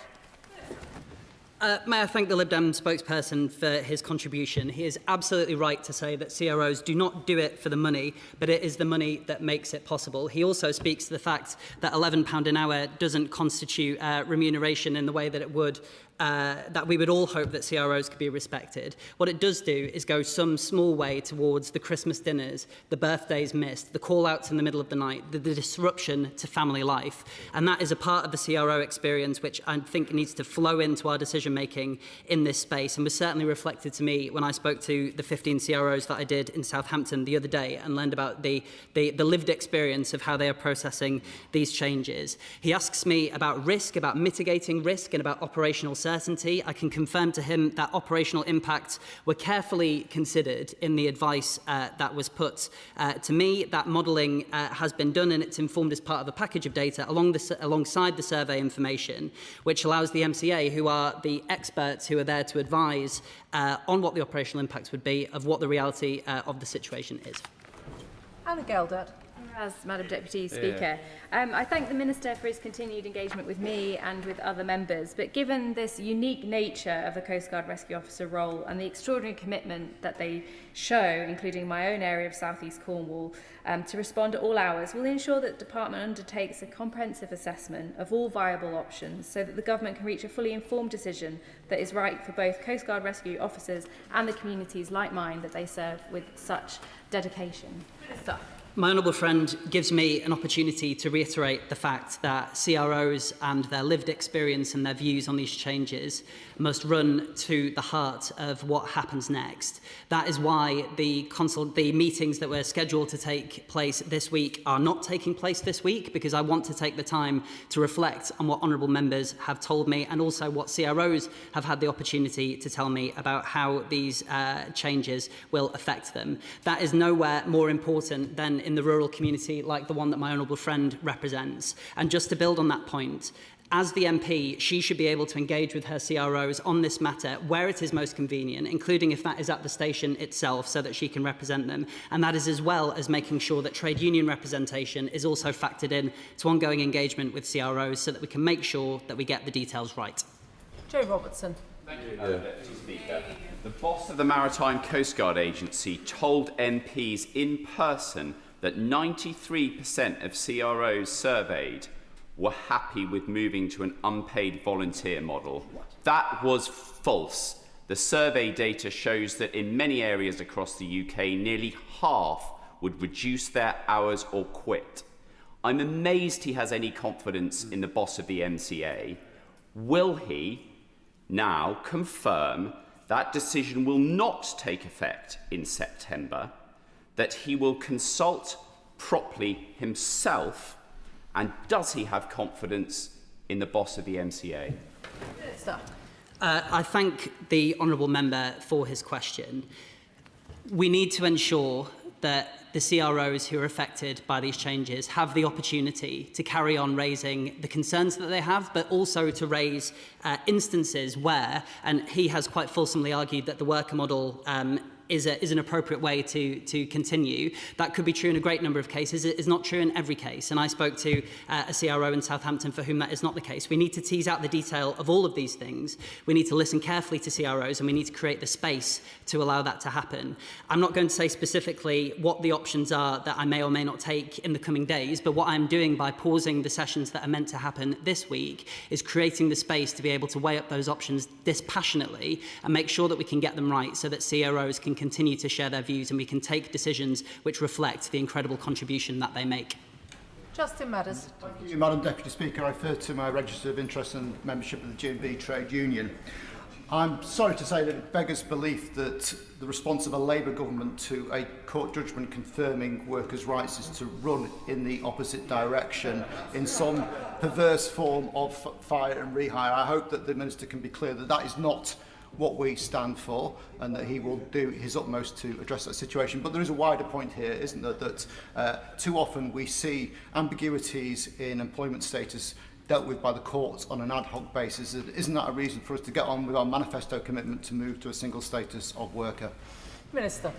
May I thank the Lib Dem spokesperson for his contribution. He is absolutely right to say that CROs do not do it for the money, but it is the money that makes it possible. He also speaks to the fact that £11 an hour doesn't constitute remuneration in the way that it would that we would all hope that CROs could be respected. What it does do is go some small way towards the Christmas dinners, the birthdays missed, the call-outs in the middle of the night, the disruption to family life. And that is a part of the CRO experience which I think needs to flow into our decision-making in this space, and was certainly reflected to me when I spoke to the 15 CROs that I did in Southampton the other day and learned about the lived experience of how they are processing these changes. He asks me about risk, about mitigating risk, and about operational certainty. I can confirm to him that operational impacts were carefully considered in the advice that was put to me. That modelling has been done, and it's informed as part of a package of data alongside the survey information, which allows the MCA, who are the experts who are there to advise on what the operational impacts would be, of what the reality of the situation is. Anna Geldert. As Madam Deputy Speaker, I thank the Minister for his continued engagement with me and with other members, but given this unique nature of the Coast Guard Rescue Officer role and the extraordinary commitment that they show, including my own area of South East Cornwall, to respond at all hours, will ensure that the Department undertakes a comprehensive assessment of all viable options so that the Government can reach a fully informed decision that is right for both Coast Guard Rescue Officers and the communities like mine that they serve with such dedication. Minister. My honourable friend gives me an opportunity to reiterate the fact that CROs and their lived experience and their views on these changes must run to the heart of what happens next. That is why the meetings that were scheduled to take place this week are not taking place this week, because I want to take the time to reflect on what honourable members have told me, and also what CROs have had the opportunity to tell me about how these changes will affect them. That is nowhere more important than in the rural community like the one that my honourable friend represents. And just to build on that point, as the MP, she should be able to engage with her CROs on this matter where it is most convenient, including if that is at the station itself, so that she can represent them. And that is as well as making sure that trade union representation is also factored in to ongoing engagement with CROs, so that we can make sure that we get the details right. Joe Robertson. Thank you, Madam Deputy Speaker. The boss of the Maritime Coast Guard Agency told MPs in person that 93% of CROs surveyed were happy with moving to an unpaid volunteer model. That was false. The survey data shows that in many areas across the UK, nearly half would reduce their hours or quit. I'm amazed he has any confidence in the boss of the MCA. Will he now confirm that decision will not take effect in September, that he will consult properly himself, and does he have confidence in the boss of the MCA? I thank the honourable member for his question. We need to ensure that the CROs who are affected by these changes have the opportunity to carry on raising the concerns that they have, but also to raise instances where, and he has quite fulsomely argued that the worker model is an appropriate way to continue. That could be true in a great number of cases. It is not true in every case. And I spoke to a CRO in Southampton for whom that is not the case. We need to tease out the detail of all of these things. We need to listen carefully to CROs, and we need to create the space to allow that to happen. I'm not going to say specifically what the options are that I may or may not take in the coming days, but what I'm doing by pausing the sessions that are meant to happen this week is creating the space to be able to weigh up those options dispassionately and make sure that we can get them right so that CROs can continue to share their views and we can take decisions which reflect the incredible contribution that they make. Justin Madders. Thank you, Madam Deputy Speaker. I refer to my register of interest and membership of the G&B Trade Union. I'm sorry to say that it beggars belief that the response of a Labour government to a court judgment confirming workers' rights is to run in the opposite direction in some perverse form of fire and rehire. I hope that the Minister can be clear that that is not what we stand for and that he will do his utmost to address that situation. But there is a wider point here, isn't there, that too often we see ambiguities in employment status dealt with by the courts on an ad hoc basis. Isn't that a reason for us to get on with our manifesto commitment to move to a single status of worker? Minister.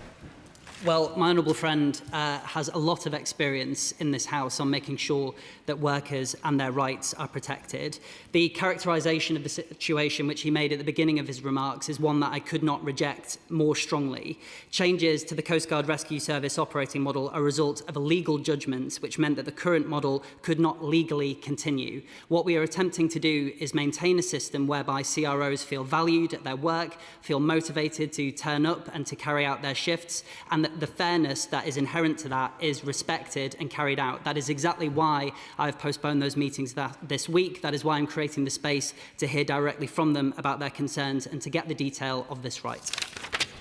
Well, my honourable friend has a lot of experience in this House on making sure that workers and their rights are protected. The characterisation of the situation which he made at the beginning of his remarks is one that I could not reject more strongly. Changes to the Coast Guard Rescue Service operating model are a result of a legal judgment which meant that the current model could not legally continue. What we are attempting to do is maintain a system whereby CROs feel valued at their work, feel motivated to turn up and to carry out their shifts, and that the fairness that is inherent to that is respected and carried out. That is exactly why I have postponed those meetings this week. That is why I'm creating the space to hear directly from them about their concerns and to get the detail of this right.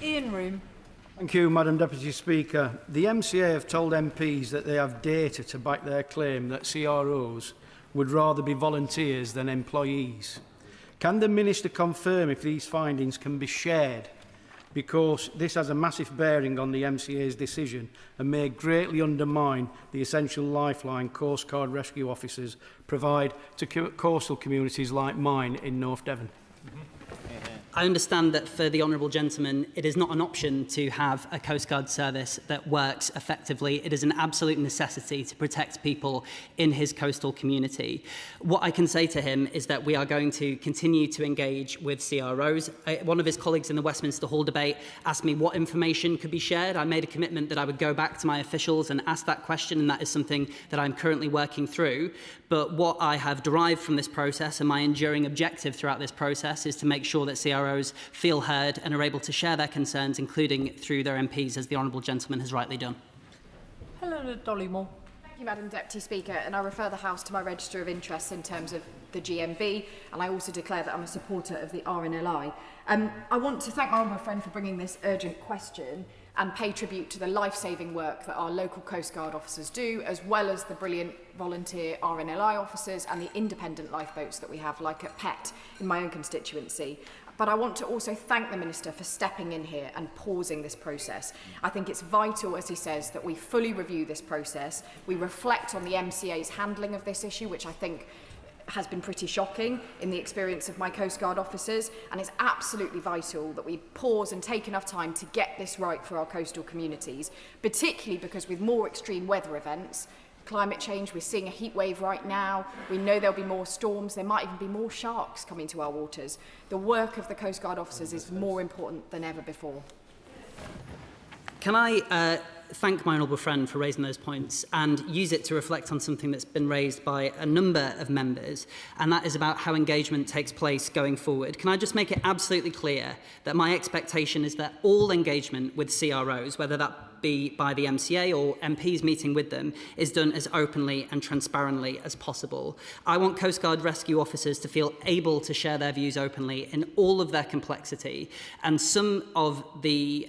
Ian Room. Thank you, Madam Deputy Speaker. The MCA have told MPs that they have data to back their claim that CROs would rather be volunteers than employees. Can the Minister confirm if these findings can be shared? Because this has a massive bearing on the MCA's decision and may greatly undermine the essential lifeline Coast Guard rescue officers provide to coastal communities like mine in North Devon. I understand that for the honourable gentleman, it is not an option to have a Coast Guard service that works effectively. It is an absolute necessity to protect people in his coastal community. What I can say to him is that we are going to continue to engage with CROs. One of his colleagues in the Westminster Hall debate asked me what information could be shared. I made a commitment that I would go back to my officials and ask that question, and that is something that I'm currently working through. But what I have derived from this process and my enduring objective throughout this process is to make sure that CROs feel heard and are able to share their concerns, including through their MPs, as the honourable gentleman has rightly done. Helena Dollymore. Thank you, Madam Deputy Speaker, and I refer the House to my register of interests in terms of the GMB, and I also declare that I'm a supporter of the RNLI. I want to thank my honourable friend for bringing this urgent question and pay tribute to the life-saving work that our local Coast Guard officers do, as well as the brilliant volunteer RNLI officers and the independent lifeboats that we have, like at PET in my own constituency. But I want to also thank the Minister for stepping in here and pausing this process. I think it's vital, as he says, that we fully review this process. We reflect on the MCA's handling of this issue, which I think has been pretty shocking in the experience of my Coast Guard officers, and it's absolutely vital that we pause and take enough time to get this right for our coastal communities, particularly because with more extreme weather events climate change. We're seeing a heat wave right now. We know there'll be more storms. There might even be more sharks coming to our waters. The work of the Coast Guard officers is more important than ever before. Can I thank my honourable friend for raising those points and use it to reflect on something that's been raised by a number of members, and that is about how engagement takes place going forward. Can I just make it absolutely clear that my expectation is that all engagement with CROs, whether that be by the MCA or MPs meeting with them, is done as openly and transparently as possible. I want Coast Guard rescue officers to feel able to share their views openly in all of their complexity, and some of the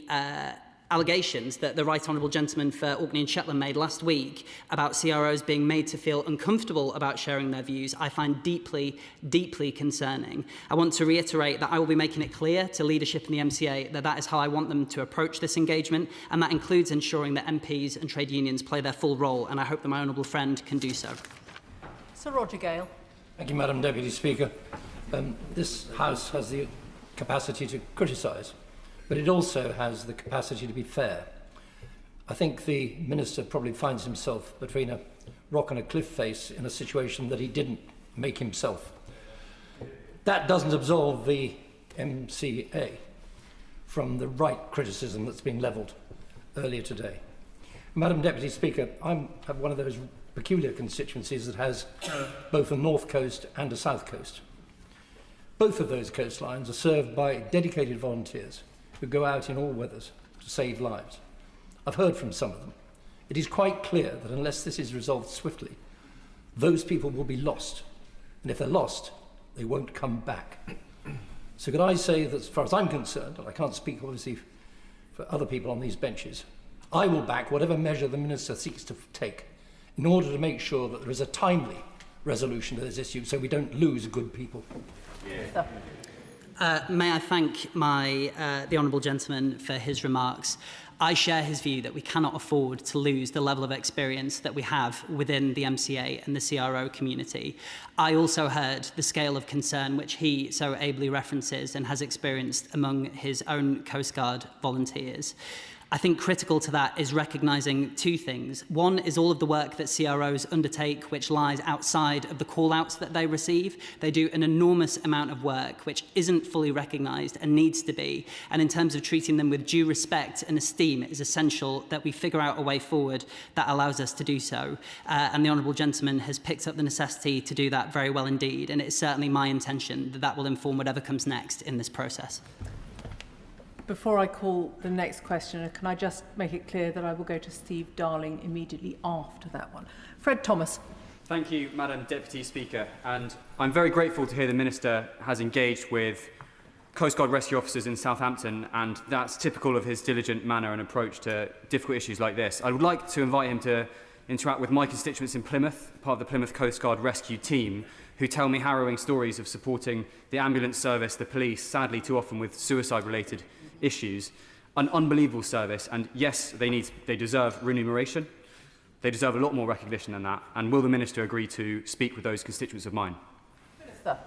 allegations that the Right Honourable Gentleman for Orkney and Shetland made last week about CROs being made to feel uncomfortable about sharing their views, I find deeply, deeply concerning. I want to reiterate that I will be making it clear to leadership in the MCA that that is how I want them to approach this engagement, and that includes ensuring that MPs and trade unions play their full role, and I hope that my honourable friend can do so. Sir Roger Gale. Thank you, Madam Deputy Speaker. This House has the capacity to criticise, but it also has the capacity to be fair. I think the Minister probably finds himself between a rock and a cliff face in a situation that he didn't make himself. That doesn't absolve the MCA from the right criticism that's been levelled earlier today. Madam Deputy Speaker, I have one of those peculiar constituencies that has both a north coast and a south coast. Both of those coastlines are served by dedicated volunteers who go out in all weathers to save lives. I've heard from some of them. It is quite clear that unless this is resolved swiftly, those people will be lost. And if they're lost, they won't come back. So could I say that as far as I'm concerned, and I can't speak obviously for other people on these benches, I will back whatever measure the Minister seeks to take in order to make sure that there is a timely resolution to this issue so we don't lose good people. Yeah. May I thank the Honourable Gentleman for his remarks. I share his view that we cannot afford to lose the level of experience that we have within the MCA and the CRO community. I also heard the scale of concern which he so ably references and has experienced among his own Coast Guard volunteers. I think critical to that is recognising two things. One is all of the work that CROs undertake, which lies outside of the call-outs that they receive. They do an enormous amount of work, which isn't fully recognised and needs to be. And in terms of treating them with due respect and esteem, it is essential that we figure out a way forward that allows us to do so. And the Honourable Gentleman has picked up the necessity to do that very well indeed. And it is certainly my intention that that will inform whatever comes next in this process. Before I call the next questioner, can I just make it clear that I will go to Steve Darling immediately after that one. Fred Thomas. Thank you, Madam Deputy Speaker. And I'm very grateful to hear the Minister has engaged with Coast Guard rescue officers in Southampton, and that's typical of his diligent manner and approach to difficult issues like this. I would like to invite him to interact with my constituents in Plymouth, part of the Plymouth Coast Guard rescue team, who tell me harrowing stories of supporting the ambulance service, the police, sadly too often with suicide-related issues. An unbelievable service, and yes, they deserve remuneration. They deserve a lot more recognition than that. And will the Minister agree to speak with those constituents of mine? Minister.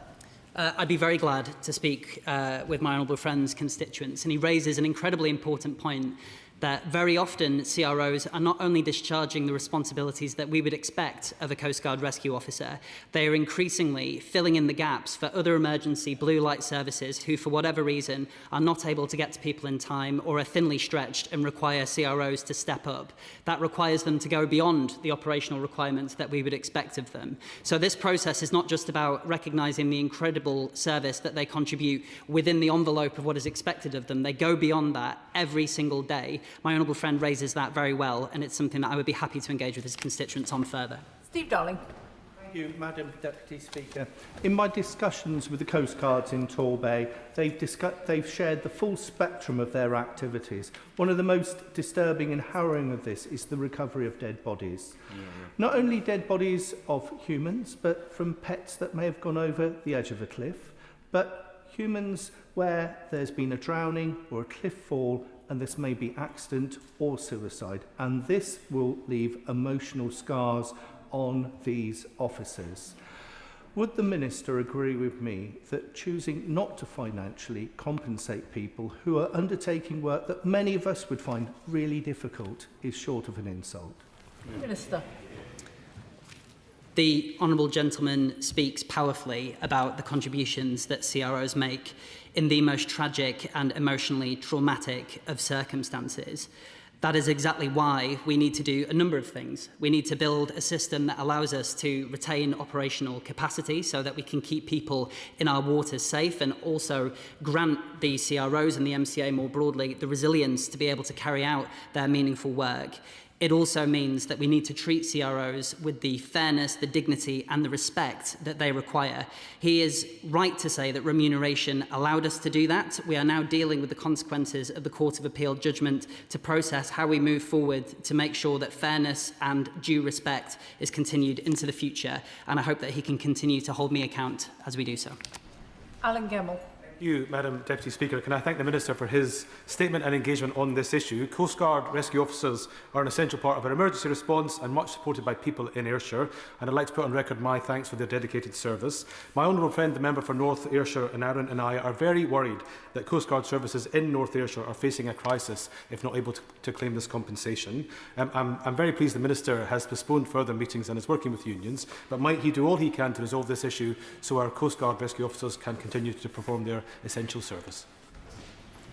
I'd be very glad to speak with my honourable friend's constituents, and he raises an incredibly important point that very often CROs are not only discharging the responsibilities that we would expect of a Coast Guard rescue officer, they are increasingly filling in the gaps for other emergency blue light services who, for whatever reason, are not able to get to people in time or are thinly stretched and require CROs to step up. That requires them to go beyond the operational requirements that we would expect of them. So this process is not just about recognising the incredible service that they contribute within the envelope of what is expected of them. They go beyond that every single day. My honourable friend raises that very well, and it's something that I would be happy to engage with his constituents on further. Steve Darling. Thank you, Madam Deputy Speaker. In my discussions with the Coast Guards in Torbay, they've shared the full spectrum of their activities. One of the most disturbing and harrowing of this is the recovery of dead bodies. Not only dead bodies of humans, but from pets that may have gone over the edge of a cliff, but humans where there's been a drowning or a cliff fall, and this may be accident or suicide, and this will leave emotional scars on these officers. Would the Minister agree with me that choosing not to financially compensate people who are undertaking work that many of us would find really difficult is short of an insult? Minister. The honourable gentleman speaks powerfully about the contributions that CROs make in the most tragic and emotionally traumatic of circumstances. That is exactly why we need to do a number of things. We need to build a system that allows us to retain operational capacity so that we can keep people in our waters safe, and also grant the CROs and the MCA more broadly the resilience to be able to carry out their meaningful work. It also means that we need to treat CROs with the fairness, the dignity and the respect that they require. He is right to say that remuneration allowed us to do that. We are now dealing with the consequences of the Court of Appeal judgment to process how we move forward to make sure that fairness and due respect is continued into the future. And I hope that he can continue to hold me account as we do so. Alan Gemmell. You, Madam Deputy Speaker. Can I thank the Minister for his statement and engagement on this issue? Coast Guard rescue officers are an essential part of our emergency response and much supported by people in Ayrshire, and I'd like to put on record my thanks for their dedicated service. My honourable friend, the member for North Ayrshire and Arran, and I are very worried that Coast Guard services in North Ayrshire are facing a crisis if not able to claim this compensation. I'm very pleased the Minister has postponed further meetings and is working with unions, but might he do all he can to resolve this issue so our Coast Guard rescue officers can continue to perform their essential service?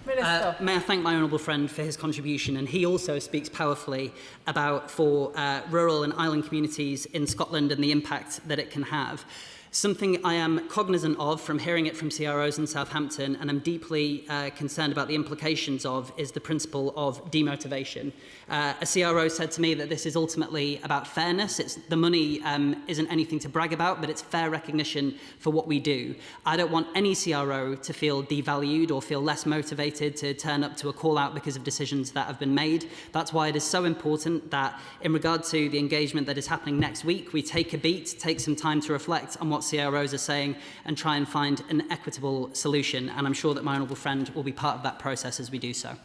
May I thank my honourable friend for his contribution, and he also speaks powerfully about for rural and island communities in Scotland and the impact that it can have. Something I am cognizant of from hearing it from CROs in Southampton, and I'm deeply concerned about the implications of, is the principle of demotivation. A CRO said to me that this is ultimately about fairness. The money isn't anything to brag about, but it's fair recognition for what we do. I don't want any CRO to feel devalued or feel less motivated to turn up to a call out because of decisions that have been made. That's why it is so important that in regard to the engagement that is happening next week, we take a beat, take some time to reflect on what CROs are saying and try and find an equitable solution. And I'm sure that my honourable friend will be part of that process as we do so.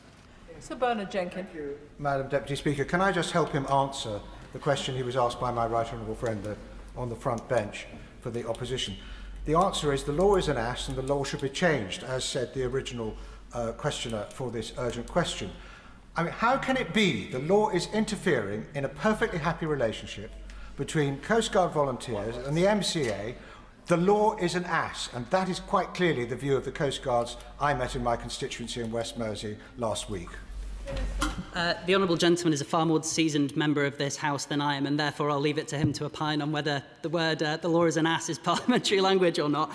Sir Bernard Jenkins. Thank you, Madam Deputy Speaker. Can I just help him answer the question he was asked by my right honourable friend on the front bench for the opposition? The answer is the law is an ass and the law should be changed, as said the original questioner for this urgent question. I mean, how can it be the law is interfering in a perfectly happy relationship between Coast Guard volunteers and the MCA? The law is an ass, and that is quite clearly the view of the Coast Guards I met in my constituency in West Mersey last week. The honourable gentleman is a far more seasoned member of this House than I am, and therefore I'll leave it to him to opine on whether the word the law is an ass is parliamentary language or not.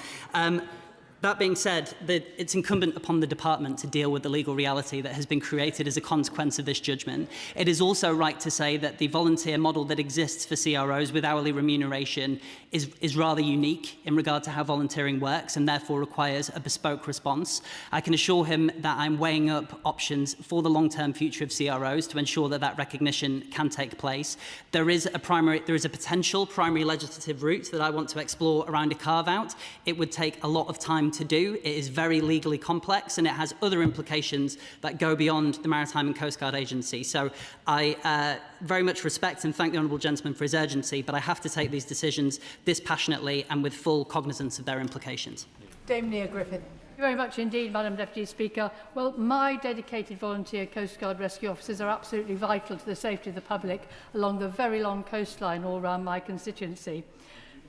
That being said, it's incumbent upon the department to deal with the legal reality that has been created as a consequence of this judgment. It is also right to say that the volunteer model that exists for CROs with hourly remuneration is rather unique in regard to how volunteering works and therefore requires a bespoke response. I can assure him that I'm weighing up options for the long-term future of CROs to ensure that that recognition can take place. There is a potential primary legislative route that I want to explore around a carve-out. It would take a lot of time to do. It is very legally complex and it has other implications that go beyond the Maritime and Coast Guard Agency. So I very much respect and thank the honourable gentleman for his urgency, but I have to take these decisions this passionately and with full cognizance of their implications. Dame Nia Griffin. Thank you very much indeed, Madam Deputy Speaker. Well, my dedicated volunteer Coast Guard rescue officers are absolutely vital to the safety of the public along the very long coastline all around my constituency.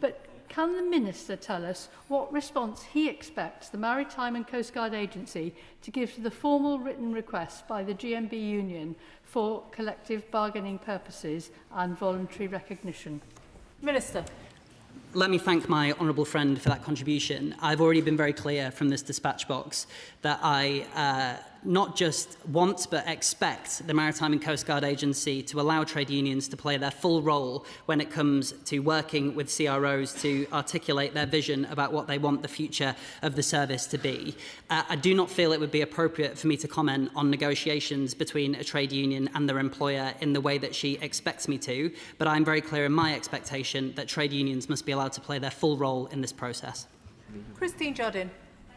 But can the Minister tell us what response he expects the Maritime and Coast Guard Agency to give to the formal written request by the GMB Union for collective bargaining purposes and voluntary recognition? Minister. Let me thank my honourable friend for that contribution. I've already been very clear from this dispatch box that I not just want but expect the Maritime and Coast Guard Agency to allow trade unions to play their full role when it comes to working with CROs to articulate their vision about what they want the future of the service to be. I do not feel it would be appropriate for me to comment on negotiations between a trade union and their employer in the way that she expects me to, but I'm very clear in my expectation that trade unions must be allowed to play their full role in this process. Christine Jardine.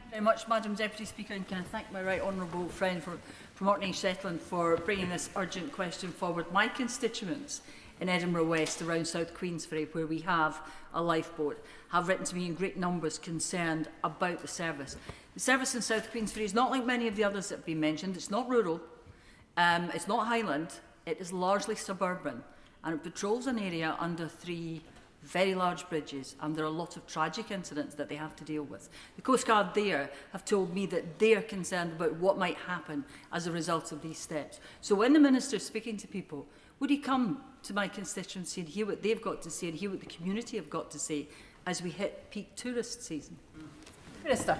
Very much, Madam Deputy Speaker, and can I thank my right honourable friend from Orkney and Shetland for bringing this urgent question forward. My constituents in Edinburgh West, around South Queensferry, where we have a lifeboat, have written to me in great numbers concerned about the service. The service in South Queensferry is not like many of the others that have been mentioned. It's not rural, it's not Highland, it is largely suburban, and it patrols an area under 3 very large bridges, and there are a lot of tragic incidents that they have to deal with. The Coast Guard there have told me that they are concerned about what might happen as a result of these steps. So when the Minister is speaking to people, would he come to my constituency and hear what they've got to say and hear what the community have got to say as we hit peak tourist season? Minister.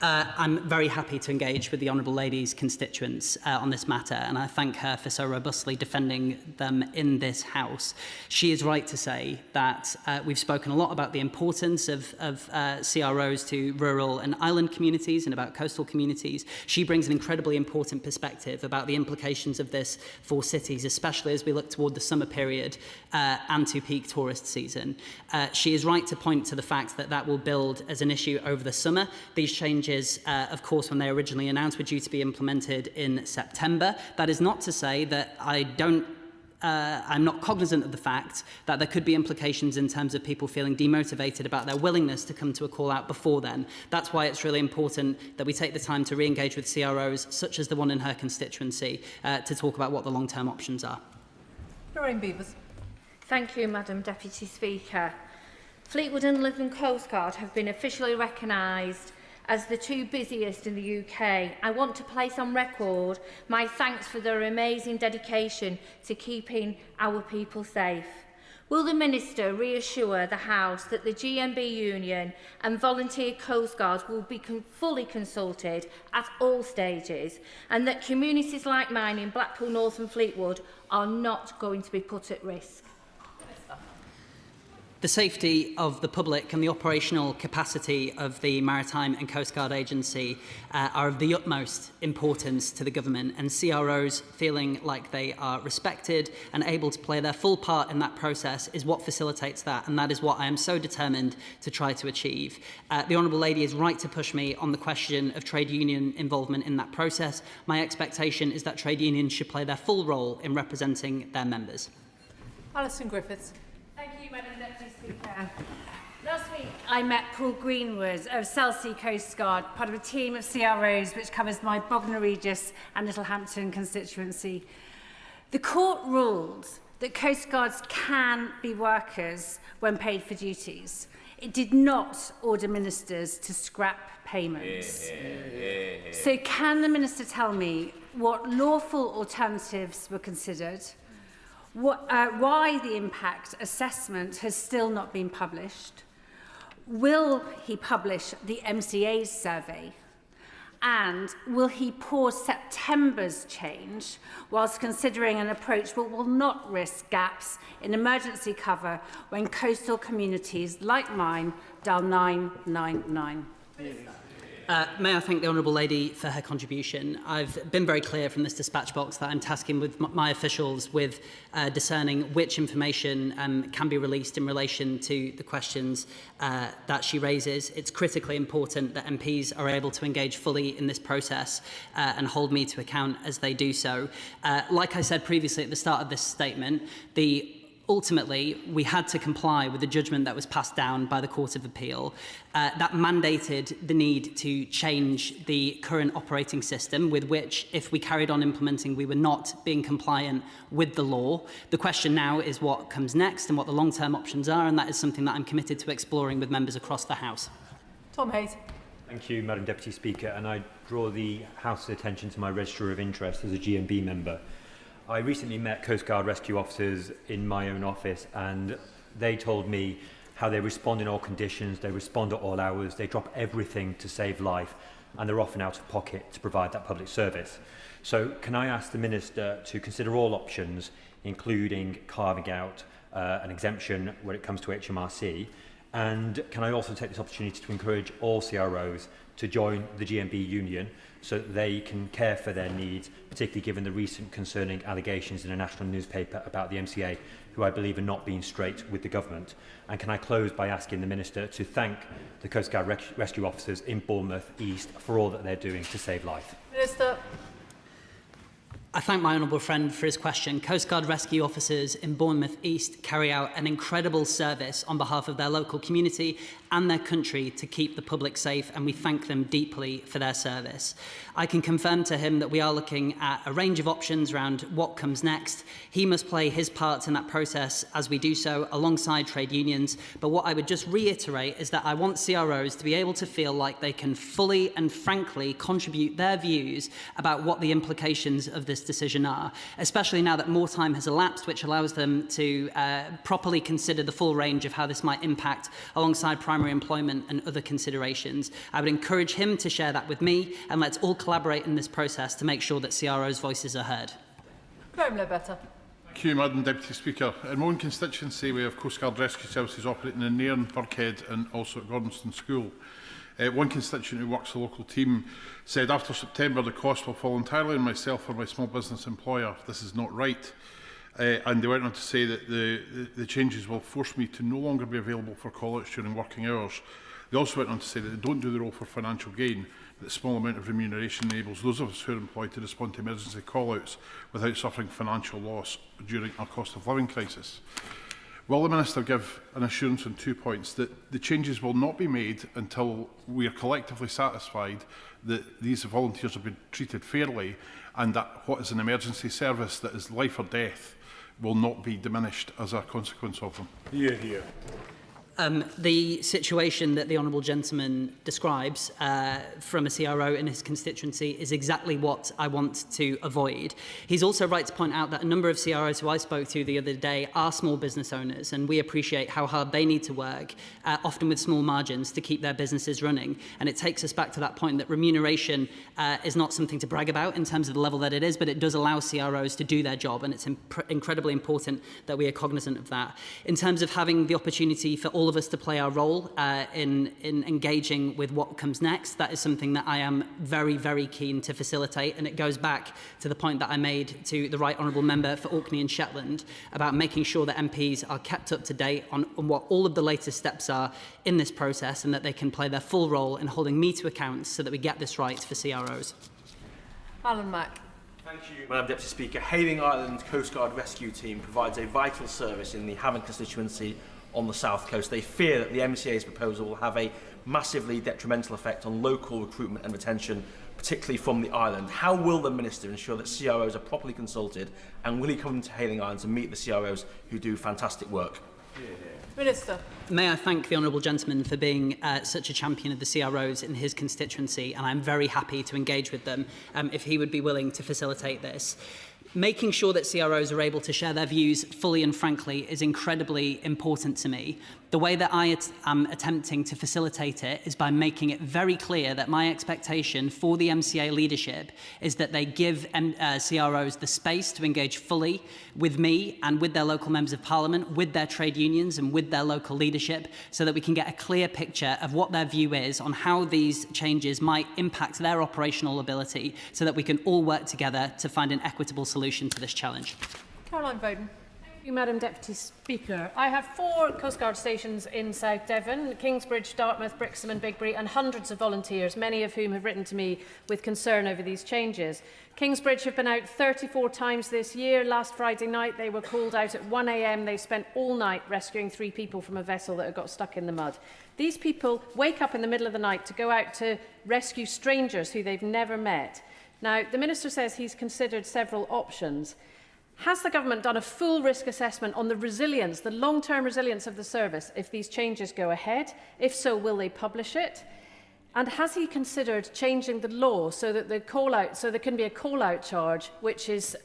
I'm very happy to engage with the Honourable Lady's constituents on this matter, and I thank her for so robustly defending them in this House. She is right to say that we've spoken a lot about the importance of CROs to rural and island communities and about coastal communities. She brings an incredibly important perspective about the implications of this for cities, especially as we look toward the summer period and to peak tourist season. She is right to point to the fact that that will build as an issue over the summer. These changes, of course, when they originally announced, were due to be implemented in September. That is not to say that I'm not cognizant of the fact that there could be implications in terms of people feeling demotivated about their willingness to come to a call out before then. That's why it's really important that we take the time to re-engage with CROs, such as the one in her constituency, to talk about what the long-term options are. Lorraine Beavers. Thank you, Madam Deputy Speaker. Fleetwood and Lytham Coast Guard have been officially recognised as the two busiest in the UK. I want to place on record my thanks for their amazing dedication to keeping our people safe. Will the Minister reassure the House that the GMB Union and volunteer Coast Guards will be fully consulted at all stages, and that communities like mine in Blackpool North and Fleetwood are not going to be put at risk? The safety of the public and the operational capacity of the Maritime and Coast Guard Agency are of the utmost importance to the government, and CROs feeling like they are respected and able to play their full part in that process is what facilitates that, and that is what I am so determined to try to achieve. The Honourable Lady is right to push me on the question of trade union involvement in that process. My expectation is that trade unions should play their full role in representing their members. Alison Griffiths. Thank you, Madam Deputy Speaker. Last week, I met Paul Greenwood of Selsey Coast Guard, part of a team of CROs which covers my Bognor Regis and Littlehampton constituency. The court ruled that Coast Guards can be workers when paid for duties. It did not order ministers to scrap payments. So can the Minister tell me what lawful alternatives were considered, why the impact assessment has still not been published, will he publish the MCA's survey, and will he pause September's change whilst considering an approach that will not risk gaps in emergency cover when coastal communities like mine dial 999? May I thank the Honourable Lady for her contribution. I've been very clear from this dispatch box that I'm tasking with my officials with discerning which information can be released in relation to the questions that she raises. It's critically important that MPs are able to engage fully in this process and hold me to account as they do so. Like I said previously at the start of this statement, ultimately, we had to comply with the judgment that was passed down by the Court of Appeal. That mandated the need to change the current operating system with which, if we carried on implementing, we were not being compliant with the law. The question now is what comes next and what the long-term options are, and that is something that I'm committed to exploring with members across the House. Tom Hayes. Thank you, Madam Deputy Speaker, and I draw the House's attention to my register of interest as a GMB member. I recently met Coast Guard rescue officers in my own office, and they told me how they respond in all conditions, they respond at all hours, they drop everything to save life, and they're often out of pocket to provide that public service. So can I ask the Minister to consider all options, including carving out an exemption when it comes to HMRC, and can I also take this opportunity to encourage all CROs to join the GMB union so that they can care for their needs, particularly given the recent concerning allegations in a national newspaper about the MCA, who I believe are not being straight with the government. And can I close by asking the Minister to thank the Coast Guard rescue officers in Bournemouth East for all that they're doing to save life. Minister. I thank my honourable friend for his question. Coast Guard rescue officers in Bournemouth East carry out an incredible service on behalf of their local community and their country to keep the public safe, and we thank them deeply for their service. I can confirm to him that we are looking at a range of options around what comes next. He must play his part in that process as we do so alongside trade unions. But what I would just reiterate is that I want CROs to be able to feel like they can fully and frankly contribute their views about what the implications of this decision are, especially now that more time has elapsed, which allows them to properly consider the full range of how this might impact alongside primary employment and other considerations. I would encourage him to share that with me, and let's all collaborate in this process to make sure that CROs' voices are heard. Graham Ledbetter. Thank you, Madam Deputy Speaker. In my own constituency, we have Coast Guard rescue services operating in Nairn, Birkhead and also at Gordonston School. One constituent who works the local team said after September the cost will fall entirely on myself or my small business employer. This is not right. And they went on to say that the changes will force me to no longer be available for call-outs during working hours. They also went on to say that they don't do the role for financial gain, that a small amount of remuneration enables those of us who are employed to respond to emergency call-outs without suffering financial loss during a cost of living crisis. Will the Minister give an assurance on 2 points, that the changes will not be made until we are collectively satisfied that these volunteers have been treated fairly, and that what is an emergency service that is life or death will not be diminished as a consequence of them? Hear, hear. The situation that the Honourable Gentleman describes from a CRO in his constituency is exactly what I want to avoid. He's also right to point out that a number of CROs who I spoke to the other day are small business owners, and we appreciate how hard they need to work, often with small margins, to keep their businesses running. And it takes us back to that point that remuneration is not something to brag about in terms of the level that it is, but it does allow CROs to do their job, and it's incredibly important that we are cognizant of that. In terms of having the opportunity for all of us to play our role in engaging with what comes next, that is something that I am very, very keen to facilitate, and it goes back to the point that I made to the Right Honourable Member for Orkney and Shetland about making sure that MPs are kept up to date on what all of the latest steps are in this process, and that they can play their full role in holding me to account so that we get this right for CROs. Alan Mack. Thank you, Madam Deputy Speaker. Hayling Island Coast Guard Rescue Team provides a vital service in the Havant constituency on the south coast. They fear that the MCA's proposal will have a massively detrimental effect on local recruitment and retention, particularly from the island. How will the Minister ensure that CROs are properly consulted, and will he come to Hayling Island to meet the CROs who do fantastic work? Minister. May I thank the Honourable Gentleman for being such a champion of the CROs in his constituency, and I'm very happy to engage with them if he would be willing to facilitate this. Making sure that CROs are able to share their views fully and frankly is incredibly important to me. The way that I am attempting to facilitate it is by making it very clear that my expectation for the MCA leadership is that they give CROs the space to engage fully with me and with their local members of parliament, with their trade unions and with their local leadership, so that we can get a clear picture of what their view is on how these changes might impact their operational ability, so that we can all work together to find an equitable solution to this challenge. Caroline Bowden. Thank you, Madam Deputy Speaker. I have 4 Coast Guard stations in South Devon: Kingsbridge, Dartmouth, Brixham and Bigbury, and hundreds of volunteers, many of whom have written to me with concern over these changes. Kingsbridge have been out 34 times this year. Last Friday night they were called out at 1 a.m. They spent all night rescuing 3 people from a vessel that had got stuck in the mud. These people wake up in the middle of the night to go out to rescue strangers who they've never met. Now, the Minister says he's considered several options. Has the government done a full risk assessment on the resilience, the long-term resilience of the service if these changes go ahead? If so, will they publish it? And has he considered changing the law so that there can be a call-out charge which is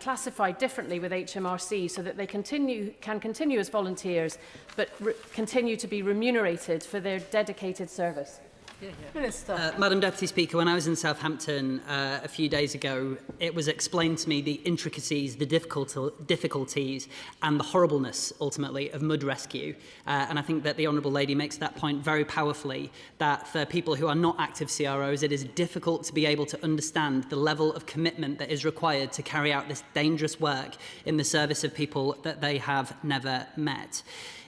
classified differently with HMRC, so that they can continue as volunteers but continue to be remunerated for their dedicated service? Minister. Madam Deputy Speaker, when I was in Southampton a few days ago, it was explained to me the intricacies, the difficulties and the horribleness, ultimately, of mud rescue. And I think that the Honourable Lady makes that point very powerfully, that for people who are not active CROs, it is difficult to be able to understand the level of commitment that is required to carry out this dangerous work in the service of people that they have never met.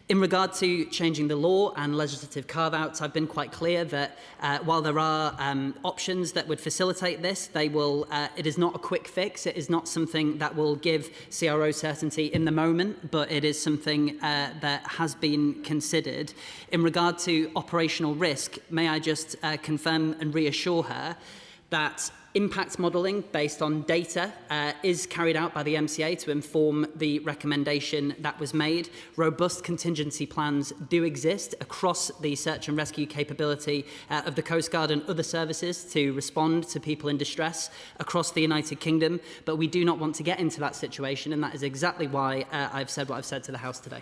In regard to changing the law and legislative carve-outs, I've been quite clear that while there are options that would facilitate this, it is not a quick fix. It is not something that will give CRO certainty in the moment, but it is something that has been considered. In regard to operational risk, may I just confirm and reassure her that impact modelling based on data is carried out by the MCA to inform the recommendation that was made. Robust contingency plans do exist across the search and rescue capability of the Coast Guard and other services to respond to people in distress across the United Kingdom, but we do not want to get into that situation, and that is exactly why I've said what I've said to the House today.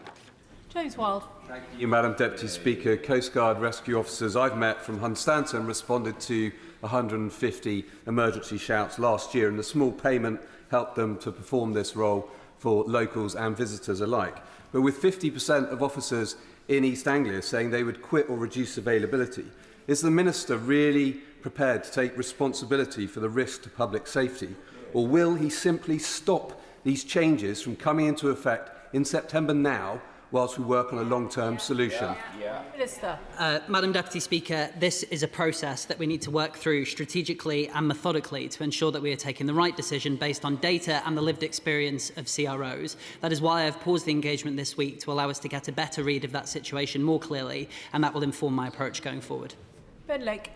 James Wild. Thank you, Madam Deputy Speaker. Coast Guard rescue officers I've met from Hunstanton responded to 150 emergency shouts last year, and the small payment helped them to perform this role for locals and visitors alike. But with 50% of officers in East Anglia saying they would quit or reduce availability, is the Minister really prepared to take responsibility for the risk to public safety, or will he simply stop these changes from coming into effect in September now, whilst we work on a long-term solution? Minister. Madam Deputy Speaker, this is a process that we need to work through strategically and methodically to ensure that we are taking the right decision based on data and the lived experience of CROs. That is why I've paused the engagement this week to allow us to get a better read of that situation more clearly, and that will inform my approach going forward. Ben Lake.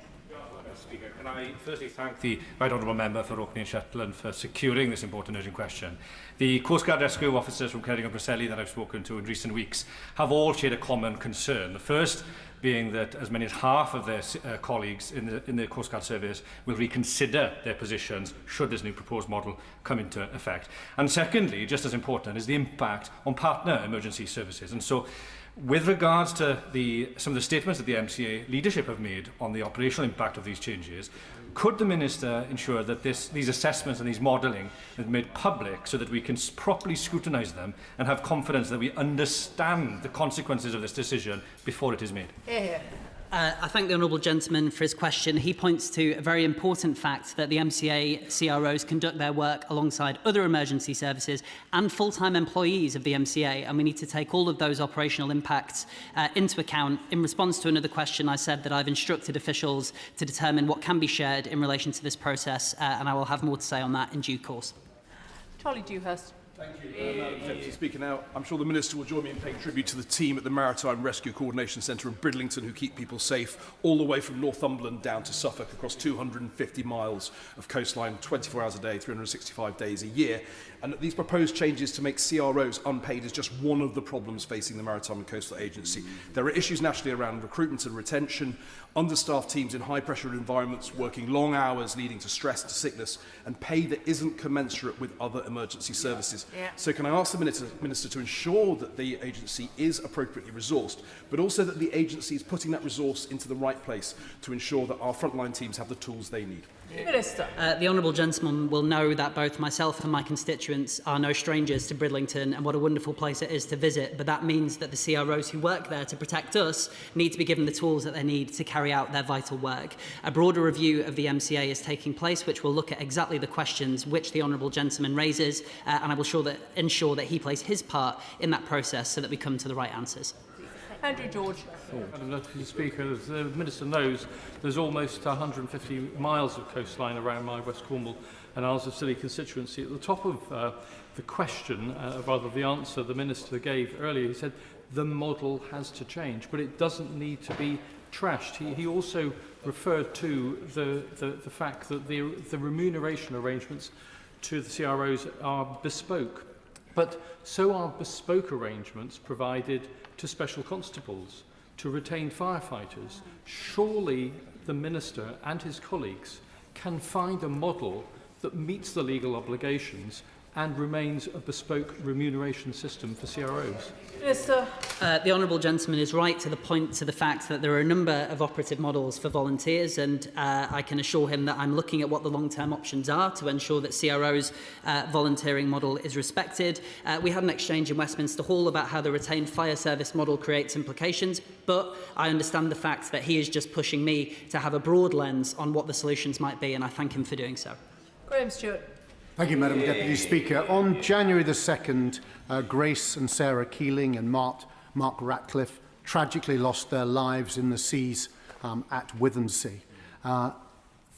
Speaker, can I firstly thank the Right Honourable Member for Orkney and Shetland for securing this important urgent question. The Coast Guard rescue officers from Ceredigion and Preseli that I've spoken to in recent weeks have all shared a common concern. The first being that as many as half of their colleagues in the Coast Guard service will reconsider their positions should this new proposed model come into effect. And secondly, just as important, is the impact on partner emergency services. And so, with regards to some of the statements that the MCA leadership have made on the operational impact of these changes, could the Minister ensure that these assessments and these modelling are made public so that we can properly scrutinise them and have confidence that we understand the consequences of this decision before it is made? I thank the Honourable Gentleman for his question. He points to a very important fact that the MCA CROs conduct their work alongside other emergency services and full-time employees of the MCA, and we need to take all of those operational impacts into account. In response to another question, I said that I've instructed officials to determine what can be shared in relation to this process, and I will have more to say on that in due course. Charlie Dewhurst. Thank you, Madam Deputy Speaker. Now, I'm sure the Minister will join me in paying tribute to the team at the Maritime Rescue Coordination Centre in Bridlington who keep people safe all the way from Northumberland down to Suffolk across 250 miles of coastline, 24 hours a day, 365 days a year. And these proposed changes to make CROs unpaid is just one of the problems facing the Maritime and Coastal Agency. There are issues nationally around recruitment and retention, understaffed teams in high-pressure environments working long hours leading to stress, to sickness, and pay that isn't commensurate with other emergency services. So can I ask the Minister to ensure that the agency is appropriately resourced, but also that the agency is putting that resource into the right place to ensure that our frontline teams have the tools they need? Minister. The Honourable Gentleman will know that both myself and my constituents are no strangers to Bridlington and what a wonderful place it is to visit, but that means that the CROs who work there to protect us need to be given the tools that they need to carry out their vital work. A broader review of the MCA is taking place, which will look at exactly the questions which the Honourable Gentleman raises, and I will ensure that he plays his part in that process so that we come to the right answers. Andrew George. Madam Deputy Speaker, as the Minister knows, there's almost 150 miles of coastline around my West Cornwall and Isles of Scilly constituency. At the top of the question, rather the answer the Minister gave earlier, he said the model has to change, but it doesn't need to be trashed. He also referred to the fact that the remuneration arrangements to the CROs are bespoke, but so are bespoke arrangements provided to special constables, to retained firefighters. Surely the Minister and his colleagues can find a model that meets the legal obligations and remains a bespoke remuneration system for CROs. Minister. The Honourable Gentleman is right to point to the fact that there are a number of operative models for volunteers, and I can assure him that I'm looking at what the long-term options are to ensure that CRO's volunteering model is respected. We had an exchange in Westminster Hall about how the retained fire service model creates implications, but I understand the fact that he is just pushing me to have a broad lens on what the solutions might be, and I thank him for doing so. Graham Stewart. Thank you, Madam Deputy Speaker. On January the 2nd, Grace and Sarah Keeling and Mark Mark Ratcliffe, tragically lost their lives in the seas at Withensea.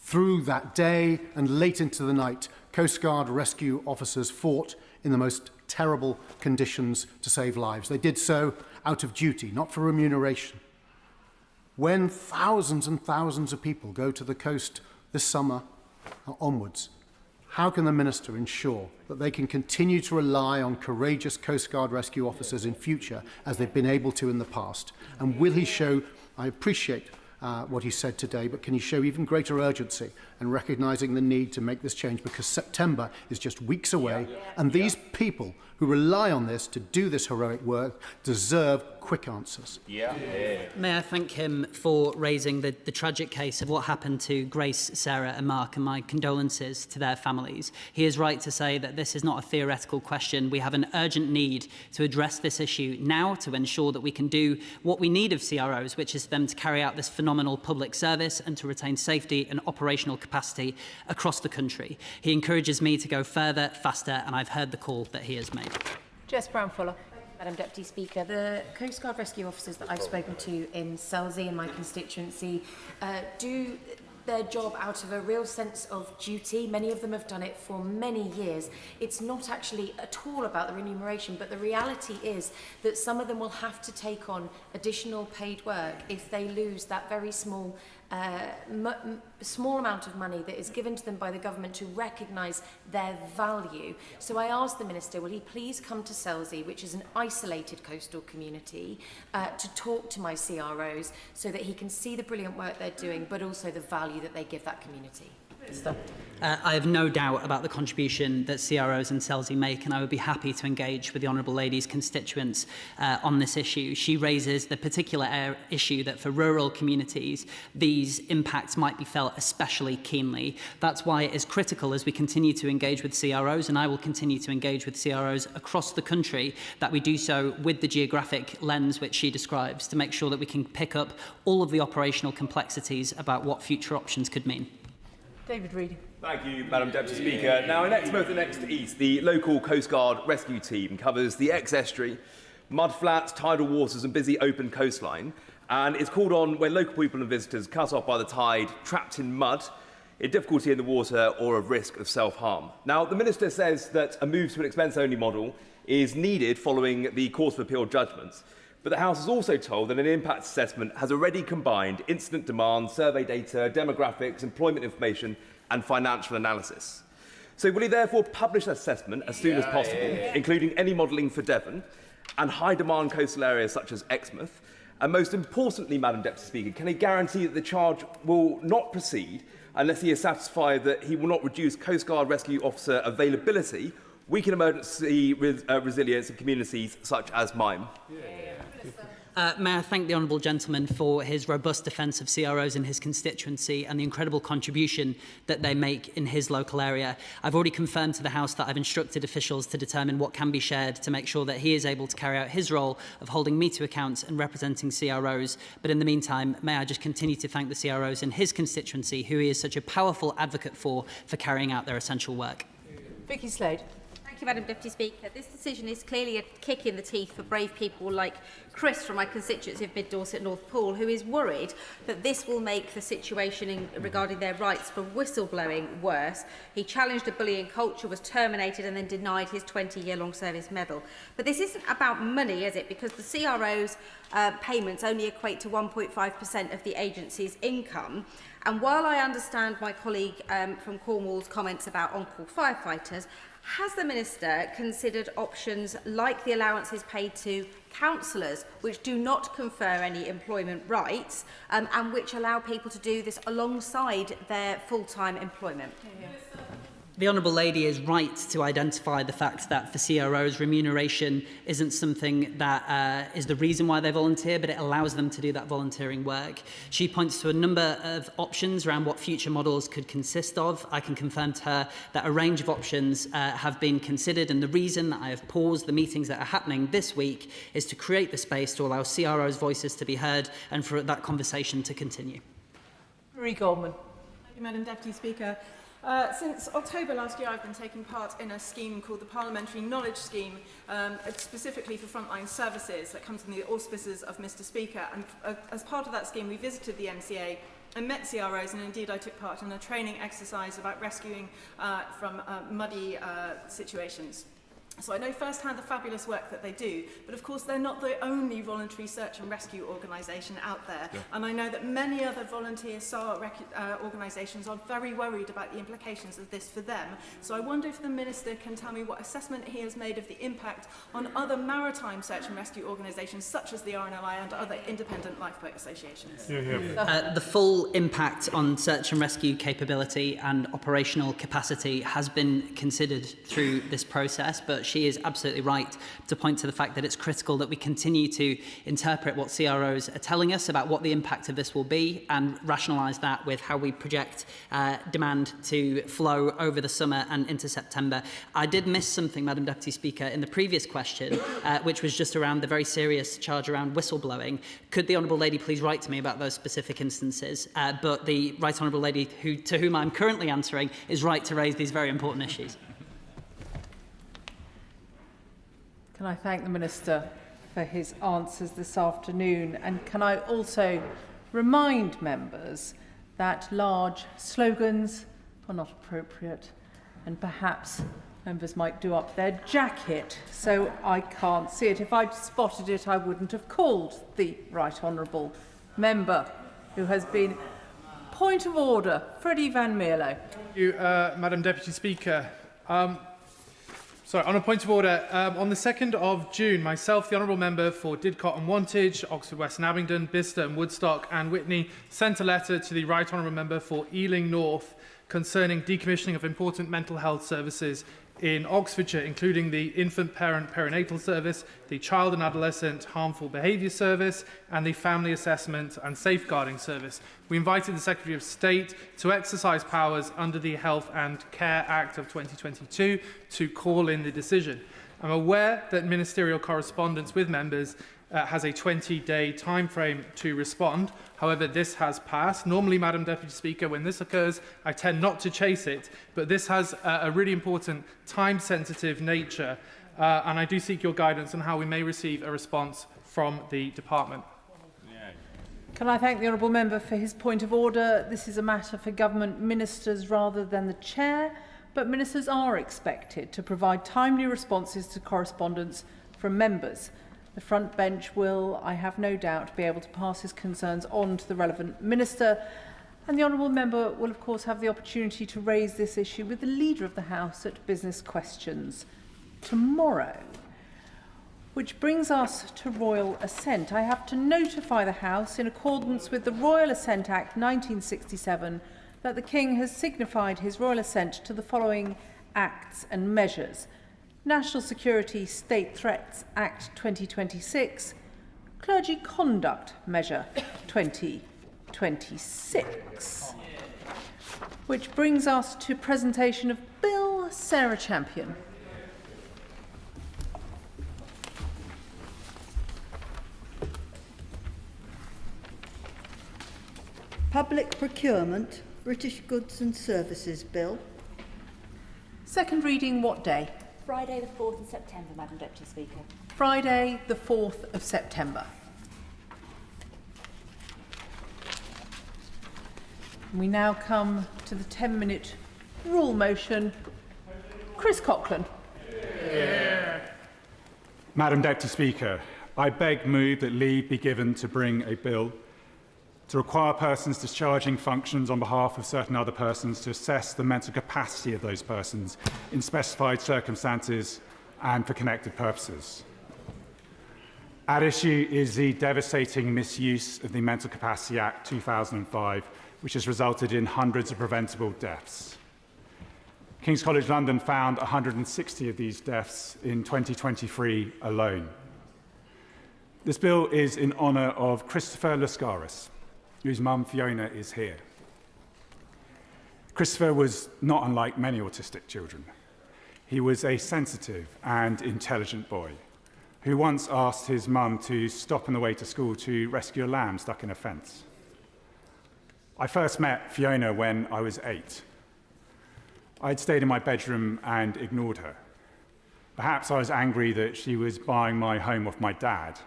Through that day and late into the night, Coast Guard rescue officers fought in the most terrible conditions to save lives. They did so out of duty, not for remuneration. When thousands and thousands of people go to the coast this summer onwards, how can the Minister ensure that they can continue to rely on courageous Coast Guard rescue officers in future as they've been able to in the past? And will he show, I appreciate what he said today, but can he show even greater urgency in recognising the need to make this change, because September is just weeks away, and these people who rely on this to do this heroic work deserve quick answers. May I thank him for raising the tragic case of what happened to Grace, Sarah and Mark, and my condolences to their families. He is right to say that this is not a theoretical question. We have an urgent need to address this issue now to ensure that we can do what we need of CROs, which is for them to carry out this phenomenal public service and to retain safety and operational capacity across the country. He encourages me to go further, faster, and I've heard the call that he has made. Jess Brown-Fuller. Madam Deputy Speaker, the Coast Guard rescue officers that I've spoken to in Selsey, in my constituency, do their job out of a real sense of duty. Many of them have done it for many years. It's not actually at all about the remuneration, but the reality is that some of them will have to take on additional paid work if they lose that very small amount of money that is given to them by the government to recognise their value. So I asked the Minister, will he please come to Selsey, which is an isolated coastal community, to talk to my CROs so that he can see the brilliant work they're doing, but also the value that they give that community. I have no doubt about the contribution that CROs in Selsey make, and I would be happy to engage with the Honourable Lady's constituents on this issue. She raises the particular issue that for rural communities, these impacts might be felt especially keenly. That's why it is critical as we continue to engage with CROs, and I will continue to engage with CROs across the country, that we do so with the geographic lens which she describes, to make sure that we can pick up all of the operational complexities about what future options could mean. David Reid. Thank you, Madam Deputy Speaker. Now, in Exmouth and Exeter East, the local Coast Guard rescue team covers the ex-estuary, mudflats, tidal waters and busy open coastline, and it's called on when local people and visitors cut off by the tide, trapped in mud, in difficulty in the water or at risk of self-harm. Now, the Minister says that a move to an expense-only model is needed following the Court of Appeal judgments. But the House is also told that an impact assessment has already combined incident demand, survey data, demographics, employment information and financial analysis. So will he therefore publish that assessment as soon as possible, including any modelling for Devon and high-demand coastal areas such as Exmouth? And most importantly, Madam Deputy Speaker, can he guarantee that the charge will not proceed unless he is satisfied that he will not reduce Coast Guard rescue officer availability, weaken emergency resilience of communities such as mine? May I thank the Honourable Gentleman for his robust defence of CROs in his constituency and the incredible contribution that they make in his local area. I've already confirmed to the House that I've instructed officials to determine what can be shared to make sure that he is able to carry out his role of holding me to account and representing CROs. But in the meantime, may I just continue to thank the CROs in his constituency, who he is such a powerful advocate for carrying out their essential work. Vicky Slade. Thank you, Madam Deputy Speaker. This decision is clearly a kick in the teeth for brave people like Chris from my constituency of Mid-Dorset North Pool, who is worried that this will make the situation regarding their rights for whistleblowing worse. He challenged a bullying culture, was terminated and then denied his 20-year-long service medal. But this isn't about money, is it? Because the CRO's payments only equate to 1.5% of the agency's income. And while I understand my colleague from Cornwall's comments about on-call firefighters, has the Minister considered options like the allowances paid to counsellors, which do not confer any employment rights and which allow people to do this alongside their full-time employment? The Honourable Lady is right to identify the fact that for CROs, remuneration isn't something that is the reason why they volunteer, but it allows them to do that volunteering work. She points to a number of options around what future models could consist of. I can confirm to her that a range of options have been considered, and the reason that I have paused the meetings that are happening this week is to create the space to allow CROs' voices to be heard and for that conversation to continue. Marie Goldman. Thank you, Madam Deputy Speaker. Since October last year, I've been taking part in a scheme called the Parliamentary Knowledge Scheme, specifically for frontline services that comes from the auspices of Mr. Speaker. And as part of that scheme, we visited the MCA and met CROs, and indeed I took part in a training exercise about rescuing from muddy situations. So I know firsthand the fabulous work that they do, but of course they're not the only voluntary search and rescue organisation out there. Yeah. And I know that many other volunteer SAR organisations are very worried about the implications of this for them. So I wonder if the Minister can tell me what assessment he has made of the impact on other maritime search and rescue organisations such as the RNLI and other independent lifeboat associations. The full impact on search and rescue capability and operational capacity has been considered through this process, but she is absolutely right to point to the fact that it's critical that we continue to interpret what CROs are telling us about what the impact of this will be and rationalise that with how we project demand to flow over the summer and into September. I did miss something, Madam Deputy Speaker, in the previous question, which was just around the very serious charge around whistleblowing. Could the Honourable Lady please write to me about those specific instances? But the Right Honourable Lady to whom I'm currently answering is right to raise these very important issues. Can I thank the Minister for his answers this afternoon? And can I also remind members that large slogans are not appropriate, and perhaps members might do up their jacket so I can't see it. If I'd spotted it, I wouldn't have called the Right Honourable Member, who has been... Point of order, Freddie Van Mierlo. Thank you, Madam Deputy Speaker. Sorry, on a point of order, on the 2nd of June, myself, the Honourable Member for Didcot and Wantage, Oxford West and Abingdon, Bicester and Woodstock and Witney sent a letter to the Right Honourable Member for Ealing North concerning decommissioning of important mental health services in Oxfordshire, including the Infant Parent Perinatal Service, the Child and Adolescent Harmful Behaviour Service and the Family Assessment and Safeguarding Service. We invited the Secretary of State to exercise powers under the Health and Care Act of 2022 to call in the decision. I'm aware that ministerial correspondence with members has a 20-day timeframe to respond. However, this has passed. Normally, Madam Deputy Speaker, when this occurs, I tend not to chase it, but this has a really important time-sensitive nature, and I do seek your guidance on how we may receive a response from the Department. Can I thank the Honourable Member for his point of order? This is a matter for government ministers rather than the Chair, but ministers are expected to provide timely responses to correspondence from members. The front bench will, I have no doubt, be able to pass his concerns on to the relevant minister, and the Honourable Member will of course have the opportunity to raise this issue with the Leader of the House at Business Questions tomorrow. Which brings us to Royal Assent. I have to notify the House, in accordance with the Royal Assent Act 1967, that the King has signified his royal assent to the following acts and measures: National Security State Threats Act 2026, Clergy Conduct Measure 2026. Which brings us to presentation of Bill. Sarah Champion. Public Procurement, British Goods and Services Bill. Second reading what day? Friday the 4th of September, Madam Deputy Speaker. Friday the 4th of September. We now come to the 10-minute rule motion. Chris Coughlin. Madam Deputy Speaker, I move that leave be given to bring a bill to require persons discharging functions on behalf of certain other persons to assess the mental capacity of those persons in specified circumstances and for connected purposes. At issue is the devastating misuse of the Mental Capacity Act 2005, which has resulted in hundreds of preventable deaths. King's College London found 160 of these deaths in 2023 alone. This bill is in honour of Christopher Lascaris, whose mum Fiona is here. Christopher was not unlike many autistic children. He was a sensitive and intelligent boy who once asked his mum to stop on the way to school to rescue a lamb stuck in a fence. I first met Fiona when I was 8. I'd stayed in my bedroom and ignored her. Perhaps I was angry that she was buying my home off my dad.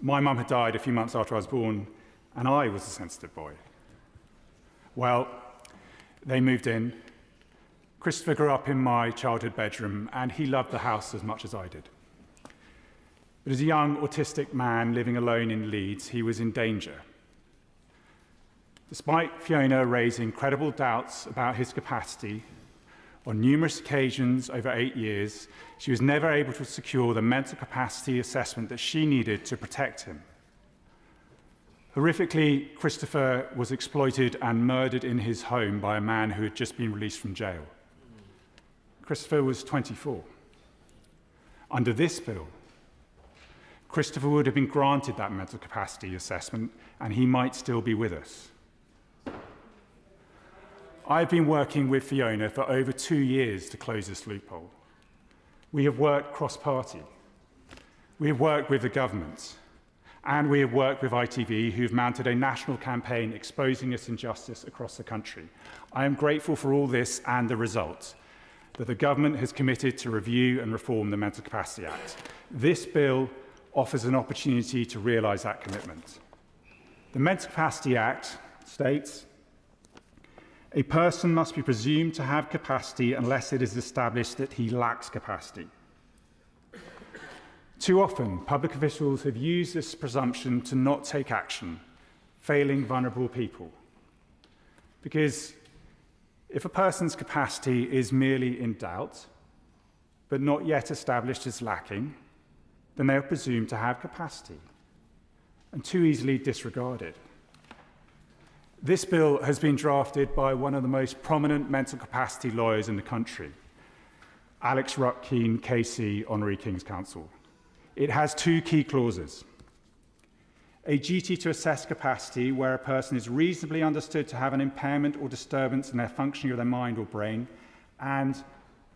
My mum had died a few months after I was born, and I was a sensitive boy. Well, they moved in. Christopher grew up in my childhood bedroom, and he loved the house as much as I did. But as a young autistic man living alone in Leeds, he was in danger. Despite Fiona raising credible doubts about his capacity, on numerous occasions over 8 years, she was never able to secure the mental capacity assessment that she needed to protect him. Horrifically, Christopher was exploited and murdered in his home by a man who had just been released from jail. Christopher was 24. Under this bill, Christopher would have been granted that mental capacity assessment, and he might still be with us. I've been working with Fiona for over 2 years to close this loophole. We have worked cross-party. We have worked with the government. And we have worked with ITV, who've mounted a national campaign exposing this injustice across the country. I am grateful for all this and the result, that the government has committed to review and reform the Mental Capacity Act. This bill offers an opportunity to realise that commitment. The Mental Capacity Act states, a person must be presumed to have capacity unless it is established that he lacks capacity. Too often, public officials have used this presumption to not take action, failing vulnerable people. Because if a person's capacity is merely in doubt, but not yet established as lacking, then they are presumed to have capacity and too easily disregarded. This bill has been drafted by one of the most prominent mental capacity lawyers in the country, Alex Ruck-Keene, KC, Honorary King's Counsel. It has 2 key clauses. A duty to assess capacity where a person is reasonably understood to have an impairment or disturbance in their functioning of their mind or brain, and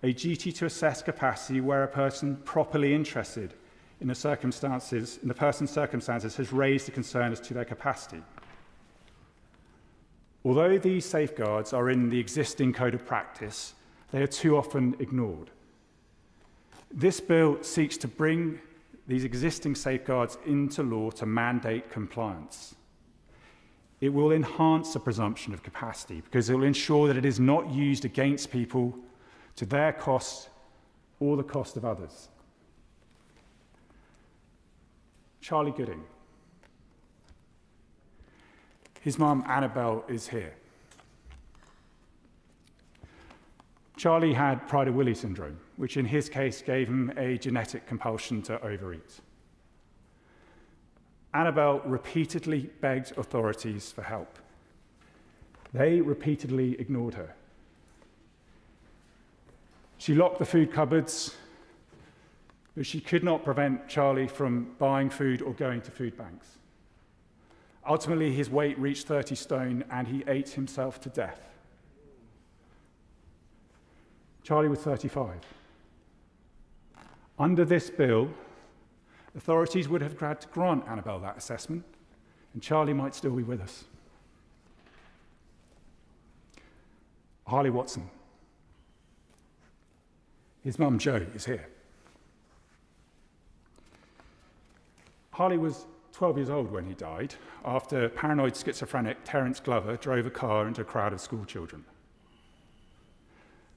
a duty to assess capacity where a person properly interested in the person's circumstances has raised a concern as to their capacity. Although these safeguards are in the existing code of practice, they are too often ignored. This bill seeks to bring these existing safeguards into law to mandate compliance. It will enhance the presumption of capacity because it will ensure that it is not used against people to their cost or the cost of others. Charlie Gooding. His mum, Annabelle, is here. Charlie had Prader-Willi syndrome, which in his case gave him a genetic compulsion to overeat. Annabelle repeatedly begged authorities for help. They repeatedly ignored her. She locked the food cupboards, but she could not prevent Charlie from buying food or going to food banks. Ultimately, his weight reached 30 stone and he ate himself to death. Charlie was 35. Under this bill, authorities would have had to grant Annabelle that assessment, and Charlie might still be with us. Harley Watson. His mum, Jo, is here. Harley was 12 years old when he died, after paranoid schizophrenic Terence Glover drove a car into a crowd of school children.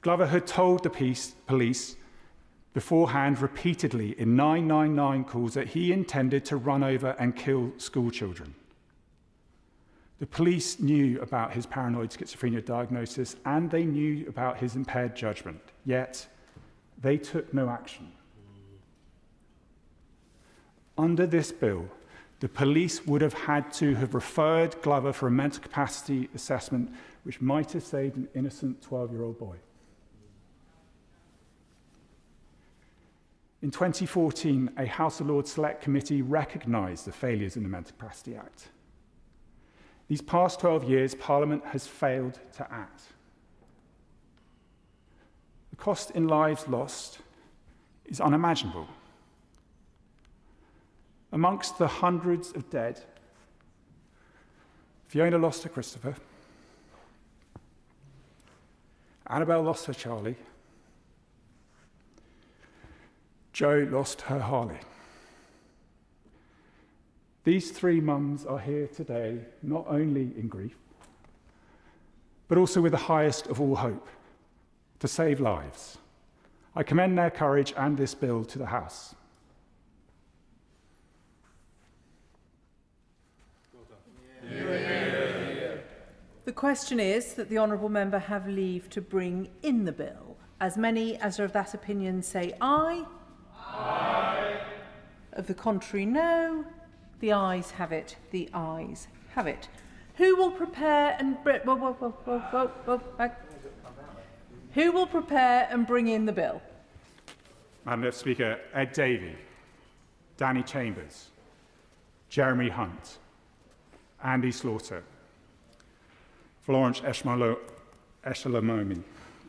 Glover had told the police beforehand repeatedly in 999 calls that he intended to run over and kill school children. The police knew about his paranoid schizophrenia diagnosis and they knew about his impaired judgment, yet they took no action. Under this bill, the police would have had to have referred Glover for a mental capacity assessment, which might have saved an innocent 12-year-old boy. In 2014, a House of Lords Select Committee recognised the failures in the Mental Capacity Act. These past 12 years, Parliament has failed to act. The cost in lives lost is unimaginable. Amongst the hundreds of dead, Fiona lost to Christopher. Annabelle lost her Charlie. Jo lost her Harley. These three mums are here today, not only in grief, but also with the highest of all hope, to save lives. I commend their courage and this bill to the House. The question is that the honourable member have leave to bring in the bill. As many as are of that opinion say aye. Aye. Of the contrary, no. The ayes have it. The ayes have it. Who will prepare and Who will prepare and bring in the bill? Madam Speaker, Ed Davey, Danny Chambers, Jeremy Hunt, Andy Slaughter, Florence Eshalamomi,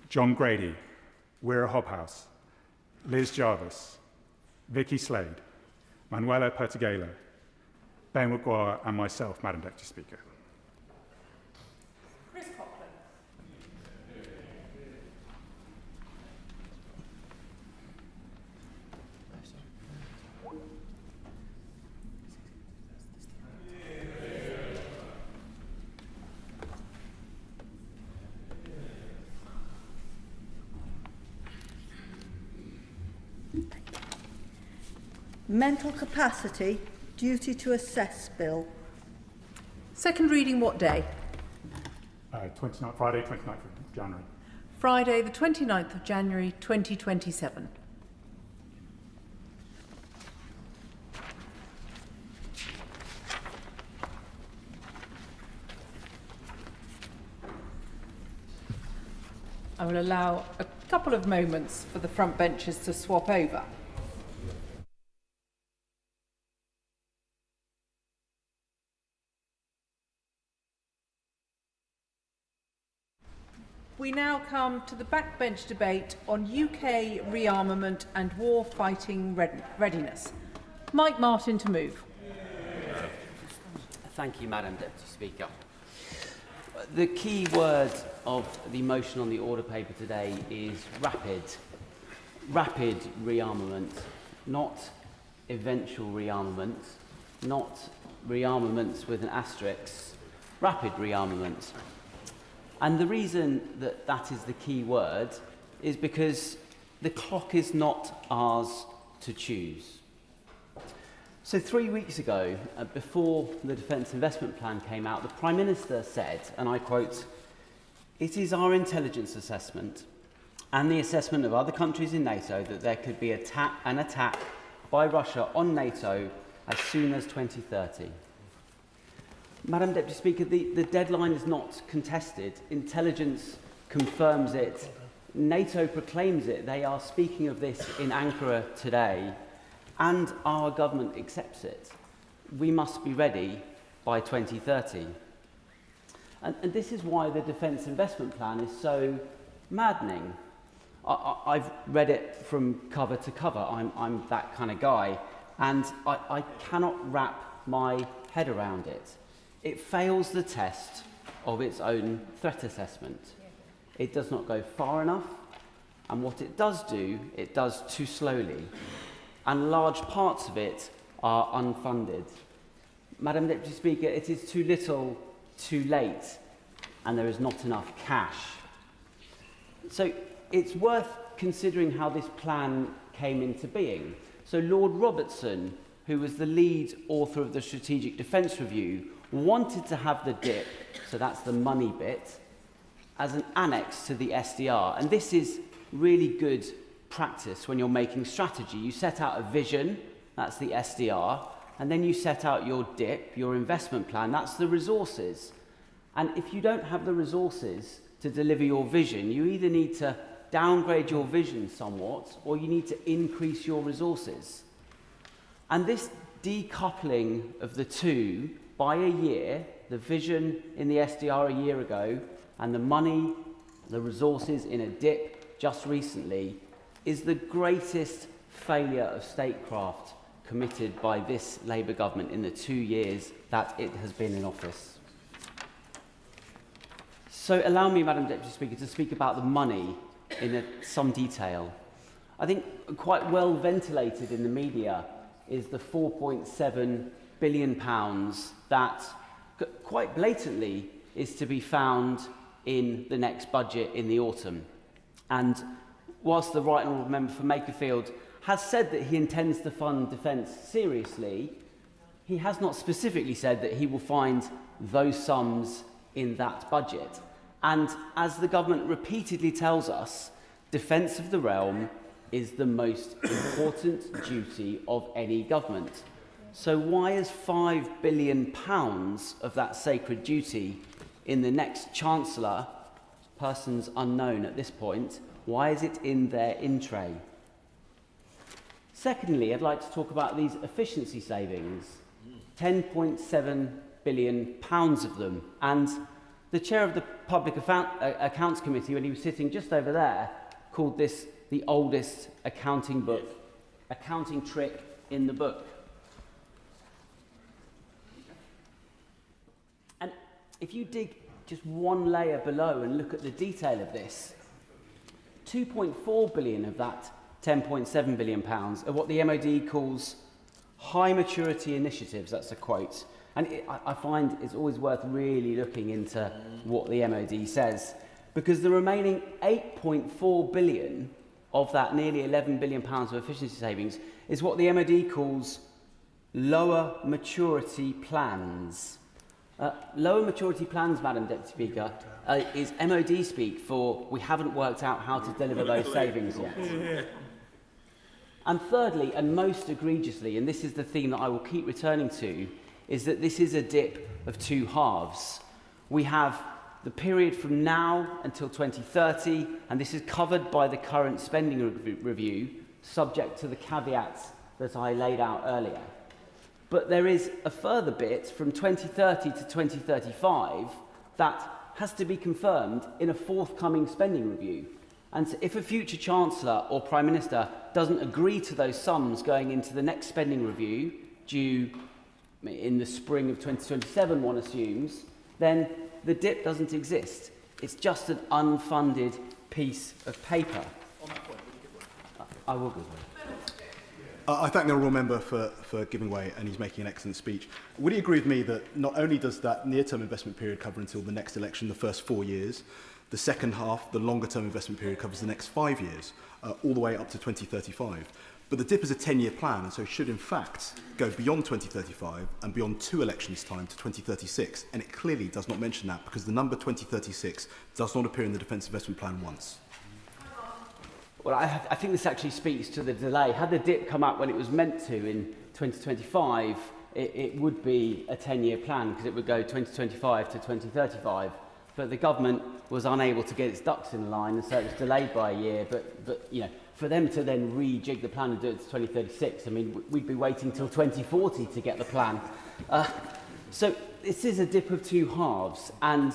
John Grady, Wira Hobhouse, Liz Jarvis, Vicky Slade, Manuela Pertigalo, Ben Maguire and myself, Madam Deputy Speaker. Mental capacity, duty to assess bill. Second reading what day? Friday, 29th of January. Friday, the 29th of January 2027. I will allow a couple of moments for the front benches to swap over. We now come to the backbench debate on UK rearmament and war fighting readiness. Mike Martin to move. Thank you, Madam Deputy Speaker. The key word of the motion on the order paper today is rapid. Rapid rearmament, not eventual rearmament, not rearmaments with an asterisk, rapid rearmament. And the reason that that is the key word is because the clock is not ours to choose. So 3 weeks ago, before the Defence Investment Plan came out, the Prime Minister said, and I quote, "It is our intelligence assessment and the assessment of other countries in NATO that there could be an attack by Russia on NATO as soon as 2030. Madam Deputy Speaker, the deadline is not contested. Intelligence confirms it. NATO proclaims it. They are speaking of this in Ankara today, and our government accepts it. We must be ready by 2030. And this is why the Defence Investment Plan is so maddening. I've read it from cover to cover. I'm that kind of guy, and I cannot wrap my head around it. It fails the test of its own threat assessment. It does not go far enough, and what it does do, it does too slowly, and large parts of it are unfunded. Madam Deputy Speaker, it is too little, too late, and there is not enough cash. So it's worth considering how this plan came into being. So Lord Robertson, who was the lead author of the Strategic Defence Review, wanted to have the DIP, so that's the money bit, as an annex to the SDR. And this is really good practice when you're making strategy. You set out a vision, that's the SDR, and then you set out your DIP, your investment plan, that's the resources. And if you don't have the resources to deliver your vision, you either need to downgrade your vision somewhat, or you need to increase your resources. And this decoupling of the two by a year, the vision in the SDR a year ago, and the money, the resources in a DIP just recently, is the greatest failure of statecraft committed by this Labour government in the 2 years that it has been in office. So allow me, Madam Deputy Speaker, to speak about the money in some detail. I think quite well ventilated in the media is the £4.7 billion that quite blatantly is to be found in the next budget in the autumn. And whilst the Right Honourable Member for Makerfield has said that he intends to fund defence seriously, he has not specifically said that he will find those sums in that budget. And as the government repeatedly tells us, defence of the realm is the most important duty of any government. So why is £5 billion of that sacred duty in the next Chancellor, persons unknown at this point, why is it in their in-tray? Secondly, I'd like to talk about these efficiency savings, £10.7 billion of them. And the chair of the Public Accounts Committee, when he was sitting just over there, called this the oldest accounting trick in the book. And if you dig just one layer below and look at the detail of this, 2.4 billion of that £10.7 billion are what the MOD calls high maturity initiatives. That's a quote. And I find it's always worth really looking into what the MOD says, because the remaining 8.4 billion of that nearly £11 billion of efficiency savings is what the MOD calls lower maturity plans. Lower maturity plans, Madam Deputy Speaker, is MOD speak for we haven't worked out how to deliver those savings yet. And thirdly, and most egregiously, and this is the theme that I will keep returning to, is that this is a dip of two halves. We have the period from now until 2030, and this is covered by the current spending review, subject to the caveats that I laid out earlier. But there is a further bit from 2030 to 2035 that has to be confirmed in a forthcoming spending review. And so if a future Chancellor or Prime Minister doesn't agree to those sums going into the next spending review, due in the spring of 2027, one assumes, then the dip doesn't exist. It's just an unfunded piece of paper. I will give way. I thank the Honourable Member for giving way, and he's making an excellent speech. Would he agree with me that not only does that near-term investment period cover until the next election, the first 4 years, the second half, the longer-term investment period, covers the next 5 years, all the way up to 2035. But the DIP is a 10-year plan, and so should in fact go beyond 2035 and beyond 2 elections' time to 2036. And it clearly does not mention that because the number 2036 does not appear in the Defence Investment Plan once. Well, I think this actually speaks to the delay. Had the dip come up when it was meant to in 2025, it would be a 10-year plan because it would go 2025 to 2035. But the government was unable to get its ducks in line, and so it was delayed by a year. But you know, for them to then rejig the plan and do it to 2036, I mean, we'd be waiting till 2040 to get the plan. So this is a dip of two halves, and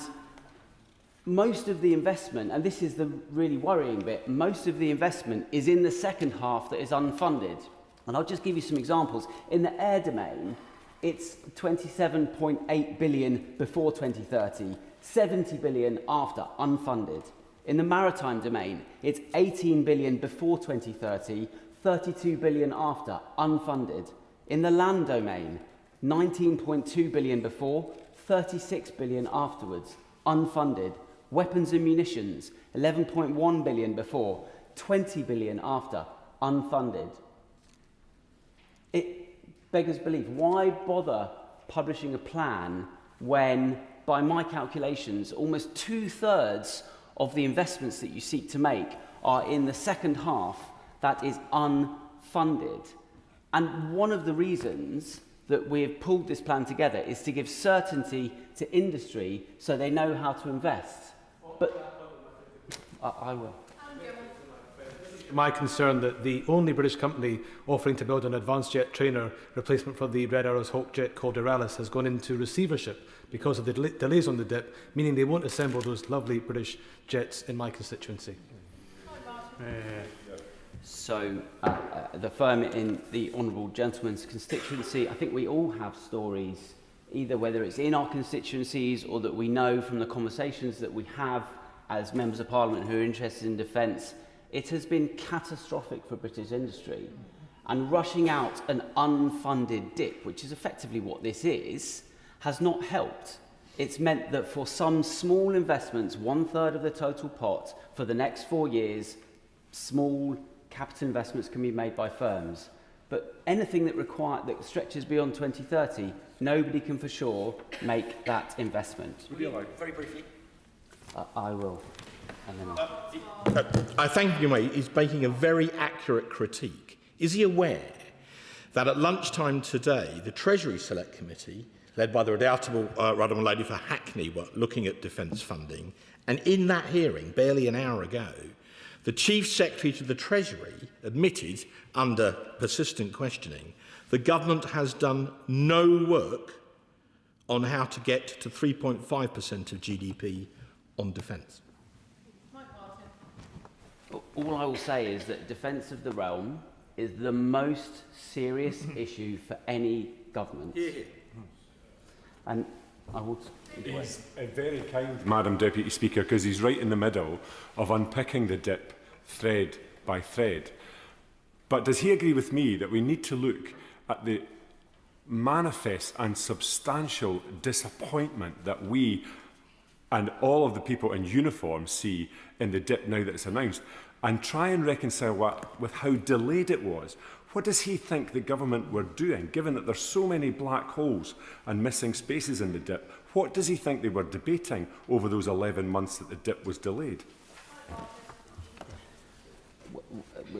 most of the investment, and this is the really worrying bit, most of the investment is in the second half that is unfunded. And I'll just give you some examples. In the air domain, it's 27.8 billion before 2030, 70 billion after, unfunded. In the maritime domain, it's 18 billion before 2030, 32 billion after, unfunded. In the land domain, 19.2 billion before, 36 billion afterwards, unfunded. Weapons and munitions, 11.1 billion before, 20 billion after, unfunded. It beggars belief. Why bother publishing a plan when, by my calculations, almost 2/3 of the investments that you seek to make are in the second half that is unfunded? And one of the reasons that we have pulled this plan together is to give certainty to industry so they know how to invest. But I will. My concern that the only British company offering to build an advanced jet trainer replacement for the Red Arrow's Hawk jet called Duralis has gone into receivership because of the delays on the DIP, meaning they won't assemble those lovely British jets in my constituency. So the firm in the Honourable Gentleman's constituency, I think we all have stories either whether it's in our constituencies or that we know from the conversations that we have as members of Parliament who are interested in defence, it has been catastrophic for British industry. And rushing out an unfunded DIP, which is effectively what this is, has not helped. It's meant that for some small investments, 1/3 of the total pot for the next 4 years, small capital investments can be made by firms. But anything that stretches beyond 2030, nobody can for sure make that investment. Very briefly. I will. And then I thank him. He's making a very accurate critique. Is he aware that at lunchtime today, the Treasury Select Committee, led by the redoubtable Honourable Lady for Hackney, were looking at defence funding, and in that hearing, barely an hour ago, the Chief Secretary to the Treasury admitted, under persistent questioning, the government has done no work on how to get to 3.5% of GDP on defence. All I will say is that defence of the realm is the most serious issue for any government. And I will... He's very kind, Madam Deputy Speaker, because he's right in the middle of unpicking the DIP thread by thread. But does he agree with me that we need to look at the manifest and substantial disappointment that we and all of the people in uniform see in the DIP now that it's announced, and try and reconcile that with how delayed it was? What does he think the government were doing, given that there's so many black holes and missing spaces in the DIP? What does he think they were debating over those 11 months that the DIP was delayed?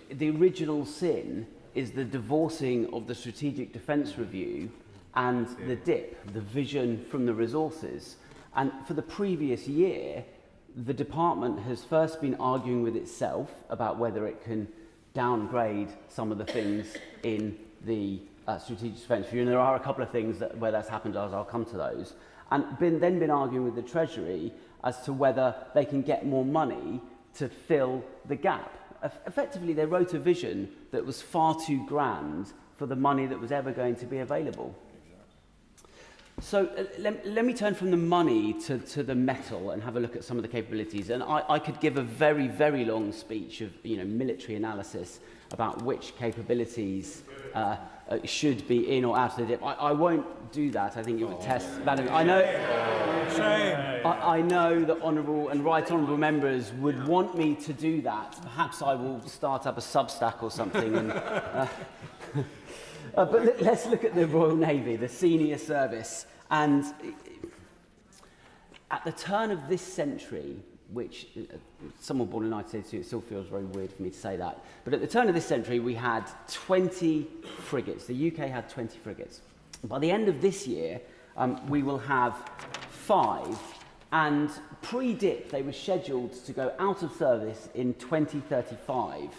The original sin is the divorcing of the Strategic Defence Review and the DIP, the vision from the resources. And for the previous year, the department has first been arguing with itself about whether it can downgrade some of the things in the Strategic Defence Review. And there are a couple of things where that's happened, as I'll come to those. And then been arguing with the Treasury as to whether they can get more money to fill the gap. Effectively, they wrote a vision that was far too grand for the money that was ever going to be available. So let me turn from the money to the metal and have a look at some of the capabilities. And I could give a very, very long speech of military analysis about which capabilities should be in or out of the DIP. I won't do that. I think it would test... I know that honourable and right honourable members would want me to do that. Perhaps I will start up a Substack or something. And, but let's look at the Royal Navy, the senior service. And at the turn of this century, which someone born in 1982, it still feels very weird for me to say that, but at the turn of this century, we had 20 frigates. The UK had 20 frigates. By the end of this year, we will have 5. And pre-DIP, they were scheduled to go out of service in 2035.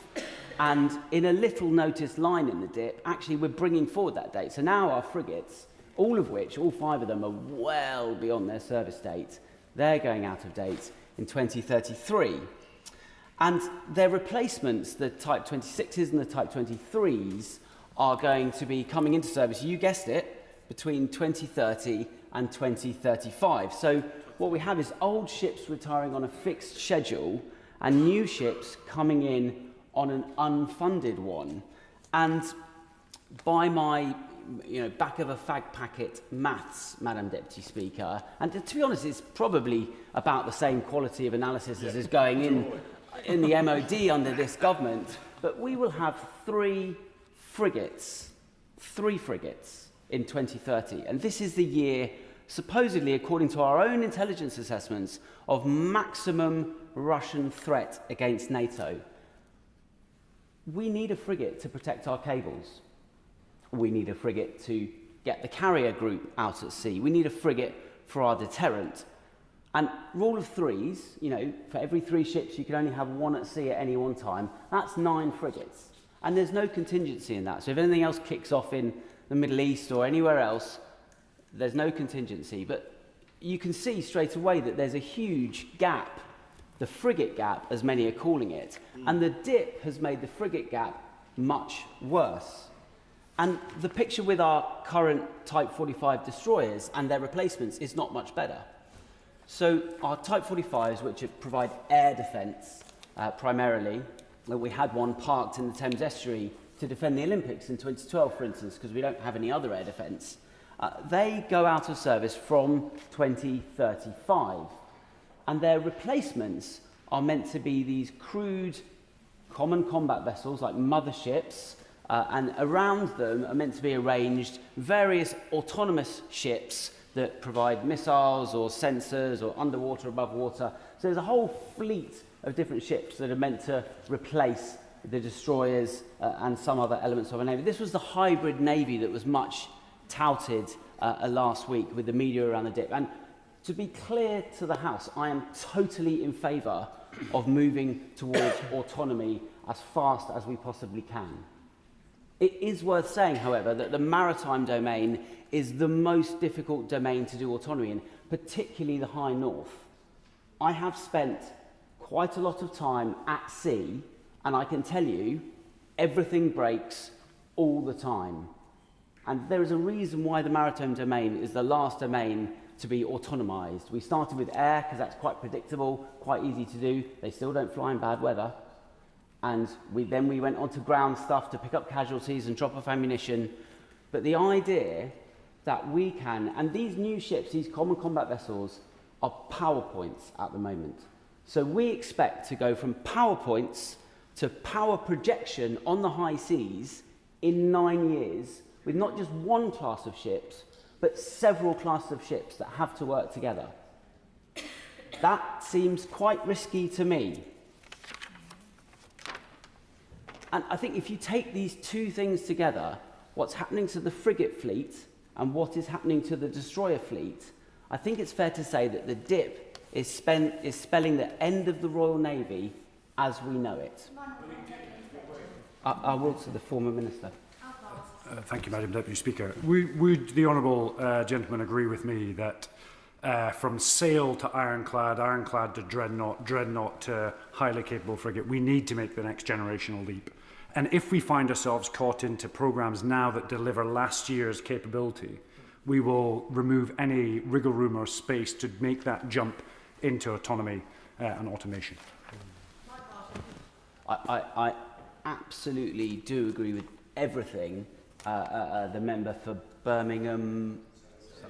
And in a little noticed line in the DIP, actually we're bringing forward that date. So now our frigates, all 5 of them are well beyond their service date. They're going out of date in 2033. And their replacements, the Type 26s and the Type 23s, are going to be coming into service, you guessed it, between 2030 and 2035. So what we have is old ships retiring on a fixed schedule and new ships coming in on an unfunded one. And by my back of a fag packet maths, Madam Deputy Speaker, and to be honest, it's probably about the same quality of analysis as is going in the MOD under this government, but we will have 3 frigates in 2030. And this is the year, supposedly, according to our own intelligence assessments, of maximum Russian threat against NATO. We need a frigate to protect our cables. We need a frigate to get the carrier group out at sea. We need a frigate for our deterrent. And rule of 3s, for every 3 ships, you can only have 1 at sea at any one time. That's 9 frigates. And there's no contingency in that. So if anything else kicks off in the Middle East or anywhere else, there's no contingency. But you can see straight away that there's a huge gap, the frigate gap, as many are calling it. And the DIP has made the frigate gap much worse. And the picture with our current Type 45 destroyers and their replacements is not much better. So our Type 45s, which provide air defence primarily, we had one parked in the Thames Estuary to defend the Olympics in 2012, for instance, because we don't have any other air defence. They go out of service from 2035. And their replacements are meant to be these crude common combat vessels like motherships, and around them are meant to be arranged various autonomous ships that provide missiles or sensors or underwater, above water. So there's a whole fleet of different ships that are meant to replace the destroyers and some other elements of a navy. This was the hybrid navy that was much touted last week with the media around the dip. And to be clear to the House, I am totally in favour of moving towards autonomy as fast as we possibly can. It is worth saying, however, that the maritime domain is the most difficult domain to do autonomy in, particularly the High North. I have spent quite a lot of time at sea, and I can tell you, everything breaks all the time. And there is a reason why the maritime domain is the last domain to be autonomised. We started with air because that's quite predictable, quite easy to do. They still don't fly in bad weather. And then we went on to ground stuff to pick up casualties and drop off ammunition. But the idea that we can, and these new ships, these common combat vessels, are PowerPoints at the moment. So we expect to go from PowerPoints to power projection on the high seas in 9 years, with not just one class of ships, but several classes of ships that have to work together. That seems quite risky to me. And I think if you take these two things together, what's happening to the frigate fleet and what is happening to the destroyer fleet, I think it's fair to say that the dip is spelling the end of the Royal Navy as we know it. I will to the former Minister. Thank you, Madam Deputy Speaker. Would the honourable gentleman agree with me that from sail to ironclad, ironclad to dreadnought, dreadnought to highly capable frigate, we need to make the next generational leap? And if we find ourselves caught into programmes now that deliver last year's capability, we will remove any wriggle room or space to make that jump into autonomy and automation. I absolutely do agree with everything the member for Birmingham,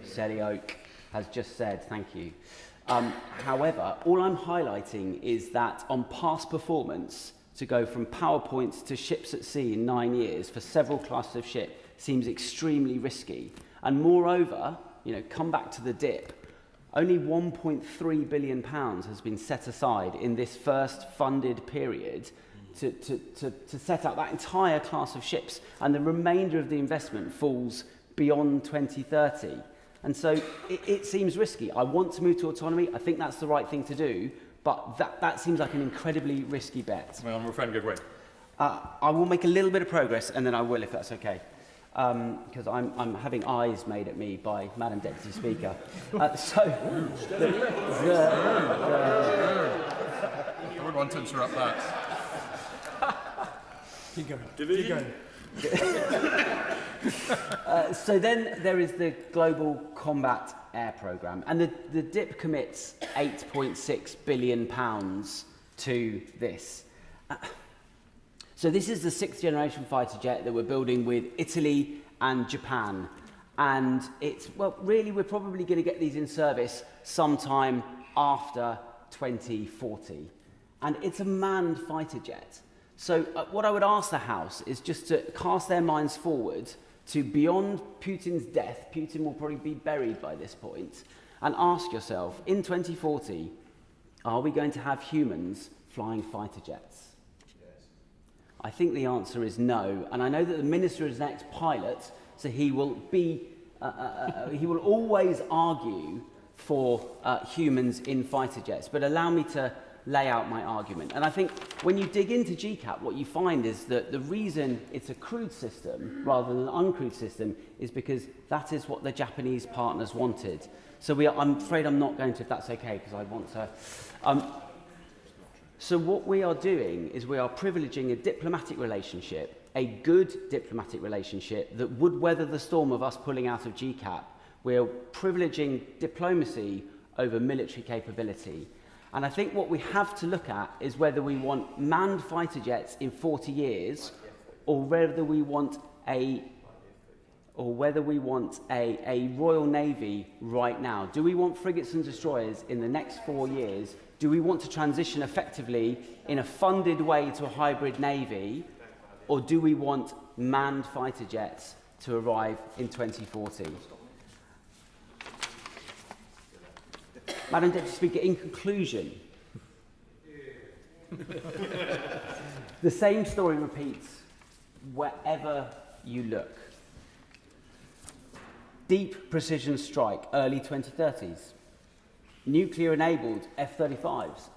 Selly Oak, has just said. Thank you. However, all I'm highlighting is that on past performance, to go from PowerPoints to ships at sea in 9 years for several classes of ship seems extremely risky. And moreover, come back to the dip. Only £1.3 billion has been set aside in this first funded period to set up that entire class of ships, and the remainder of the investment falls beyond 2030. And so it seems risky. I want to move to autonomy. I think that's the right thing to do, but that seems like an incredibly risky bet. My honourable friend, go away. I will make a little bit of progress, and then I will, if that's okay. Because I'm having eyes made at me by Madam Deputy Speaker. I would want to interrupt that. Keep going. So then there is the Global Combat Air Programme, and the DIP commits £8.6 billion to this. So this is the 6th generation fighter jet that we're building with Italy and Japan. And it's, well, really, we're probably going to get these in service sometime after 2040. And it's a manned fighter jet. So what I would ask the House is just to cast their minds forward to beyond Putin's death. Putin will probably be buried by this point. And ask yourself, in 2040, are we going to have humans flying fighter jets? I think the answer is no, and I know that the Minister is an ex-pilot, so he will always argue for humans in fighter jets. But allow me to lay out my argument. And I think when you dig into GCAP, what you find is that the reason it's a crewed system rather than an uncrewed system is because that is what the Japanese partners wanted. So I'm afraid I'm not going to, if that's okay, because I want to. So what we are doing is we are privileging a diplomatic relationship a good diplomatic relationship that would weather the storm of us pulling out of GCAP. We're privileging diplomacy over military capability. And I think what we have to look at is whether we want manned fighter jets in 40 years or whether we want a Royal Navy right now. Do we want frigates and destroyers in the next 4 years? Do we want to transition effectively in a funded way to a hybrid navy? Or do we want manned fighter jets to arrive in 2040? Madam Deputy Speaker, in conclusion, the same story repeats wherever you look. Deep precision strike, early 2030s. Nuclear-enabled F-35s,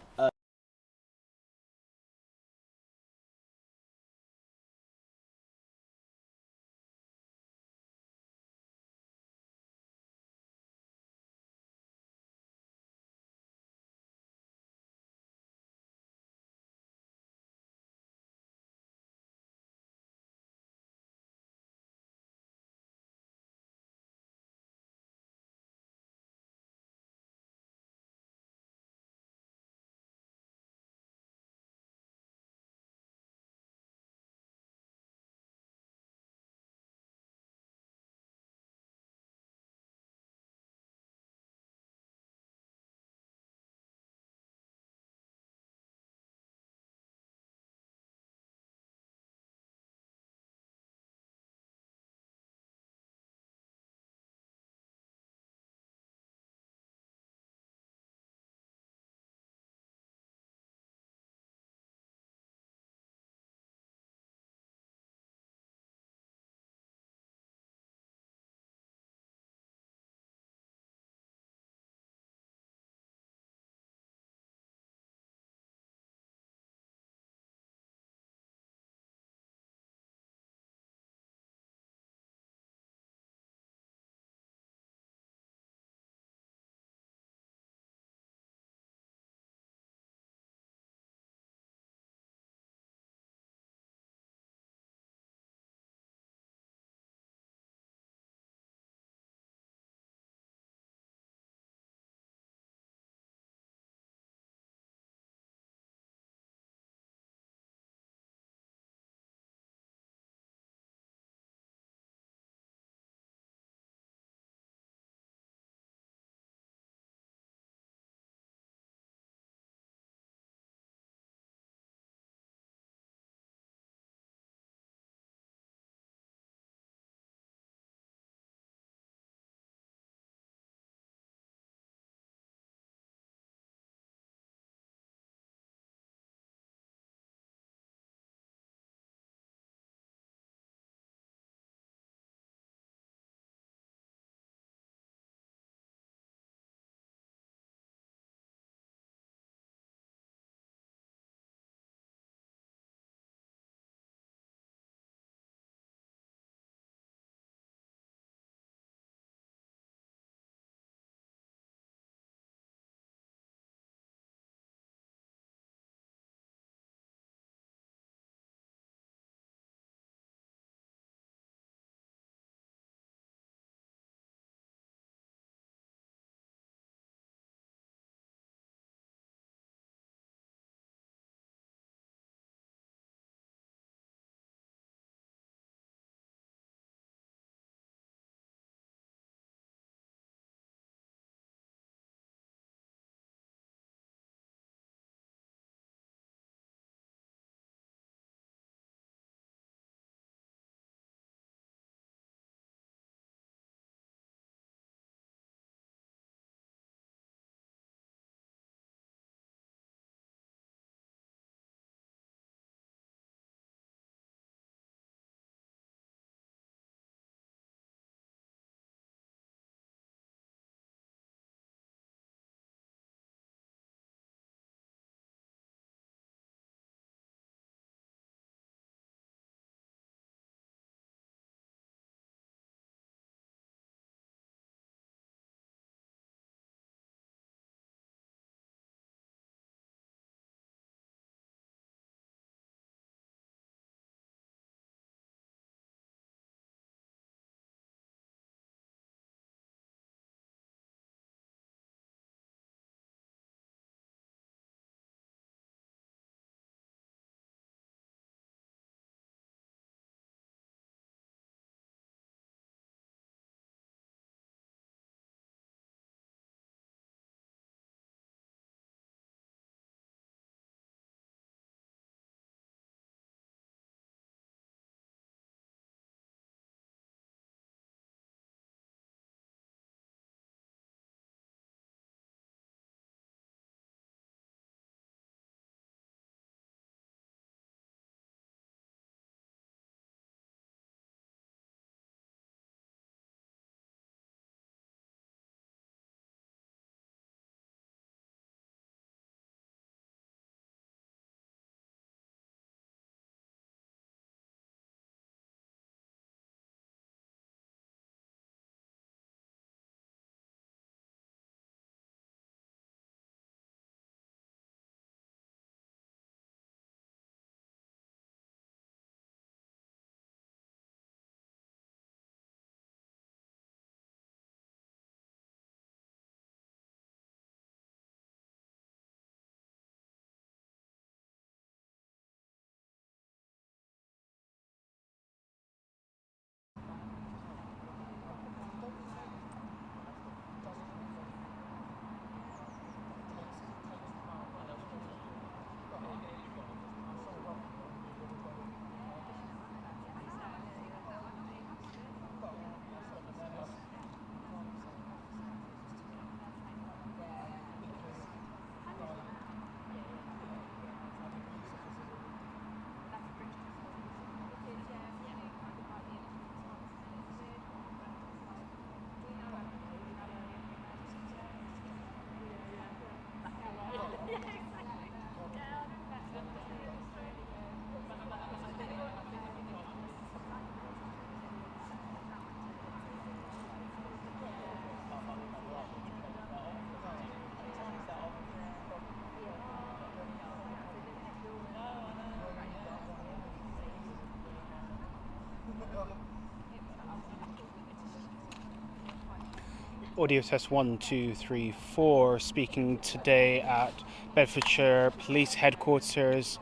Audio test 1, 2, 3, 4. Speaking today at Bedfordshire Police Headquarters.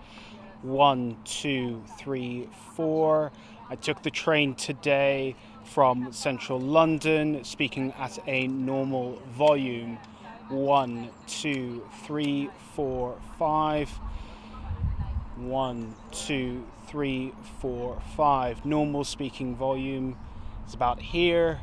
1, 2, 3, 4. I took the train today from central London, speaking at a normal volume. 1, 2, 3, 4, 5. 1, 2, 3, 4, 5. Normal speaking volume is about here.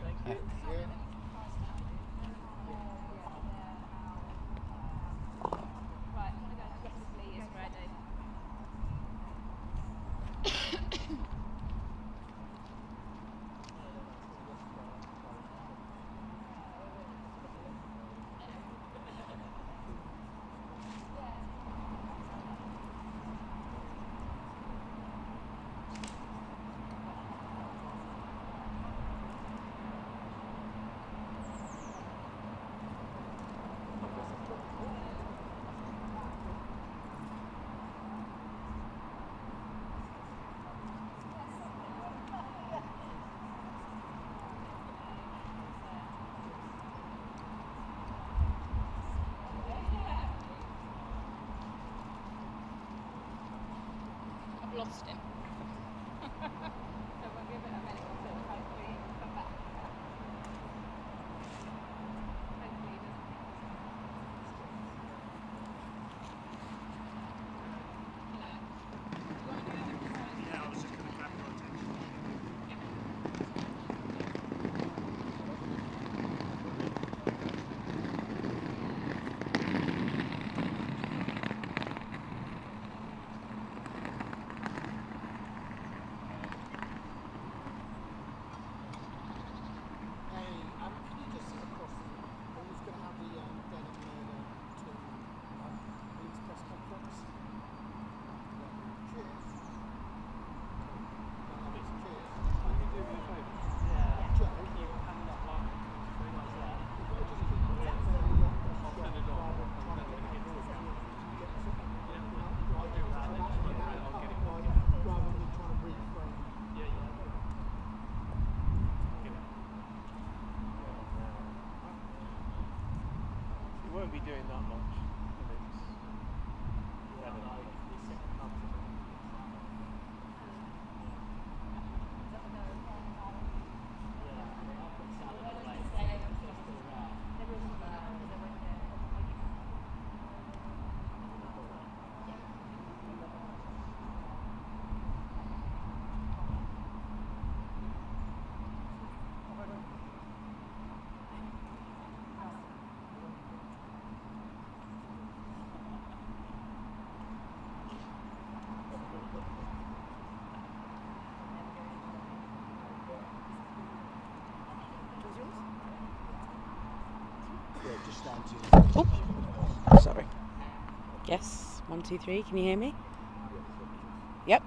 Lost him. So we'll give it a minute or two, hopefully he'll come back. Hopefully he doesn't. Yeah, I was just going to grab your attention. Won't be doing that much. Oh, sorry. Yes, 1, 2, 3. Can you hear me? Yep.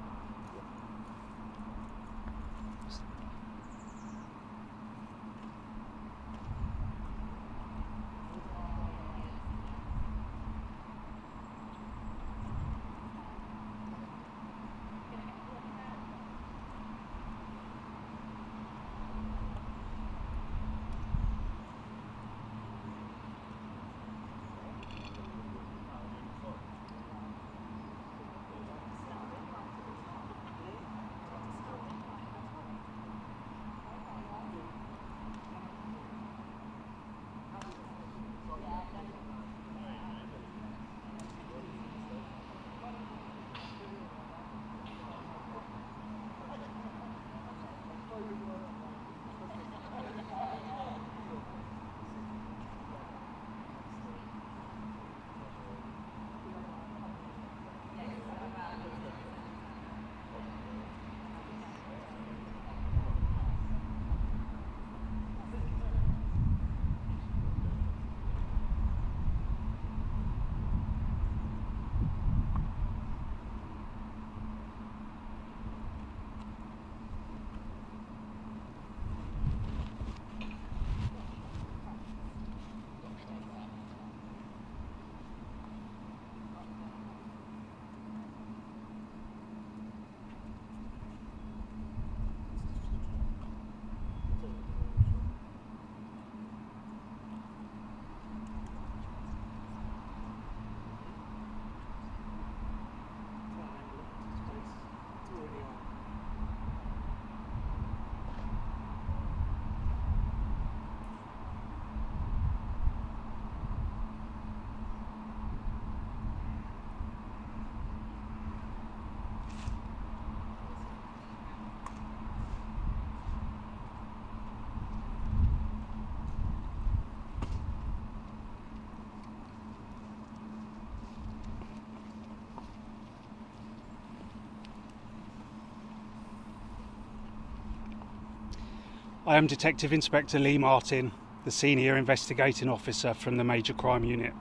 I am Detective Inspector Lee Martin, the Senior Investigating Officer from the Major Crime Unit.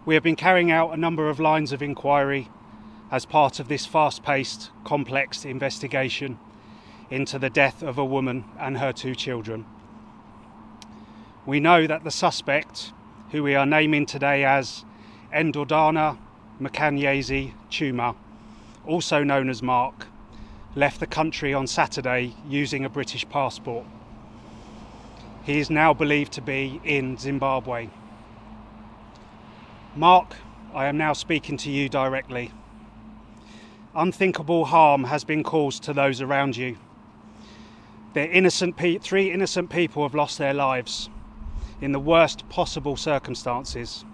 We have been carrying out a number of lines of inquiry as part of this fast-paced, complex investigation into the death of a woman and her 2 children. We know that the suspect, who we are naming today as Endordana Mkanyezi Chuma, also known as Mark, left the country on Saturday using a British passport. He is now believed to be in Zimbabwe. Mark, I am now speaking to you directly. Unthinkable harm has been caused to those around you. 3 innocent people have lost their lives in the worst possible circumstances,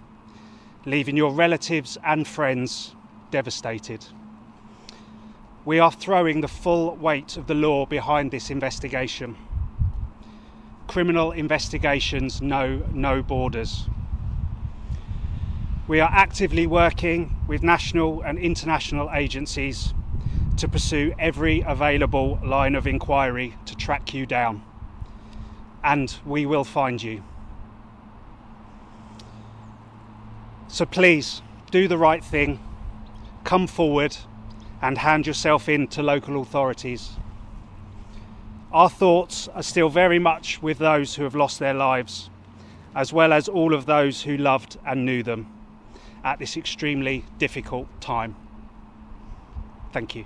leaving your relatives and friends devastated. We are throwing the full weight of the law behind this investigation. Criminal investigations know no borders. We are actively working with national and international agencies to pursue every available line of inquiry to track you down. And we will find you. So please, do the right thing, come forward and hand yourself in to local authorities. Our thoughts are still very much with those who have lost their lives, as well as all of those who loved and knew them at this extremely difficult time. Thank you.